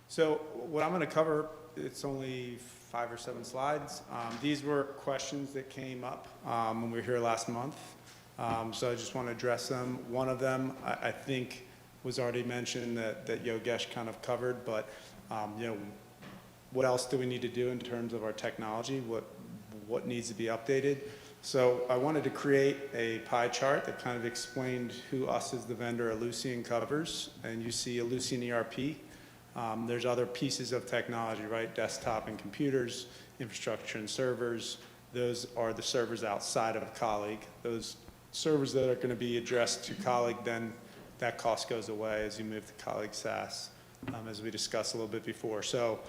Speaker 8: So what I'm going to cover, it's only 5 or 7 slides. These were questions that came up when we were here last month. So I just want to address them. One of them, I think, was already mentioned that Yogesh kind of covered, but what else do we need to do in terms of our technology? What needs to be updated? So I wanted to create a pie chart that kind of explained who us as the vendor Ellucian covers, and you see Ellucian ERP. There's other pieces of technology, right? Desktop and computers, infrastructure and servers. Those are the servers outside of a colleague. Those servers that are going to be addressed to colleague, then that cost goes away as you move to colleague SaaS, as we discussed a little bit before. So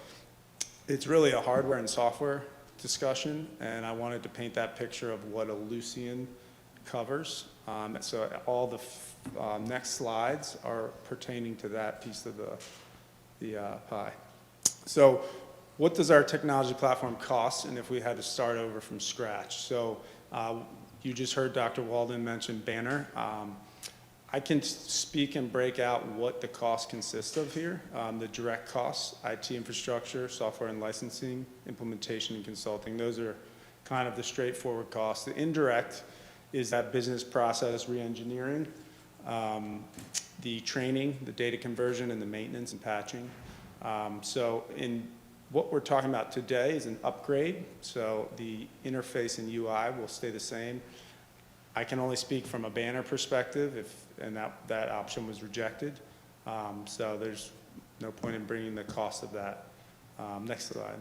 Speaker 8: it's really a hardware and software discussion, and I wanted to paint that picture of what Ellucian covers. So all the next slides are pertaining to that piece of the pie. So what does our technology platform cost, and if we had to start over from scratch? So you just heard Dr. Walden mention Banner. I can speak and break out what the cost consists of here. The direct costs, IT infrastructure, software and licensing, implementation and consulting. Those are kind of the straightforward costs. The indirect is that business process re-engineering, the training, the data conversion, and the maintenance and patching. So in what we're talking about today is an upgrade. So the interface and UI will stay the same. I can only speak from a Banner perspective, and that option was rejected. So there's no point in bringing the cost of that. Next slide.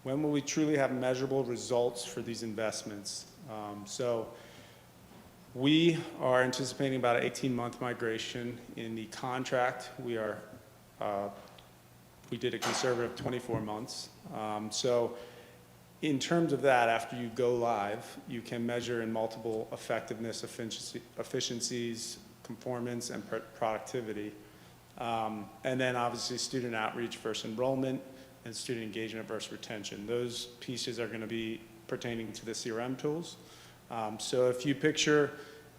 Speaker 8: When will we truly have measurable results for these investments? So we are anticipating about an 18-month migration. In the contract, we are we did a conservative 24 months. So in terms of that, after you go live, you can measure in multiple effectiveness, efficiencies, conformance, and productivity. And then obviously student outreach versus enrollment and student engagement versus retention. Those pieces are going to be pertaining to the CRM tools. So if you picture,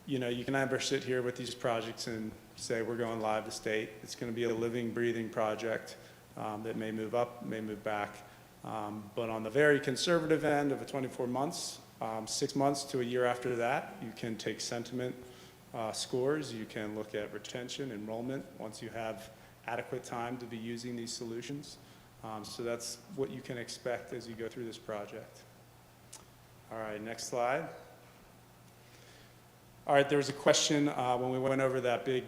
Speaker 8: you know, you can never sit here with these projects and say we're going live to state. It's going to be a living, breathing project that may move up, may move back. But on the very conservative end of a 24 months, 6 months to a year after that, you can take sentiment scores. You can look at retention, enrollment, once you have adequate time to be using these solutions. So that's what you can expect as you go through this project. All right, next slide. All right, there was a question when we went over that big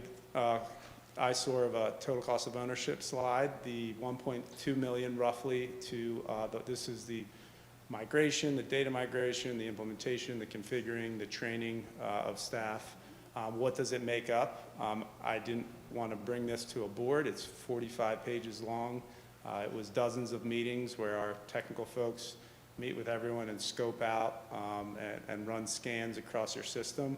Speaker 8: eyesore of a total cost of ownership slide, the 1.2 million roughly to, this is the migration, the data migration, the implementation, the configuring, the training of staff. What does it make up? I didn't want to bring this to a board. It's 45 pages long. It was dozens of meetings where our technical folks meet with everyone and scope out and run scans across your system.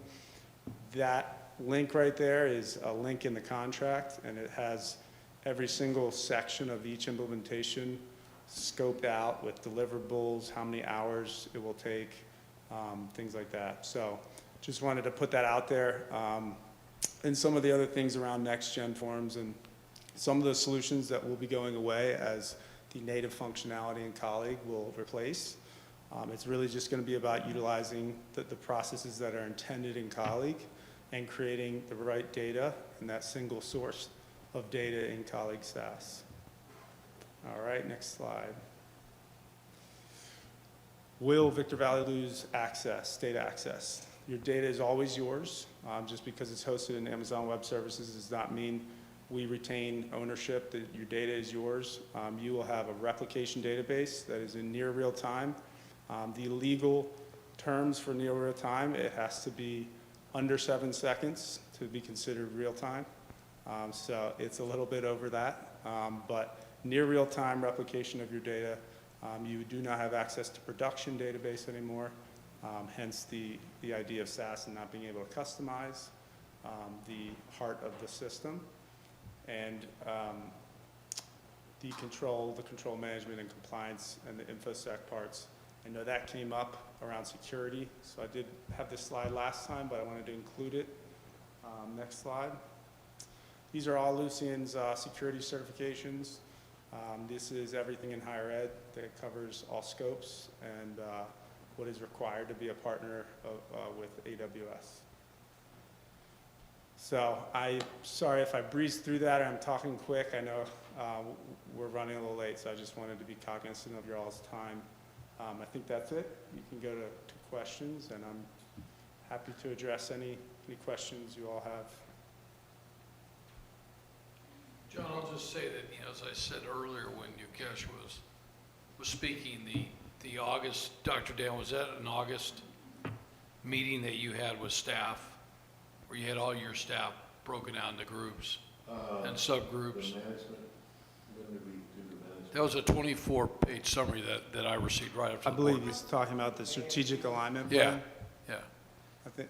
Speaker 8: That link right there is a link in the contract, and it has every single section of each implementation scoped out with deliverables, how many hours it will take, things like that. So just wanted to put that out there. And some of the other things around next-gen forms and some of the solutions that will be going away as the native functionality in Colleague will replace. It's really just going to be about utilizing the processes that are intended in Colleague and creating the right data and that single source of data in Colleague SaaS. All right, next slide. Will Victor Valley lose access, data access? Your data is always yours. Just because it's hosted in Amazon Web Services does not mean we retain ownership, that your data is yours. You will have a replication database that is in near real time. The legal terms for near real time, it has to be under 7 seconds to be considered real time. So it's a little bit over that, but near real time replication of your data. You do not have access to production database anymore, hence the idea of SaaS and not being able to customize the heart of the system. And the control management and compliance and the InfoSec parts. I know that came up around security, so I did have this slide last time, but I wanted to include it. Next slide. These are all Lucian's security certifications. This is everything in higher ed that covers all scopes and what is required to be a partner with AWS. So I'm sorry if I breezed through that or I'm talking quick. I know we're running a little late, so I just wanted to be cognizant of your all's time. I think that's it. You can go to questions, and I'm happy to address any questions you all have.
Speaker 6: John, I'll just say that, you know, as I said earlier when Yukesh was speaking, the August, Dr. Dan, was that an August meeting that you had with staff, where you had all your staff broken out into groups and subgroups? That was a 24-page summary that I received right after the board
Speaker 8: I believe he's talking about the strategic alignment
Speaker 6: plan.
Speaker 8: Yeah. I think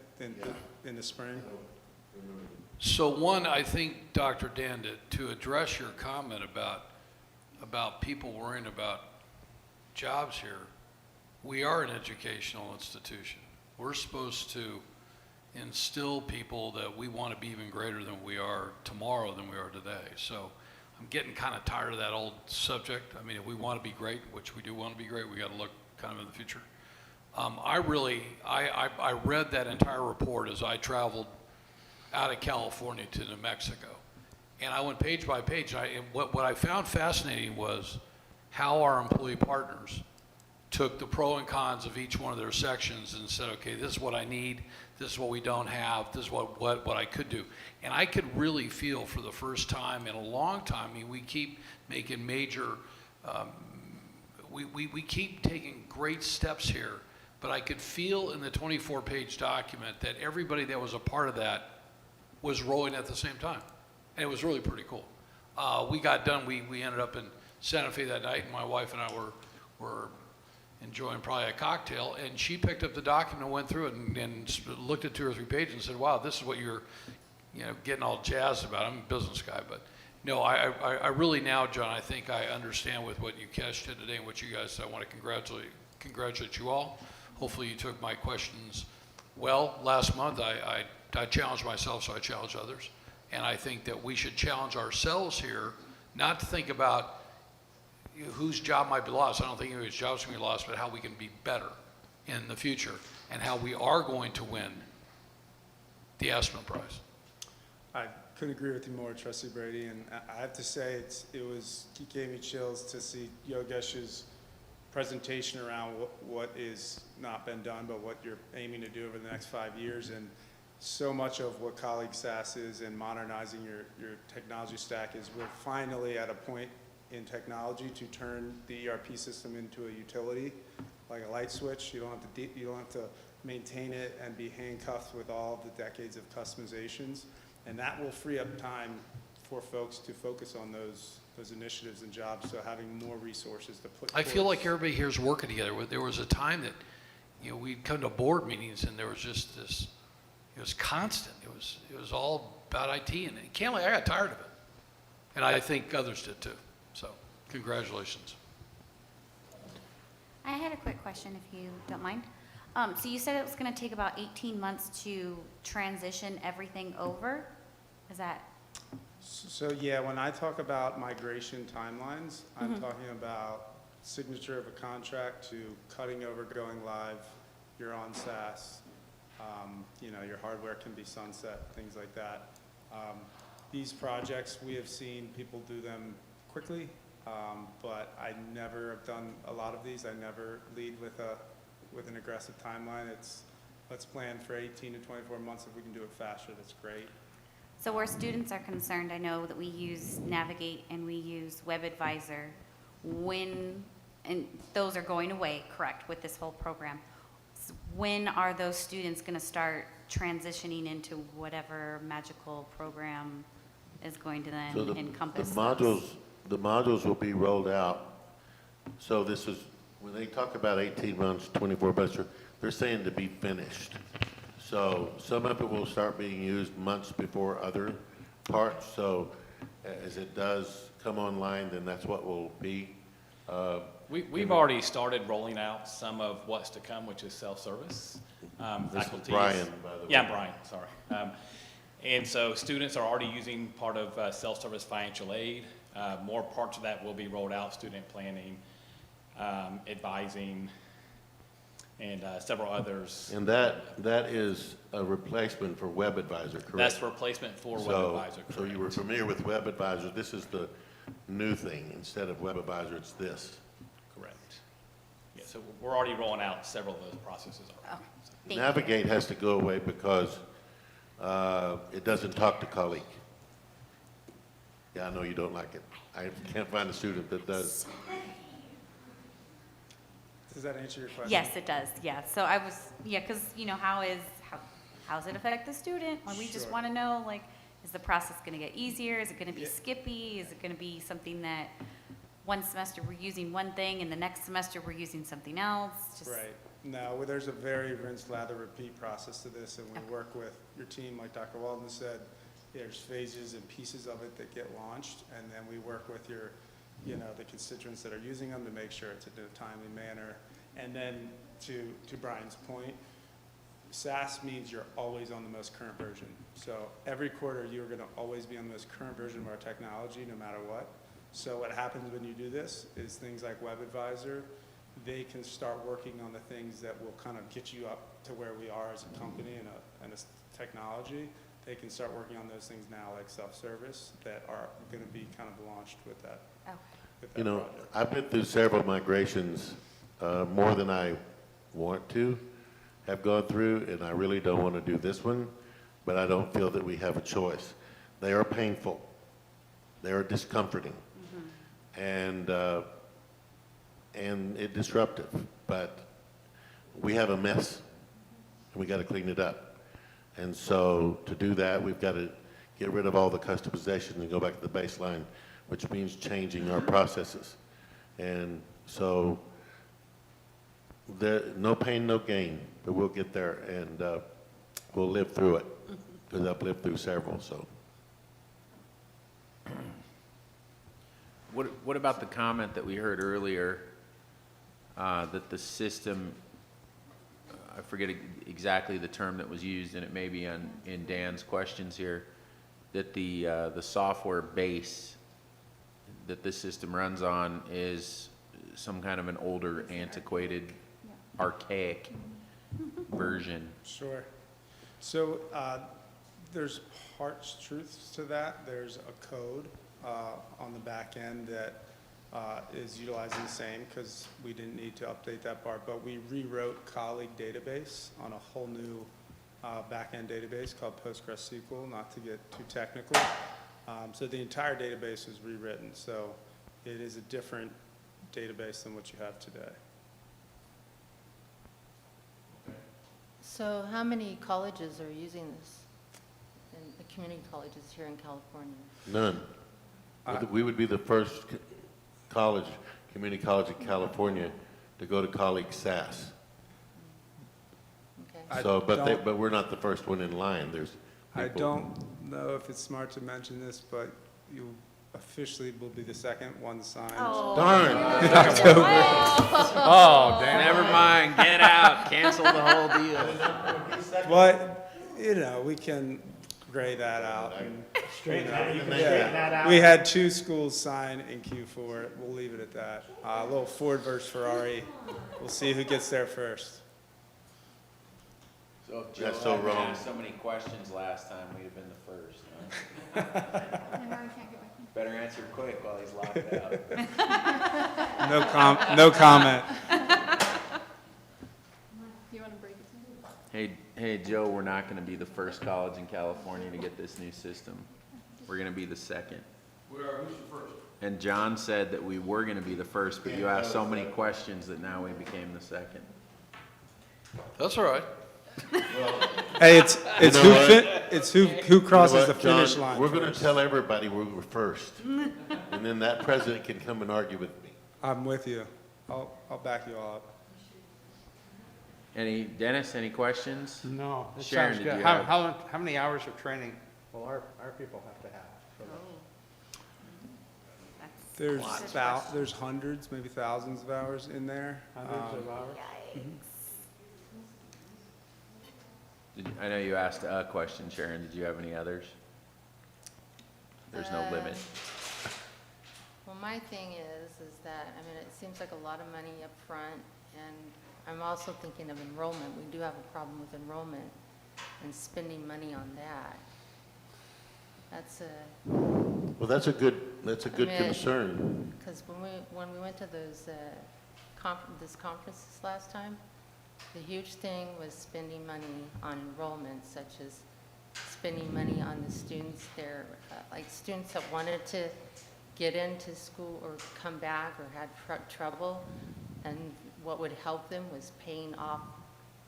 Speaker 8: in the spring.
Speaker 6: So one, I think, Dr. Dan, to address your comment about people worrying about jobs here, we are an educational institution. We're supposed to instill people that we want to be even greater than we are tomorrow than we are today. So I'm getting kind of tired of that old subject. I mean, if we want to be great, which we do want to be great, we got to look kind of in the future. I read that entire report as I traveled out of California to New Mexico. And I went page by page. And what I found fascinating was how our employee partners took the pro and cons of each one of their sections and said, okay, this is what I need, this is what we don't have, this is what I could do. And I could really feel for the first time in a long time, I mean, we keep making major, we keep taking great steps here, but I could feel in the 24-page document that everybody that was a part of that was rowing at the same time. And it was really pretty cool. We got done, we ended up in Santa Fe that night, and my wife and I were enjoying probably a cocktail, and she picked up the document and went through it and looked at 2 or 3 pages and said, wow, this is what you're, getting all jazzed about. I'm a business guy, but no, I really now, John, I think I understand with what you catched did today and what you guys said. I want to congratulate you all. Hopefully you took my questions well. Last month, I challenged myself, so I challenge others. And I think that we should challenge ourselves here, not to think about whose job might be lost. I don't think anybody's job's going to be lost, but how we can be better in the future and how we are going to win the Aspen Prize.
Speaker 8: I couldn't agree with you more, Trustee Brady, and I have to say it gave me chills to see Yogesh's presentation around what is not been done, but what you're aiming to do over the next 5 years. And so much of what Colleague SAS is in modernizing your technology stack is we're finally at a point in technology to turn the ERP system into a utility, like a light switch. You don't have to maintain it and be handcuffed with all the decades of customizations. And that will free up time for folks to focus on those initiatives and jobs, so having more resources to put
Speaker 6: I feel like everybody here is working together. There was a time that, we'd come to board meetings and there was just this, it was constant. It was all about IT, and candidly, I got tired of it. And I think others did too. So, congratulations.
Speaker 10: I had a quick question, if you don't mind. So you said it was going to take about 18 months to transition everything over? Is that?
Speaker 8: So yeah, when I talk about migration timelines, I'm talking about signature of a contract to cutting over, going live, you're on SaaS, your hardware can be sunset, things like that. These projects, we have seen people do them quickly, but I never have done a lot of these. I never lead with an aggressive timeline. Let's plan for 18 to 24 months. If we can do it faster, that's great.
Speaker 10: So where students are concerned, I know that we use Navigate and we use Web Advisor. And those are going away, correct, with this whole program. When are those students going to start transitioning into whatever magical program is going to then encompass those?
Speaker 2: The modules will be rolled out. So this is, when they talk about 18 months, 24 months, they're saying to be finished. So some of it will start being used months before other parts. So as it does come online, then that's what will be.
Speaker 9: We've already started rolling out some of what's to come, which is self-service.
Speaker 2: This is
Speaker 9: faculties.
Speaker 2: Brian, by the way.
Speaker 9: Yeah, Brian, sorry. And so students are already using part of self-service financial aid. More parts of that will be rolled out, student planning, advising, and several others.
Speaker 2: And that is a replacement for Web Advisor, correct?
Speaker 9: That's a replacement for Web Advisor,
Speaker 2: So you were familiar with Web Advisor. This is the new thing. Instead of Web Advisor, it's this.
Speaker 9: Correct. Yeah, so we're already rolling out several of those processes already.
Speaker 10: Oh,
Speaker 2: Navigate has to go away because it doesn't talk to colleague. Yeah, I know you don't like it. I can't find a student that does.
Speaker 8: Does that answer your question?
Speaker 10: Yes, it does, yeah. So I was, because, how does it affect the student? Or we just
Speaker 8: Sure.
Speaker 10: want to know, is the process going to get easier? Is it going to be skippy? Is it going to be something that one semester we're using one thing and the next semester we're using something else?
Speaker 8: Right. No, there's a very rinse, lather, repeat process to this, and we work with your team, like Dr. Walden said. There's phases and pieces of it that get launched, and then we work with the constituents that are using them to make sure it's in a timely manner. And then to Brian's point, SaaS means you're always on the most current version. So every quarter you're going to always be on the most current version of our technology, no matter what. So what happens when you do this is things like Web Advisor, they can start working on the things that will kind of get you up to where we are as a company and a technology. They can start working on those things now, like self-service, that are going to be kind of launched with that.
Speaker 10: Okay.
Speaker 2: Project. I've been through several migrations, more than I want to have gone through, and I really don't want to do this one, but I don't feel that we have a choice. They are painful. They are discomforting. And it's disruptive, but we have a mess, and we got to clean it up. And so to do that, we've got to get rid of all the customizations and go back to the baseline, which means changing our processes. And so, no pain, no gain, but we'll get there, and we'll live through it, because I've lived through several, so.
Speaker 3: What about the comment that we heard earlier, that the system, I forget exactly the term that was used, and it may be in Dan's questions here, that the software base that this system runs on is some kind of an older, antiquated, archaic version?
Speaker 8: Sure. So there's parts truths to that. There's a code on the back end that is utilizing the same, because we didn't need to update that part, but we rewrote colleague database on a whole new back-end database called PostgreSQL, not to get too technical. So the entire database is rewritten, so it is a different database than what you have today.
Speaker 12: So how many colleges are using this? And the community colleges here in California?
Speaker 2: None. We would be the first college, community college in California to go to colleague SAS.
Speaker 12: Okay.
Speaker 2: So, but we're not the first one in line. There's
Speaker 8: I
Speaker 2: people.
Speaker 8: don't know if it's smart to mention this, but you officially will be the second one signed.
Speaker 12: Oh.
Speaker 2: Darn.
Speaker 8: In October.
Speaker 3: Oh, damn. Never mind, get out, cancel the whole deal.
Speaker 8: But, you know, we can gray that out. And,
Speaker 7: Straighten
Speaker 8: yeah,
Speaker 7: that out.
Speaker 8: we had 2 schools sign in Q4. We'll leave it at that. A little Ford versus Ferrari. We'll see who gets there first.
Speaker 3: So if Joe
Speaker 2: That's so
Speaker 3: hadn't
Speaker 2: wrong.
Speaker 3: asked so many questions last time, we'd have been the first, huh? Better answer quick while he's locked out.
Speaker 8: No comment.
Speaker 4: You want to break it?
Speaker 3: Hey, Joe, we're not gonna be the first college in California to get this new system. We're gonna be the second.
Speaker 6: Who's the first?
Speaker 3: And John said that we were gonna be the first, but you asked so many questions that now we became the second.
Speaker 6: That's all right.
Speaker 8: Hey, it's
Speaker 2: You know what?
Speaker 8: it's who crosses
Speaker 2: You know
Speaker 8: the
Speaker 2: what,
Speaker 8: finish
Speaker 2: John,
Speaker 8: line.
Speaker 2: We're going to
Speaker 8: first.
Speaker 2: tell everybody we were first, and then that president can come and argue with me.
Speaker 8: I'm with you. I'll back you all up.
Speaker 3: Dennis, any questions?
Speaker 7: No, it
Speaker 3: Sharon,
Speaker 7: sounds
Speaker 3: did
Speaker 7: good.
Speaker 3: you
Speaker 7: How,
Speaker 3: have-
Speaker 7: how many hours of training will our people have to have? for this?
Speaker 8: There's hundreds, maybe thousands of hours in there.
Speaker 7: Hundreds of hours?
Speaker 3: I know you asked a question, Sharon. Did you have any others? There's no limit.
Speaker 12: Well, my thing is that, I mean, it seems like a lot of money up front, and I'm also thinking of enrollment. We do have a problem with enrollment and spending money on that. That's a,
Speaker 2: Well, that's a good concern.
Speaker 12: because when we went to those conferences last time, the huge thing was spending money on enrollment, such as spending money on the students there, like students that wanted to get into school or come back or had trouble, and what would help them was paying off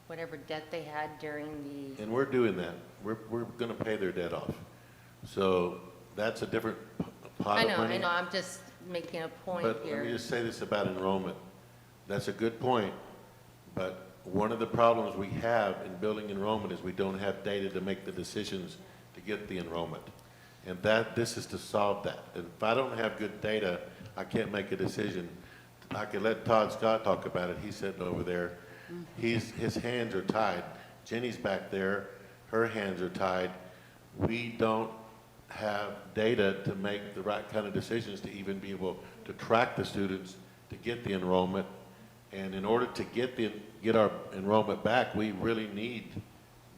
Speaker 12: whatever debt they had during the.
Speaker 2: And we're doing that. We're going to pay their debt off. So that's a different pot of money.
Speaker 12: I know, I'm just making a point
Speaker 2: But
Speaker 12: here.
Speaker 2: let me just say this about enrollment. That's a good point, but one of the problems we have in building enrollment is we don't have data to make the decisions to get the enrollment. And this is to solve that. And if I don't have good data, I can't make a decision. I could let Todd Scott talk about it. He's sitting over there. His hands are tied. Jenny's back there. Her hands are tied. We don't have data to make the right kind of decisions to even be able to track the students to get the enrollment. And in order to get our enrollment back, we really need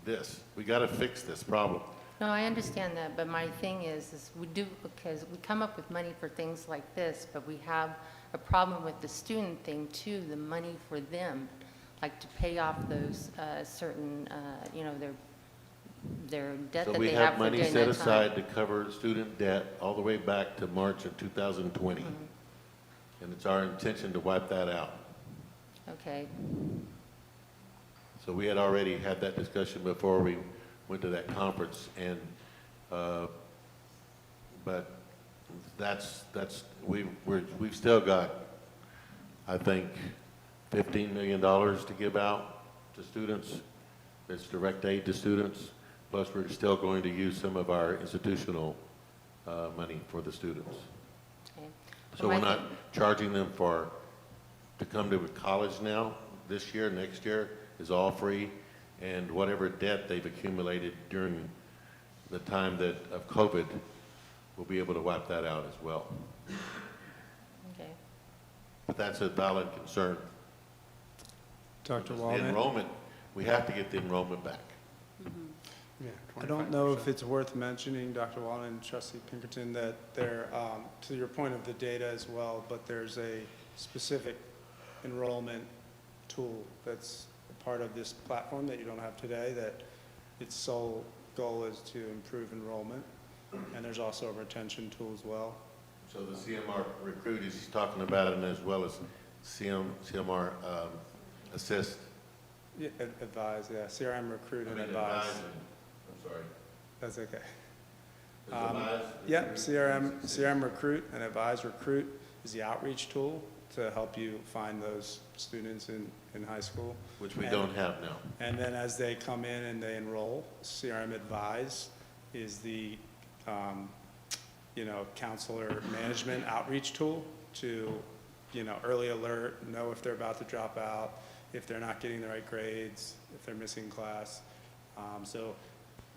Speaker 2: this. We got to fix this problem.
Speaker 12: No, I understand that, but my thing is we do, because we come up with money for things like this, but we have a problem with the student thing too, the money for them, like to pay off those certain, their debt
Speaker 2: So
Speaker 12: that
Speaker 2: we
Speaker 12: they
Speaker 2: have
Speaker 12: have for
Speaker 2: money
Speaker 12: during
Speaker 2: set
Speaker 12: that time.
Speaker 2: aside to cover student debt all the way back to March of 2020. And it's our intention to wipe that out.
Speaker 12: Okay,
Speaker 2: So we had already had that discussion before we went to that conference, and But we've still got, I think, $15 million to give out to students. It's direct aid to students. Plus, we're still going to use some of our institutional money for the students.
Speaker 12: Okay.
Speaker 2: So we're not charging them to come to college now. This year, next year is all free, and whatever debt they've accumulated during the time of COVID, we'll be able to wipe that out as well.
Speaker 12: Okay.
Speaker 2: But that's a valid concern.
Speaker 8: Dr.
Speaker 2: The
Speaker 8: Wallman?
Speaker 2: enrollment, we have to get the enrollment back.
Speaker 8: Yeah, I don't know if it's worth mentioning, Dr. Wallen and Trustee Pinkerton, that there, to your point of the data as well, but there's a specific enrollment tool that's a part of this platform that you don't have today, that its sole goal is to improve enrollment. And there's also a retention tool as well.
Speaker 2: So the CMR Recruit, he's talking about it, as well as CMR Assist.
Speaker 8: Yeah, advise, yeah, CRM Recruit and Advise.
Speaker 2: I'm sorry.
Speaker 8: That's okay.
Speaker 2: Is Advise-
Speaker 8: Yep, CRM Recruit and Advise Recruit is the outreach tool to help you find those students in high school.
Speaker 2: Which we don't have now.
Speaker 8: And then as they come in and they enroll, CRM Advise is the, counselor management outreach tool to, early alert, know if they're about to drop out, if they're not getting the right grades, if they're missing class. So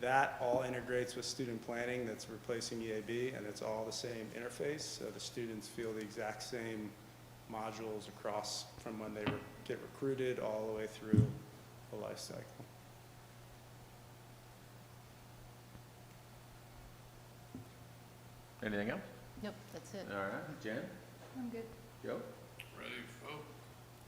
Speaker 8: that all integrates with student planning that's replacing EAB, and it's all the same interface, so the students feel the exact same modules across from when they get recruited all the way through the life cycle.
Speaker 3: Anything else?
Speaker 12: Nope, that's it.
Speaker 3: All right, Jen?
Speaker 4: I'm good.
Speaker 3: Joe?
Speaker 6: Ready, vote?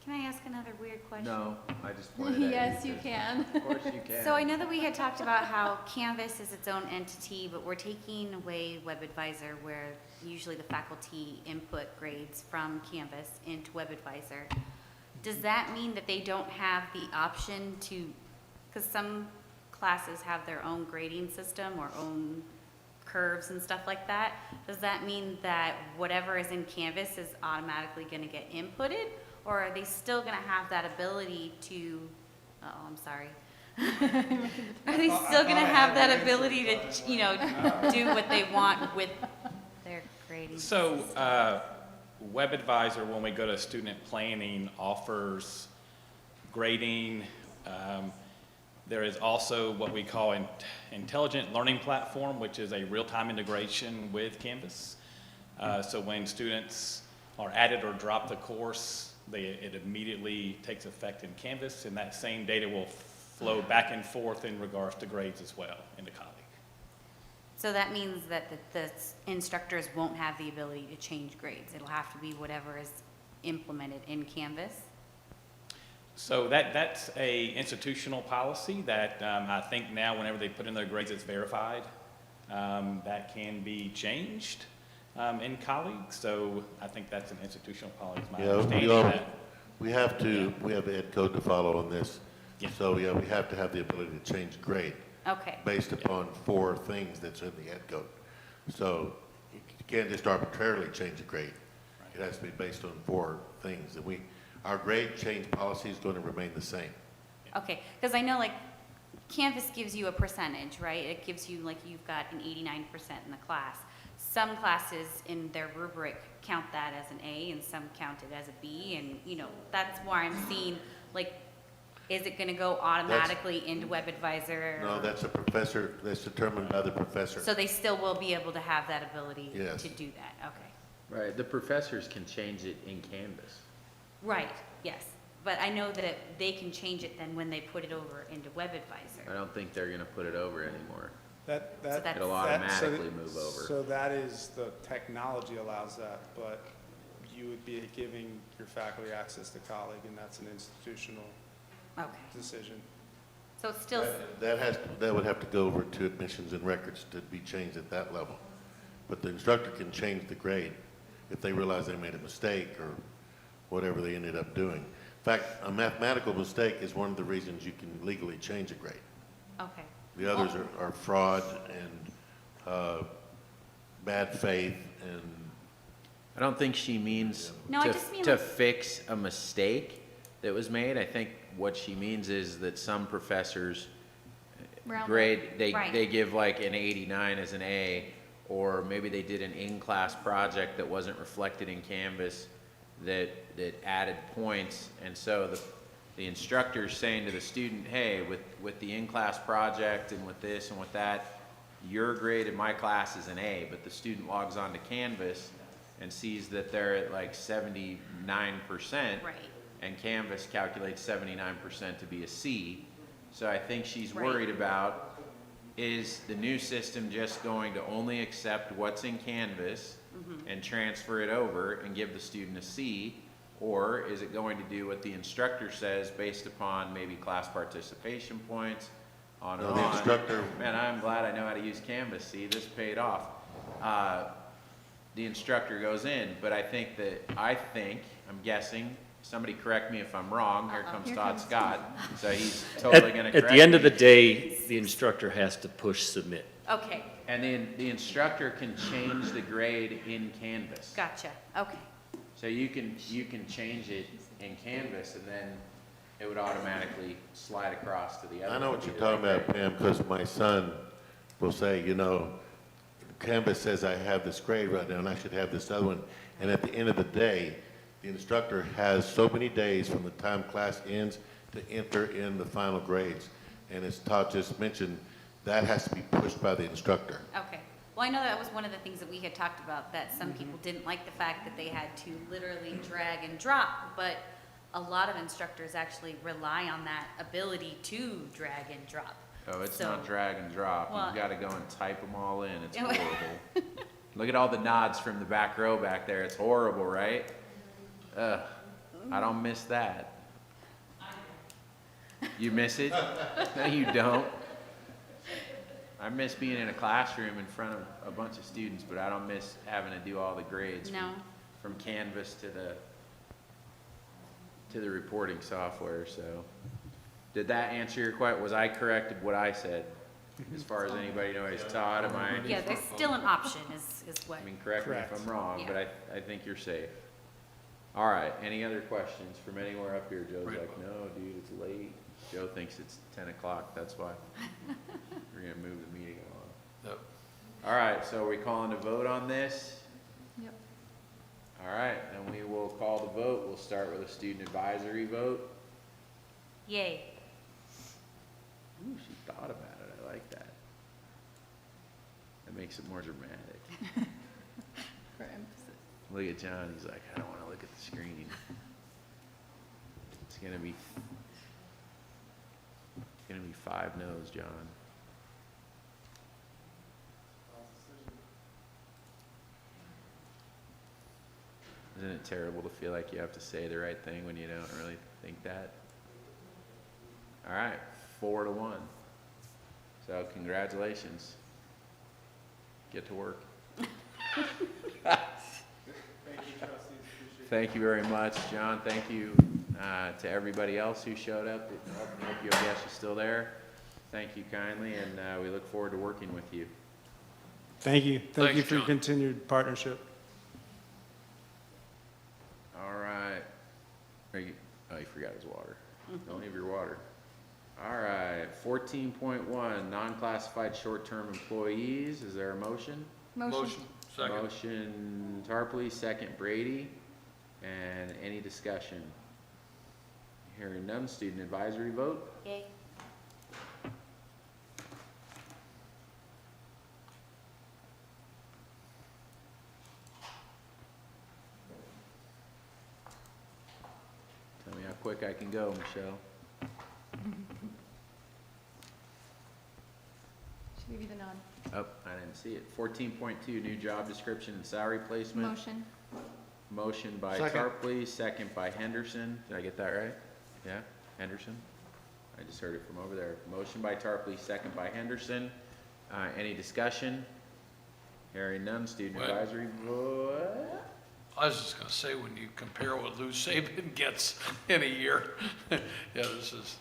Speaker 10: Can I ask another weird question?
Speaker 3: No, I just pointed at you.
Speaker 4: Yes, you can.
Speaker 3: Of course you can.
Speaker 10: So I know that we had talked about how Canvas is its own entity, but we're taking away WebAdvisor, where usually the faculty input grades from Canvas into WebAdvisor. Does that mean that they don't have the option to, because some classes have their own grading system or own curves and stuff like that, does that mean that whatever is in Canvas is automatically going to get inputted? Or are they still going to have that ability to, I'm sorry. Are they still going to have that ability to, do what they want with their grading?
Speaker 9: So, WebAdvisor, when we go to student planning, offers grading. There is also what we call an intelligent learning platform, which is a real-time integration with Canvas. So when students are added or drop the course, it immediately takes effect in Canvas, and that same data will flow back and forth in regards to grades as well in the colleague.
Speaker 10: So that means that the instructors won't have the ability to change grades. It'll have to be whatever is implemented in Canvas?
Speaker 9: So that's a institutional policy that I think now whenever they put in their grades, it's verified. That can be changed in colleagues. So I think that's an institutional policy, is my understanding of that.
Speaker 2: We have ed code to follow on this.
Speaker 9: Yeah.
Speaker 2: So, yeah, we have to have the ability to change grade.
Speaker 10: Okay.
Speaker 2: Based upon 4 things that's in the ed code. So you can't just arbitrarily change a grade. It has to be based on 4 things. And our grade change policy is going to remain the same.
Speaker 10: Okay, because I know Canvas gives you a percentage, right? It gives you, you've got an 89% in the class. Some classes in their rubric count that as an A and some count it as a B, and, that's where I'm seeing, is it going to go automatically into WebAdvisor?
Speaker 2: No, that's a professor, that's determined by the professor.
Speaker 10: So they still will be able to have that ability
Speaker 2: Yes.
Speaker 10: to do that, okay.
Speaker 3: Right, the professors can change it in Canvas.
Speaker 10: Right, yes, but I know that they can change it then when they put it over into WebAdvisor.
Speaker 3: I don't think they're gonna put it over anymore. It'll
Speaker 8: So
Speaker 3: automatically move over.
Speaker 8: So that is, the technology allows that, but you would be giving your faculty access to colleague, and that's an institutional decision.
Speaker 10: So it's still,
Speaker 2: That would have to go over to admissions and records to be changed at that level. But the instructor can change the grade if they realize they made a mistake or whatever they ended up doing. In fact, a mathematical mistake is one of the reasons you can legally change a grade.
Speaker 10: okay.
Speaker 2: The others are fraud and bad faith and.
Speaker 3: I don't think she means
Speaker 10: No, I just mean
Speaker 3: to
Speaker 10: like-
Speaker 3: fix a mistake that was made. I think what she means is that some professors
Speaker 4: Round
Speaker 3: grade, they
Speaker 10: Right.
Speaker 3: give like an 89 as an A, or maybe they did an in-class project that wasn't reflected in Canvas that added points, and so the instructor's saying to the student, hey, with the in-class project and with this and with that, your grade in my class is an A, but the student logs on to Canvas and sees that they're at like 79%.
Speaker 10: Right.
Speaker 3: And Canvas calculates 79% to be a C. So I think she's
Speaker 10: Right.
Speaker 3: worried about, is the new system just going to only accept what's in Canvas and transfer it over and give the student a C? Or is it going to do what the instructor says based upon maybe class participation points, on and
Speaker 2: No, the
Speaker 3: on?
Speaker 2: instructor-
Speaker 3: Man, I'm glad I know how to use Canvas. See, this paid off. The instructor goes in, but I'm guessing, somebody correct me if I'm wrong, here comes Todd Scott, so he's totally gonna correct
Speaker 11: At the end of
Speaker 3: me.
Speaker 11: the day, the instructor has to push submit.
Speaker 10: Okay,
Speaker 3: And then the instructor can change the grade in Canvas.
Speaker 10: gotcha, okay.
Speaker 3: So you can change it in Canvas, and then it would automatically slide across to the other.
Speaker 2: I know
Speaker 3: one.
Speaker 2: what you're talking about, Pam, because my son will say, Canvas says I have this grade right now and I should have this other one. And at the end of the day, the instructor has so many days from the time class ends to enter in the final grades. And as Todd just mentioned, that has to be pushed by the instructor.
Speaker 10: Okay. Well, I know that was one of the things that we had talked about, that some people didn't like the fact that they had to literally drag and drop, but a lot of instructors actually rely on that ability to drag and drop.
Speaker 3: Oh, it's
Speaker 10: So-
Speaker 3: not drag and drop.
Speaker 10: Well-
Speaker 3: You've got to go and type them all in. It's horrible. Look at all the nods from the back row back there. It's horrible, right? Ugh, I don't miss that. You miss it? No, you don't. I miss being in a classroom in front of a bunch of students, but I don't miss having to do all the grades
Speaker 10: No.
Speaker 3: from Canvas to the reporting software, so. Did that answer your question? Was I correct in what I said? As far as anybody knows, Todd, am I?
Speaker 10: Yeah, there's still an option is what.
Speaker 3: I mean, correct me if I'm wrong,
Speaker 10: Yeah.
Speaker 3: but I think you're safe. All right, any other questions from anywhere up here? Joe's like, no, dude, it's late. Joe thinks it's 10 o'clock, that's why. We're gonna move the meeting along.
Speaker 6: Yep.
Speaker 3: All right, so are we calling a vote on this?
Speaker 4: Yep.
Speaker 3: All right, then we will call the vote. We'll start with a student advisory vote.
Speaker 10: Yay.
Speaker 3: Ooh, she thought about it. I like that. That makes it more dramatic.
Speaker 4: For emphasis.
Speaker 3: Look at John. He's like, I don't want to look at the screen. It's gonna be 5 no's, John. Isn't it terrible to feel like you have to say the right thing when you don't really think that? All right, 4-1. So congratulations. Get to work. Thank you very much, John. Thank you to everybody else who showed up. I hope your guest is still there. Thank you kindly, and we look forward to working with you.
Speaker 8: Thank you. Thank you
Speaker 6: Thanks,
Speaker 8: for your
Speaker 6: John.
Speaker 8: continued partnership.
Speaker 3: All right. You forgot his water. Don't leave your water. All right, 14.1, non-classified short-term employees. Is there a motion?
Speaker 4: Motion.
Speaker 6: Second.
Speaker 3: Motion Tarpley, second Brady. And any discussion? Hearing none, student advisory vote.
Speaker 10: Yay.
Speaker 3: Tell me how quick I can go, Michelle.
Speaker 4: Should give you the nod.
Speaker 3: Oh, I didn't see it. 14.2, new job description and salary placement.
Speaker 4: Motion.
Speaker 3: Motion by
Speaker 7: Second.
Speaker 3: Tarpley, second by Henderson. Did I get that right? Yeah, Henderson? I just heard it from over there. Motion by Tarpley, second by Henderson. Any discussion? Hearing none, student
Speaker 6: What?
Speaker 3: advisory vote.
Speaker 6: I was just gonna say, when you compare what Lou Saban gets in a year, yeah, this is,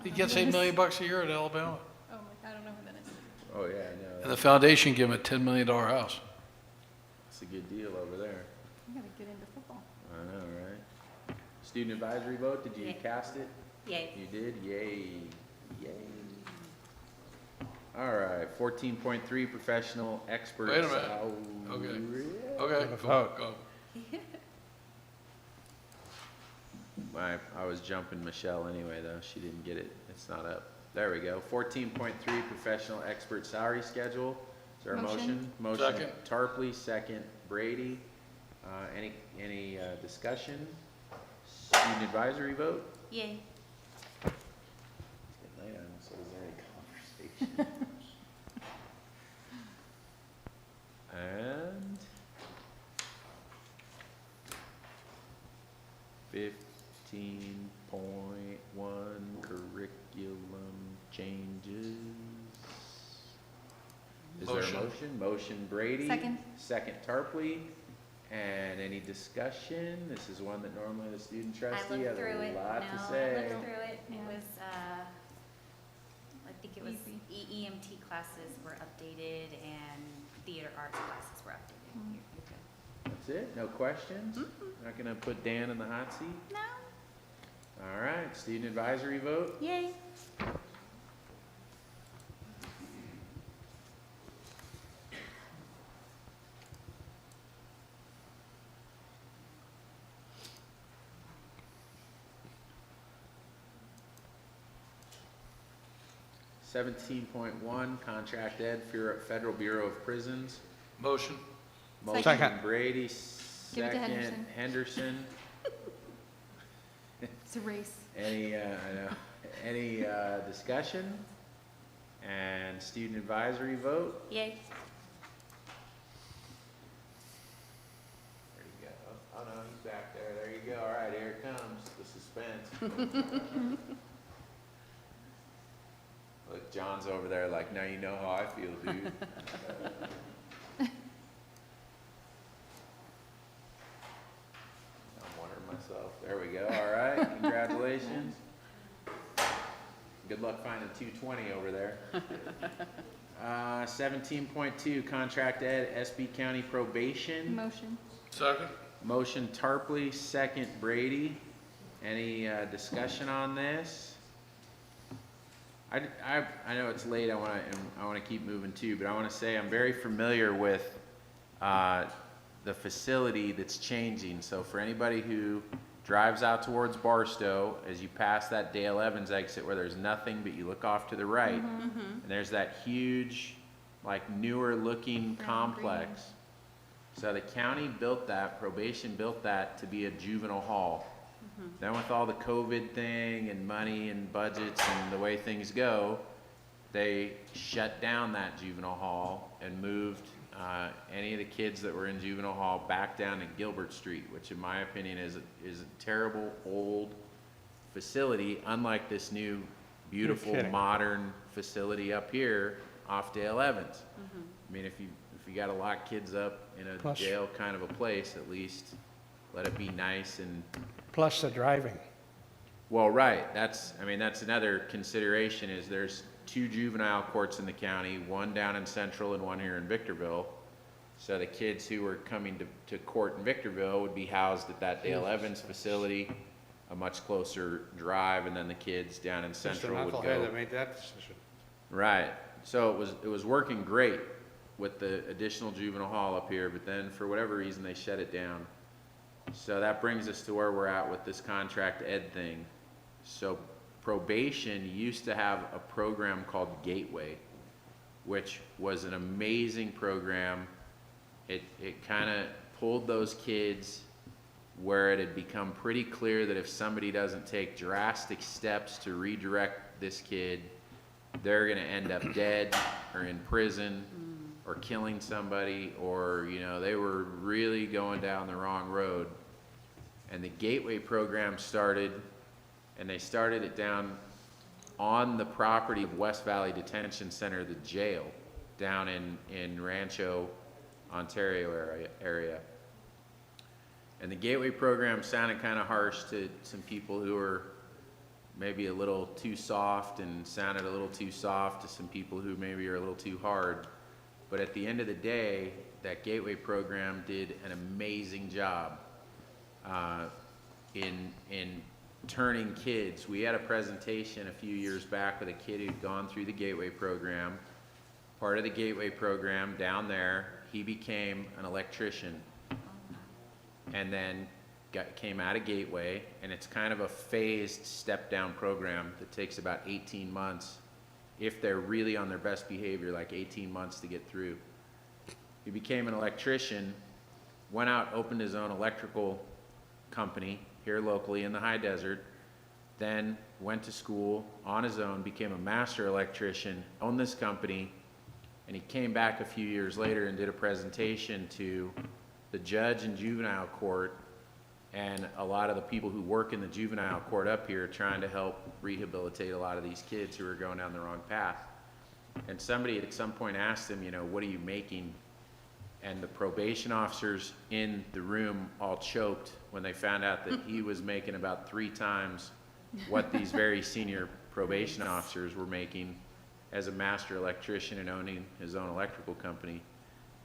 Speaker 6: he gets $8 million a year at Alabama.
Speaker 4: Oh my, I don't know who that is.
Speaker 3: Oh, yeah, I know.
Speaker 6: And the foundation gave him a $10 million house.
Speaker 3: It's a good deal over there.
Speaker 4: You gotta get into football.
Speaker 3: I know, right? Student advisory vote, did you
Speaker 10: Yay.
Speaker 3: cast it?
Speaker 10: Yay.
Speaker 3: You did? Yay. Yay. All right, 14.3, professional experts.
Speaker 6: Wait a minute. Okay, go.
Speaker 3: I was jumping Michelle anyway, though. She didn't get it. It's not up. There we go. 14.3, professional expert salary schedule. Is there a motion?
Speaker 4: Motion.
Speaker 6: Second.
Speaker 3: Tarpley, second. Brady. Any discussion? Student advisory vote?
Speaker 10: Yay.
Speaker 3: It's getting late, so is there any conversation? And 15.1, curriculum changes. Is there a
Speaker 6: Motion.
Speaker 3: motion? Motion Brady.
Speaker 4: Second.
Speaker 3: Second Tarpley. And any discussion? This is one that normally the student
Speaker 10: I
Speaker 3: trustee
Speaker 10: looked
Speaker 3: has
Speaker 10: through it.
Speaker 3: a lot
Speaker 10: No,
Speaker 3: to
Speaker 10: I
Speaker 3: say.
Speaker 10: looked through it. It
Speaker 4: Yeah.
Speaker 10: was, I think it was EEMT classes were updated and theater arts classes were updated. You're good.
Speaker 3: That's it? No questions? Not gonna put Dan in the hot seat?
Speaker 10: No?
Speaker 3: All right, student advisory vote?
Speaker 10: Yay.
Speaker 3: Seventeen point one, contract ed, Federal Bureau of Prisons.
Speaker 6: Motion.
Speaker 3: Motion
Speaker 7: Second.
Speaker 3: Brady,
Speaker 4: Give it to
Speaker 3: second Henderson.
Speaker 4: It's a race.
Speaker 3: Any discussion? And student advisory vote?
Speaker 10: Yay.
Speaker 3: There you go. Oh no, he's back there. There you go. All right, here it comes, the suspense. Look, John's over there like, now you know how I feel, dude. I'm wondering myself. There we go. All right, congratulations. Good luck finding 220 over there. 17.2, contract ed, SB County probation.
Speaker 4: Motion.
Speaker 6: Second.
Speaker 3: Motion Tarpley, second Brady. Any discussion on this? I know it's late, I wanna keep moving too, but I wanna say I'm very familiar with the facility that's changing. So for anybody who drives out towards Barstow, as you pass that Dale Evans exit where there's nothing but you look off to the right, and there's that huge, like newer looking complex. So the county built that, probation built that to be a juvenile hall. Then with all the COVID thing and money and budgets and the way things go, they shut down that juvenile hall and moved any of the kids that were in juvenile hall back down to Gilbert Street, which in my opinion is a terrible old facility, unlike this new beautiful modern facility up here off Dale Evans. I mean, if you got to lock kids up in a jail kind of a place, at least let it be nice and.
Speaker 7: Plus the driving.
Speaker 3: Well, right, that's another consideration is there's 2 juvenile courts in the county, one down in Central and one here in Victorville. So the kids who were coming to court in Victorville would be housed at that Dale Evans facility, a much closer drive, and then the kids down in Central would go.
Speaker 7: Mr. Knucklehead that made that decision.
Speaker 3: Right, so it was working great with the additional juvenile hall up here, but then for whatever reason, they shut it down. So that brings us to where we're at with this contract ed thing. So probation used to have a program called Gateway, which was an amazing program. It kind of pulled those kids where it had become pretty clear that if somebody doesn't take drastic steps to redirect this kid, they're going to end up dead or in prison or killing somebody, or they were really going down the wrong road. And the Gateway program started, and they started it down on the property of West Valley Detention Center, the jail, down in Rancho, Ontario area. And the Gateway program sounded kind of harsh to some people who were maybe a little too soft, and sounded a little too soft to some people who maybe are a little too hard. But at the end of the day, that Gateway program did an amazing job in turning kids. We had a presentation a few years back with a kid who'd gone through the Gateway program. Part of the Gateway program down there, he became an electrician and then came out of Gateway, and it's kind of a phased step-down program that takes about 18 months if they're really on their best behavior, like 18 months to get through. He became an electrician, went out, opened his own electrical company here locally in the high desert, then went to school on his own, became a master electrician, owned this company, and he came back a few years later and did a presentation to the judge in juvenile court and a lot of the people who work in the juvenile court up here trying to help rehabilitate a lot of these kids who are going down the wrong path. And somebody at some point asked him, you know, what are you making? And the probation officers in the room all choked when they found out that he was making about 3 times what these very senior probation officers were making as a master electrician and owning his own electrical company.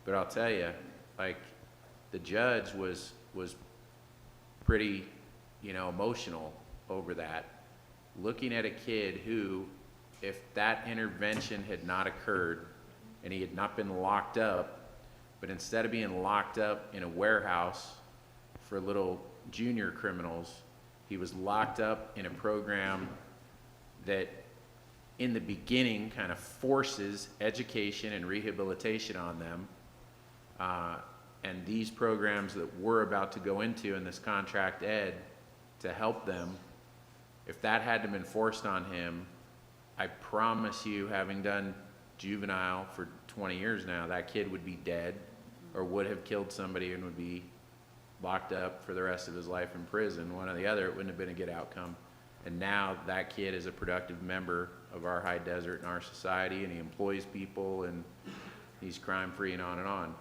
Speaker 3: But I'll tell you, like, the judge was pretty, you know, emotional over that, looking at a kid who, if that intervention had not occurred and he had not been locked up, but instead of being locked up in a warehouse for little junior criminals, he was locked up in a program that in the beginning kind of forces education and rehabilitation on them. And these programs that we're about to go into in this contract ed to help them, if that hadn't been forced on him, I promise you, having done juvenile for 20 years now, that kid would be dead or would have killed somebody and would be locked up for the rest of his life in prison. One or the other, it wouldn't have been a good outcome. And now that kid is a productive member of our high desert and our society, and he employs people, and he's crime-free and on and on.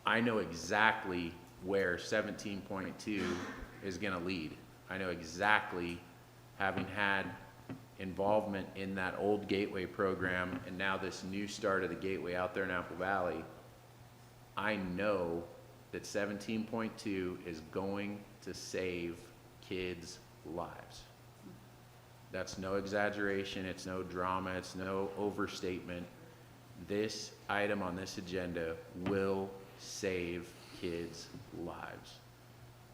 Speaker 3: I know exactly where 17.2 is going to lead. I know exactly, having had involvement in that old Gateway program and now this new start of the Gateway out there in Apple Valley, I know that 17.2 is going to save kids' lives. That's no exaggeration, it's no drama, it's no overstatement. This item on this agenda will save kids' lives.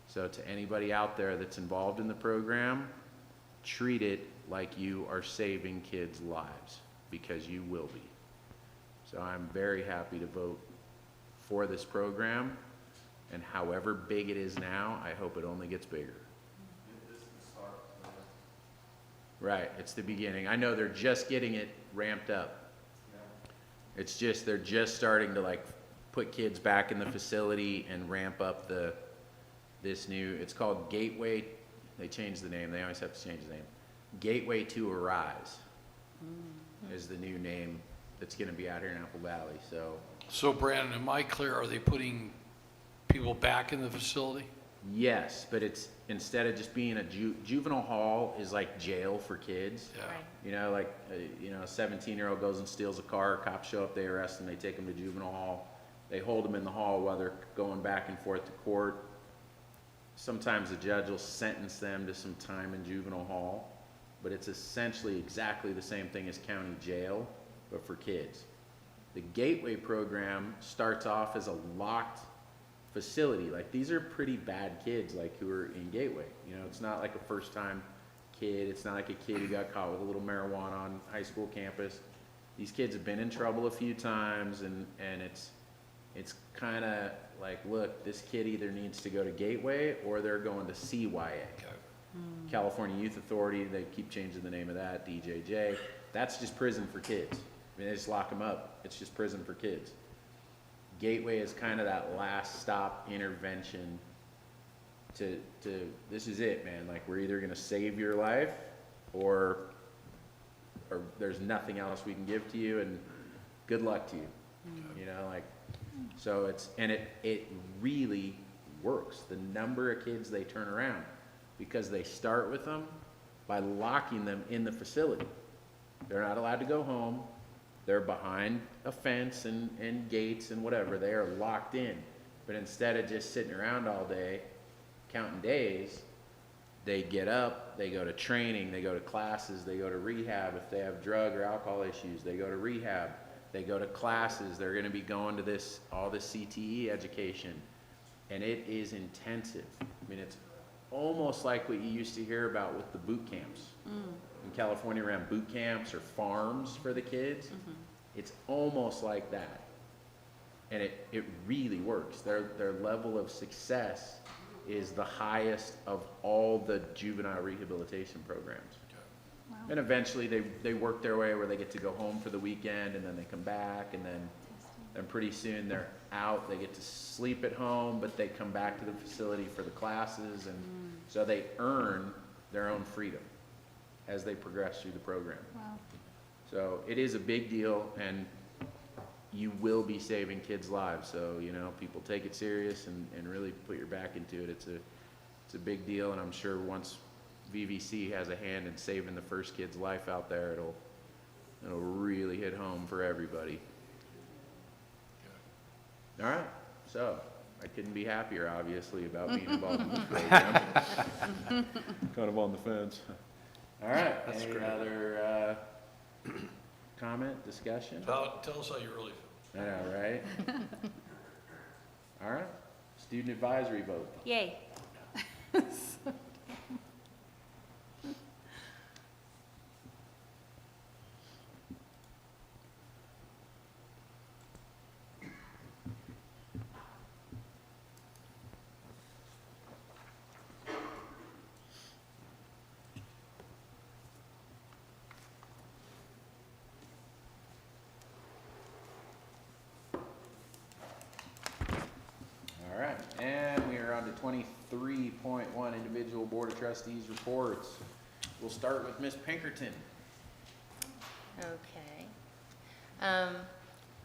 Speaker 3: So to anybody out there that's involved in the program, treat it like you are saving kids' lives, because you will be. So I'm very happy to vote for this program, and however big it is now, I hope it only gets bigger. Right, it's the beginning. I know they're just getting it ramped up. It's just, they're just starting to like put kids back in the facility and ramp up this new, it's called Gateway, they changed the name, they always have to change the name. Gateway to Arise is the new name that's gonna be out here in Apple Valley, so.
Speaker 6: So Brandon, am I clear, are they putting people back in the facility?
Speaker 3: Yes, but it's, instead of just being a juvenile hall is like jail for kids.
Speaker 6: Yeah.
Speaker 12: Right.
Speaker 3: You know, like, you know, a 17-year-old goes and steals a car, cops show up, they arrest him, they take him to juvenile hall. They hold them in the hall while they're going back and forth to court. Sometimes the judge will sentence them to some time in juvenile hall, but it's essentially exactly the same thing as county jail, but for kids. The Gateway program starts off as a locked facility. Like, these are pretty bad kids, like, who are in Gateway. You know, it's not like a first-time kid. It's not like a kid who got caught with a little marijuana on high school campus. These kids have been in trouble a few times, and it's kind of like, look, this kid either needs to go to Gateway or they're going to CYA. California Youth Authority, they keep changing the name of that, DJJ. That's just prison for kids. I mean, they just lock them up. It's just prison for kids. Gateway is kind of that last stop intervention to this is it, man. Like, we're either going to save your life or there's nothing else we can give to you, and good luck to you. You know, like, so it's, and it really works. The number of kids they turn around, because they start with them by locking them in the facility. They're not allowed to go home. they're behind a fence and gates and whatever, they are locked in. But instead of just sitting around all day, counting days, they get up, they go to training, they go to classes, they go to rehab. If they have drug or alcohol issues, they go to rehab, they go to classes, they're gonna be going to all this CTE education. And it is intensive. I mean, it's almost like what you used to hear about with the boot camps. In California, around boot camps or farms for the kids. It's almost like that. And it really works. Their level of success is the highest of all the juvenile rehabilitation programs.
Speaker 4: Wow.
Speaker 3: And eventually they work their way where they get to go home for the weekend, and then they come back, and then pretty soon they're out. They get to sleep at home, but they come back to the facility for the classes, and so they earn their own freedom as they progress through the program.
Speaker 4: Wow.
Speaker 3: So it is a big deal, and you will be saving kids' lives. So, you know, people take it serious and really put your back into it. It's a big deal, and I'm sure once VVC has a hand in saving the first kid's life out there, it'll really hit home for everybody. All right, so I couldn't be happier, obviously, about being involved in this program. Kind of on the fence. All right,
Speaker 6: That's
Speaker 3: any
Speaker 6: great.
Speaker 3: other comment, discussion?
Speaker 6: Tell us how you really feel.
Speaker 3: I know, right? All right, student advisory vote.
Speaker 10: Yay.
Speaker 3: All right, and we are on to 23.1 individual board of trustees reports. We'll start with Ms. Pinkerton.
Speaker 12: Okay. I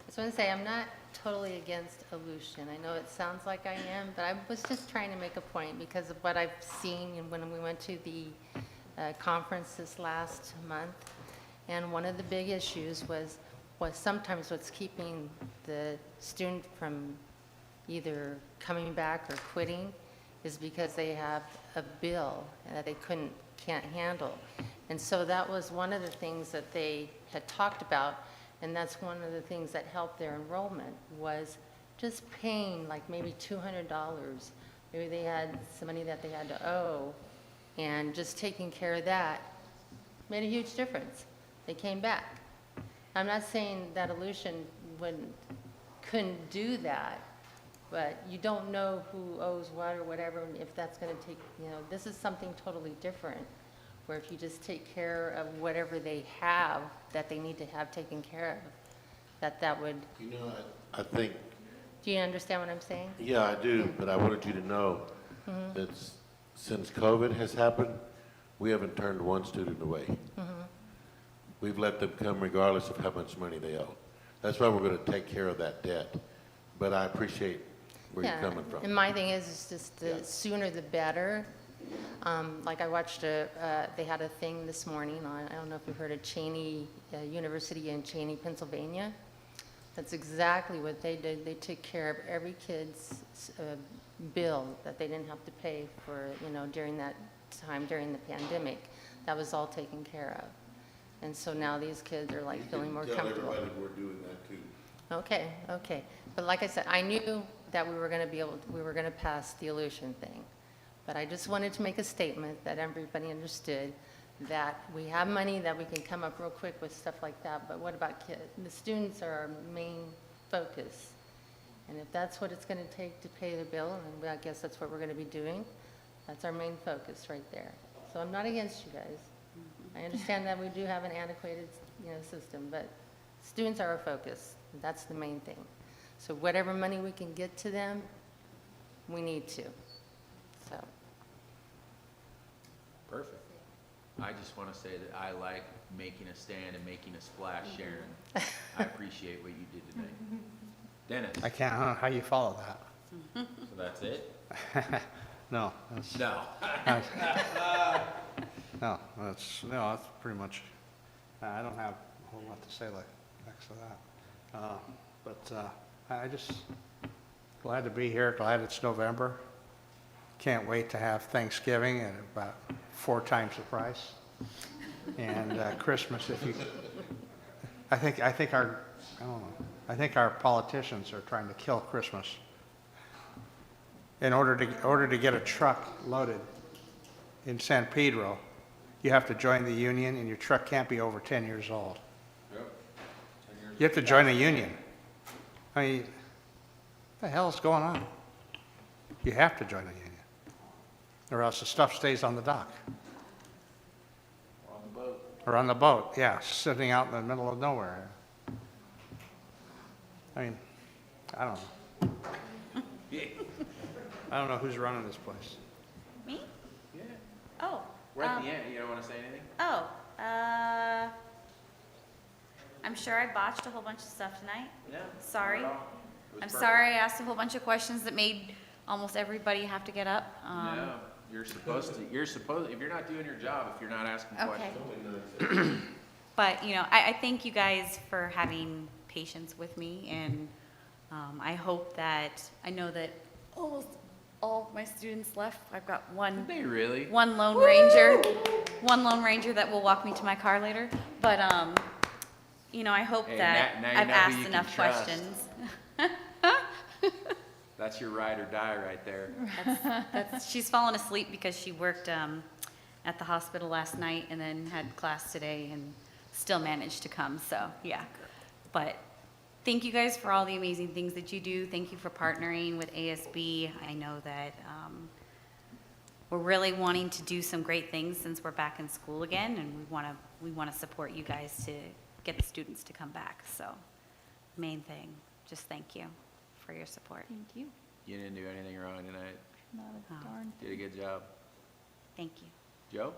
Speaker 12: just want to say I'm not totally against Aleutian. I know it sounds like I am, but I was just trying to make a point because of what I've seen and when we went to the conference this last month. And one of the big issues was sometimes what's keeping the student from either coming back or quitting is because they have a bill that they can't handle. And so that was one of the things that they had talked about, and that's one of the things that helped their enrollment was just paying like maybe $200. Maybe they had some money that they had to owe, and just taking care of that made a huge difference. They came back. I'm not saying that Aleutian couldn't do that, but you don't know who owes what or whatever, and if that's going to take, this is something totally different, where if you just take care of whatever they have that they need to have taken care of, that would,
Speaker 2: You know, I think,
Speaker 12: do you understand what I'm saying?
Speaker 2: yeah, I do, but I wanted you to know that since COVID has happened, we haven't turned one student away. We've let them come regardless of how much money they owe. That's why we're going to take care of that debt. But I appreciate where you're coming from.
Speaker 12: And my thing is just the sooner the better. Like I watched they had a thing this morning on, I don't know if you've heard of Cheney University in Cheney, Pennsylvania. That's exactly what they did. They took care of every kid's bill that they didn't have to pay for, during that time, during the pandemic. That was all taken care of. And so now these kids are like feeling more comfortable.
Speaker 2: Tell everybody we're doing that too.
Speaker 12: Okay. But like I said, I knew that we were going to pass the Aleutian thing. But I just wanted to make a statement that everybody understood that we have money that we can come up real quick with stuff like that, but what about kids? The students are our main focus. And if that's what it's going to take to pay the bill, and I guess that's what we're going to be doing, that's our main focus right there. So I'm not against you guys. I understand that we do have an antiquated, system, but students are our focus. That's the main thing. So whatever money we can get to them, we need to. So.
Speaker 3: Perfect. I just want to say that I like making a stand and making a splash, Sharon. I appreciate what you did today. Dennis?
Speaker 7: I can't, how you follow that?
Speaker 3: So that's it?
Speaker 7: No.
Speaker 3: No.
Speaker 7: No, that's pretty much, I don't have a whole lot to say next to that. But I just glad to be here, glad it's November. Can't wait to have Thanksgiving at about 4 times the price. And Christmas, if you, I think our, I don't know, I think our politicians are trying to kill Christmas. In order to get a truck loaded in San Pedro, you have to join the union, and your truck can't be over 10 years old.
Speaker 3: Yep.
Speaker 7: You have to join a union. I mean, what the hell is going on? You have to join a union, or else the stuff stays on the dock.
Speaker 3: Or on the boat.
Speaker 7: Or on the boat, yeah, sitting out in the middle of nowhere. I mean, I don't know. I don't know who's running this place.
Speaker 10: Me?
Speaker 3: Yeah.
Speaker 10: Oh.
Speaker 3: We're at the end. You don't want to say anything?
Speaker 10: Oh, I'm sure I botched a whole bunch of stuff tonight.
Speaker 3: Yeah.
Speaker 10: Sorry.
Speaker 3: Not at all. It was
Speaker 10: I'm
Speaker 3: perfect.
Speaker 10: sorry I asked a whole bunch of questions that made almost everybody have to get up.
Speaker 3: No, you're supposed to. If you're not doing your job, if you're not asking
Speaker 10: Okay.
Speaker 3: questions.
Speaker 10: But, you know, I thank you guys for having patience with me, and I hope that, I know that almost all my students left. I've got one.
Speaker 3: Did they really?
Speaker 10: One lone ranger that will walk me to my car later. But, you know, I hope
Speaker 3: Hey,
Speaker 10: that
Speaker 3: now you
Speaker 10: I've
Speaker 3: know who
Speaker 10: asked
Speaker 3: you can
Speaker 10: enough
Speaker 3: trust.
Speaker 10: questions.
Speaker 3: That's your ride or die right there.
Speaker 10: She's fallen asleep because she worked at the hospital last night and then had class today and still managed to come, so, yeah. But thank you guys for all the amazing things that you do. Thank you for partnering with ASB. I know that we're really wanting to do some great things since we're back in school again, and we want to support you guys to get the students to come back. So, main thing, just thank you for your support.
Speaker 4: Thank you.
Speaker 3: You didn't do anything wrong tonight.
Speaker 4: Not a darn
Speaker 3: Did a good job.
Speaker 10: Thank you.
Speaker 3: Joe?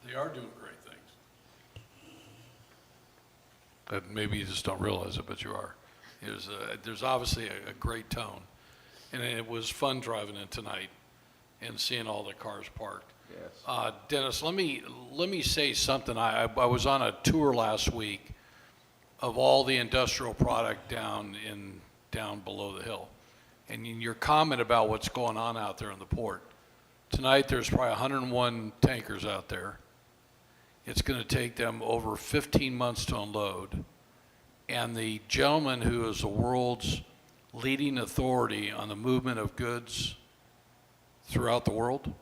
Speaker 6: They are doing great things. Maybe you just don't realize it, but you are. There's obviously a great tone. And it was fun driving in tonight and seeing all the cars parked.
Speaker 3: Yes.
Speaker 6: Dennis, let me say something. I was on a tour last week of all the industrial product down below the hill. And in your comment about what's going on out there in the port, tonight there's probably 101 tankers out there. It's going to take them over 15 months to unload. And the gentleman who is the world's leading authority on the movement of goods throughout the world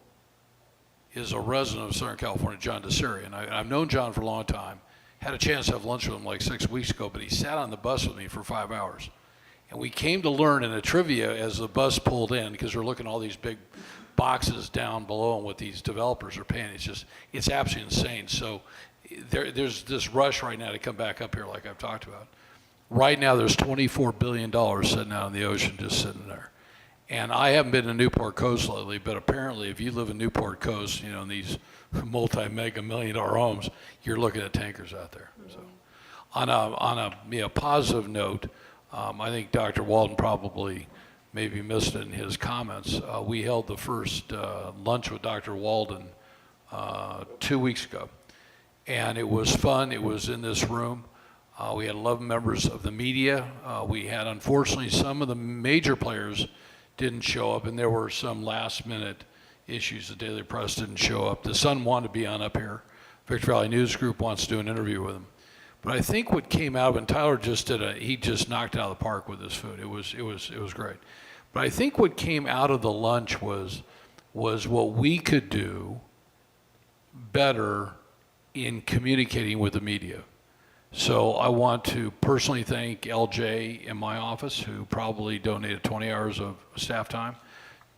Speaker 6: is a resident of Southern California, John DeSeri. And I've known John for a long time. Had a chance to have lunch with him like 6 weeks ago, but he sat on the bus with me for 5 hours. And we came to learn in a trivia as the bus pulled in, because we're looking at all these big boxes down below and what these developers are paying. It's absolutely insane. So there's this rush right now to come back up here like I've talked about. Right now there's $24 billion sitting out in the ocean just sitting there. And I haven't been to Newport Coast lately, but apparently if you live in Newport Coast, you know, in these multi-mega million-dollar homes, you're looking at tankers out there. So on a positive note, I think Dr. Walden probably maybe missed it in his comments. We held the first lunch with Dr. Walden 2 weeks ago, and it was fun. It was in this room. We had 11 members of the media. We had, unfortunately, some of the major players didn't show up, and there were some last-minute issues. The Daily Press didn't show up. The Sun wanted to be on up here. Victor Valley News Group wants to do an interview with him. But I think what came out of it, and Tyler he just knocked it out of the park with his food. It was great. But I think what came out of the lunch was what we could do better in communicating with the media. So I want to personally thank LJ in my office, who probably donated 20 hours of staff time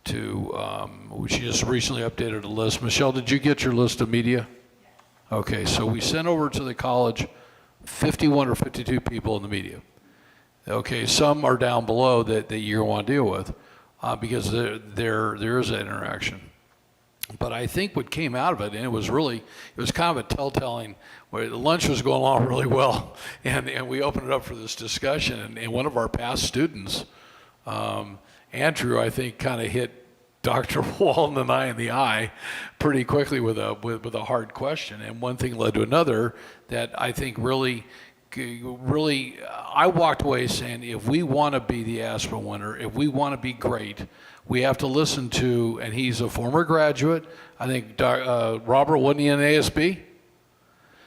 Speaker 6: she just recently updated a list. Michelle, did you get your list of media? Okay, so we sent over to the college 51 or 52 people in the media. Okay, some are down below that you're going to want to deal with because there is that interaction. But I think what came out of it, and it was kind of a telltale, where the lunch was going along really well, and we opened it up for this discussion, and one of our past students, Andrew, I think, kind of hit Dr. Walden and I in the eye pretty quickly with a hard question. And one thing led to another that I think really really, I walked away saying, if we want to be the Aspen winner, if we want to be great, we have to listen to, and he's a former graduate, I think Robert, wasn't he in ASB?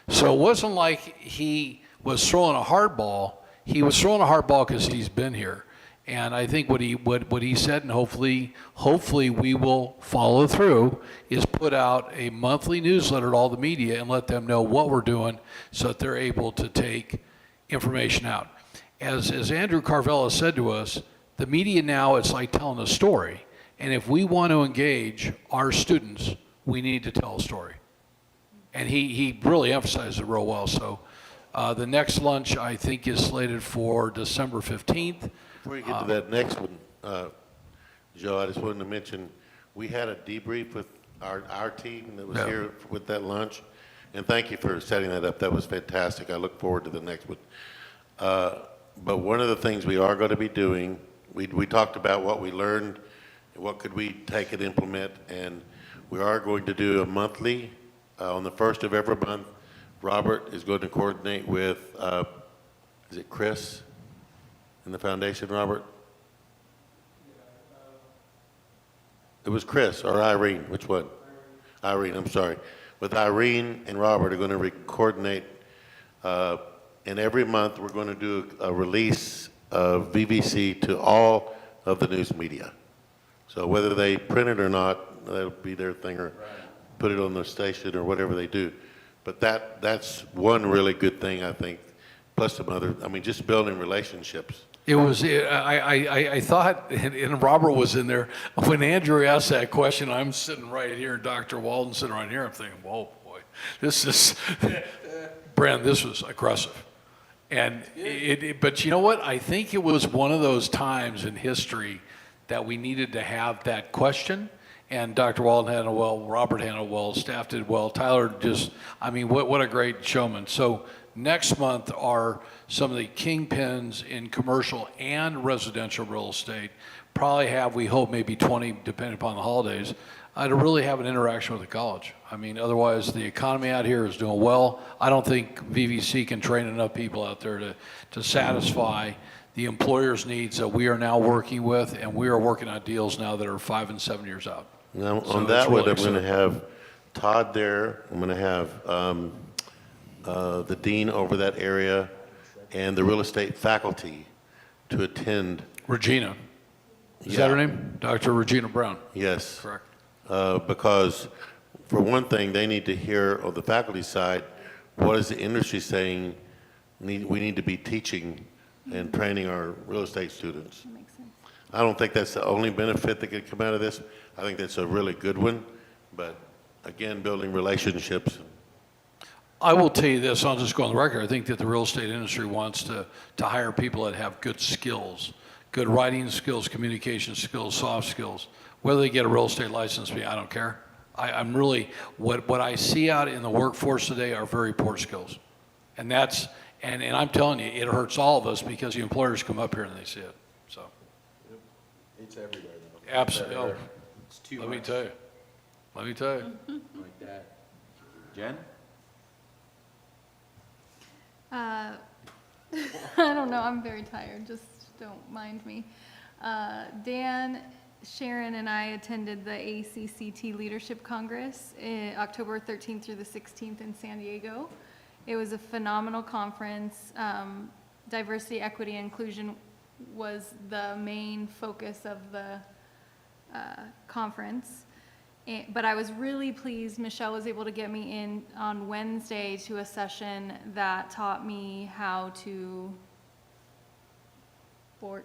Speaker 6: So it wasn't like he was throwing a hard ball. He was throwing a hard ball because he's been here. And I think what he said, and hopefully we will follow through, is put out a monthly newsletter to all the media and let them know what we're doing so that they're able to take information out. As Andrew Carvella said to us, the media now, it's like telling a story. And if we want to engage our students, we need to tell a story. And he really emphasized it real well. So the next lunch, I think, is slated for December 15th.
Speaker 2: Before you get to that next one, Joe, I just wanted to mention, we had a debrief with our team that was here with that lunch, and thank you for setting that up. That was fantastic. I look forward to the next one. But one of the things we are going to be doing, we talked about what we learned, what could we take and implement, and we are going to do a monthly, on the first of every month. Robert is going to coordinate with, is it Chris? In the foundation, Robert? It was Chris or Irene, which one? Irene, I'm sorry. With Irene and Robert are going to coordinate, and every month we're going to do a release of VVC to all of the news media. So whether they print it or not, that'll be their thing, or put it on their station or whatever they do. But that's one really good thing, I think, plus some other, I mean, just building relationships.
Speaker 6: It was, I thought, and Robert was in there, when Andrew asked that question, I'm sitting right here, and Dr. Walden sitting right here, I'm thinking, whoa, boy, this is, Brand, this was aggressive. And but you know what? I think it was one of those times in history that we needed to have that question. And Dr. Walden handled well, Robert handled well, staff did well, Tyler just, I mean, what a great showman. So next month are some of the kingpins in commercial and residential real estate. Probably have, we hope, maybe 20, depending upon the holidays, to really have an interaction with the college. I mean, otherwise the economy out here is doing well. I don't think VVC can train enough people out there to satisfy the employer's needs that we are now working with, and we are working on deals now that are 5 and 7 years out.
Speaker 2: Now,
Speaker 6: So
Speaker 2: on that
Speaker 6: it's
Speaker 2: one,
Speaker 6: really
Speaker 2: I'm going to
Speaker 6: exciting.
Speaker 2: have Todd there. I'm going to have the dean over that area and the real estate faculty to attend.
Speaker 6: Regina. Is that her name? Dr. Regina Brown?
Speaker 2: Yes.
Speaker 6: Correct.
Speaker 2: Because for one thing, they need to hear on the faculty side, what is the industry saying we need to be teaching and training our real estate students.
Speaker 4: That makes sense.
Speaker 2: I don't think that's the only benefit that could come out of this. I think that's a really good one, but again, building relationships.
Speaker 6: I will tell you this, I'll just go on the record, I think that the real estate industry wants to hire people that have good skills, good writing skills, communication skills, soft skills. Whether they get a real estate license, I don't care. I'm really, what I see out in the workforce today are very poor skills. And that's, and I'm telling you, it hurts all of us because the employers come up here and they see it, so.
Speaker 3: It's everywhere, though.
Speaker 6: Absolutely.
Speaker 3: Everywhere. It's too
Speaker 6: Let
Speaker 3: much.
Speaker 6: me tell you. Let me tell you.
Speaker 3: Like that. Jen?
Speaker 4: I don't know, I'm very tired, just don't mind me. Dan, Sharon, and I attended the ACCT Leadership Congress October 13th through the 16th in San Diego. It was a phenomenal conference. Diversity, equity, and inclusion was the main focus of the conference. But I was really pleased Michelle was able to get me in on Wednesday to a session that taught me how to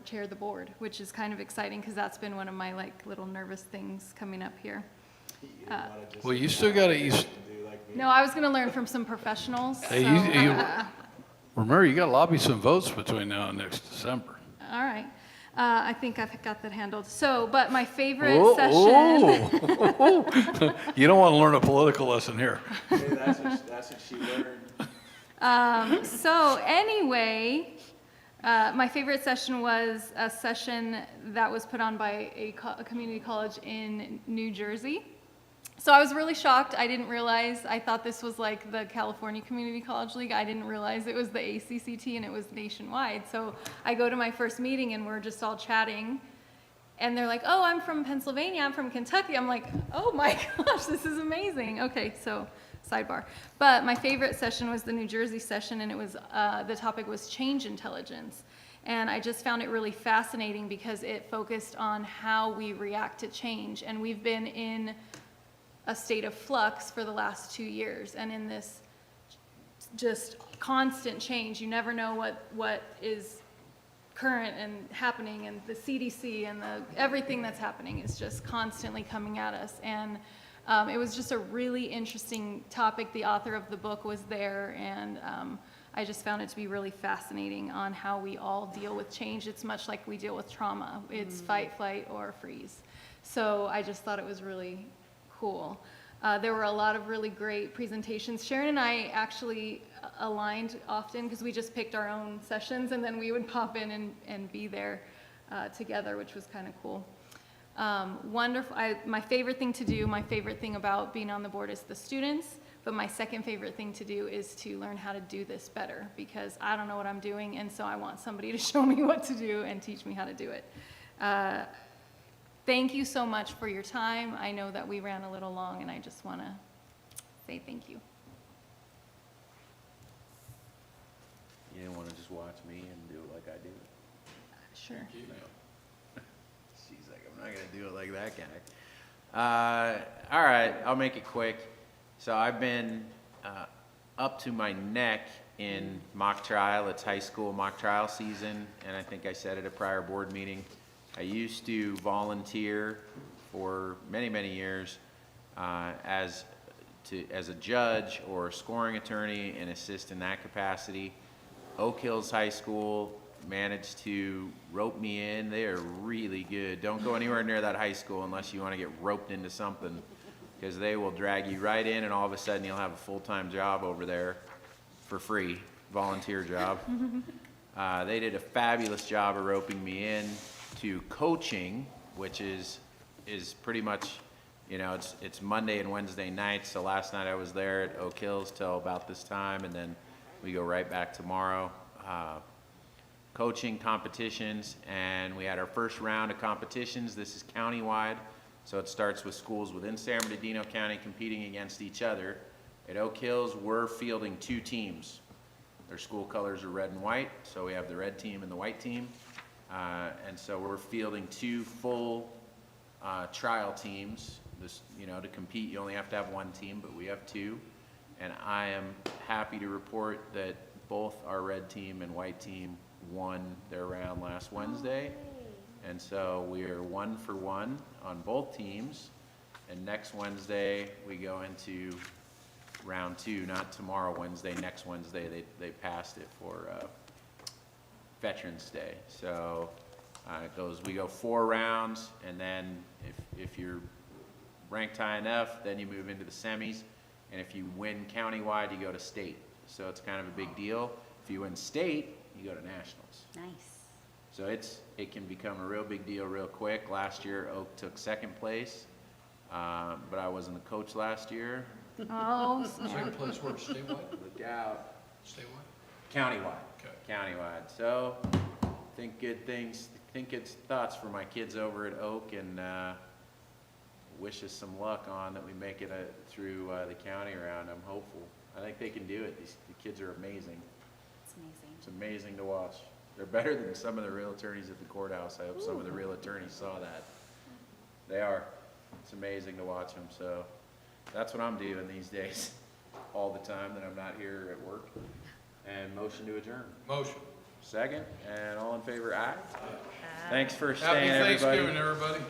Speaker 4: chair the board, which is kind of exciting because that's been one of my little nervous things coming up here.
Speaker 6: Well, you still got to,
Speaker 4: No, I was going to learn from some professionals.
Speaker 6: hey,
Speaker 4: So,
Speaker 6: remember, you got to lobby some votes between now and next December.
Speaker 4: all right. I think I've got that handled. So, but my favorite session.
Speaker 6: You don't want to learn a political lesson here.
Speaker 3: Hey, that's what she learned.
Speaker 4: So anyway, my favorite session was a session that was put on by a community college in New Jersey. So I was really shocked. I didn't realize, I thought this was like the California Community College League. I didn't realize it was the ACCT and it was nationwide. So I go to my first meeting and we're just all chatting. And they're like, oh, I'm from Pennsylvania, I'm from Kentucky. I'm like, oh my gosh, this is amazing. Okay, so sidebar. But my favorite session was the New Jersey session, and it was, the topic was change intelligence. And I just found it really fascinating because it focused on how we react to change. And we've been in a state of flux for the last 2 years, and in this just constant change. You never know what is current and happening, and the CDC and everything that's happening is just constantly coming at us. And it was just a really interesting topic. The author of the book was there, and I just found it to be really fascinating on how we all deal with change. It's much like we deal with trauma. It's fight, flight, or freeze. So I just thought it was really cool. There were a lot of really great presentations. Sharon and I actually aligned often because we just picked our own sessions, and then we would pop in and be there together, which was kind of cool. Wonderful. My favorite thing to do, my favorite thing about being on the board is the students, but my second favorite thing to do is to learn how to do this better, because I don't know what I'm doing, and so I want somebody to show me what to do and teach me how to do it. Thank you so much for your time. I know that we ran a little long, and I just want to say thank you.
Speaker 3: You didn't want to just watch me and do it like I do it?
Speaker 4: Sure.
Speaker 3: No. She's like, I'm not going to do it like that guy. All right, I'll make it quick. So I've been up to my neck in mock trial. It's high school mock trial season, and I think I said at a prior board meeting, I used to volunteer for many, many years as a judge or a scoring attorney and assist in that capacity. Oak Hills High School managed to rope me in. They are really good. Don't go anywhere near that high school unless you want to get roped into something, because they will drag you right in, and all of a sudden you'll have a full-time job over there for free, volunteer job. They did a fabulous job of roping me in to coaching, which is pretty much, you know, it's Monday and Wednesday nights. So last night I was there at Oak Hills till about this time, and then we go right back tomorrow. Coaching competitions, and we had our first round of competitions. This is countywide, so it starts with schools within San Bernardino County competing against each other. At Oak Hills, we're fielding 2 teams. Their school colors are red and white, so we have the red team and the white team. And so we're fielding 2 full trial teams. This, you know, to compete, you only have to have 1 team, but we have 2. And I am happy to report that both our red team and white team won their round last Wednesday. And so we are 1 for 1 on both teams. And next Wednesday, we go into round 2, not tomorrow, Wednesday, next Wednesday. They passed it for Veterans Day. So we go 4 rounds, and then if you're ranked high enough, then you move into the semis. And if you win countywide, you go to state. So it's kind of a big deal. If you win state, you go to nationals.
Speaker 10: Nice.
Speaker 3: So it can become a real big deal real quick. Last year, Oak took 2nd place, but I wasn't the coach last year.
Speaker 4: Oh,
Speaker 6: Second place where, statewide?
Speaker 3: Look out.
Speaker 6: Statewide?
Speaker 3: Countywide.
Speaker 6: Okay.
Speaker 3: Countywide. So think good things, think good thoughts for my kids over at Oak, and wish us some luck on that we make it through the county round. I'm hopeful. I think they can do it. The kids are amazing.
Speaker 10: It's amazing.
Speaker 3: It's amazing to watch. They're better than some of the real attorneys at the courthouse. I hope some of the real attorneys saw that. They are. It's amazing to watch them. So that's what I'm doing these days, all the time that I'm not here at work. And motion to adjourn.
Speaker 6: Motion.
Speaker 3: Second, and all in favor, aye. Thanks for staying,
Speaker 6: Happy
Speaker 3: everybody.
Speaker 6: Thanksgiving, everybody.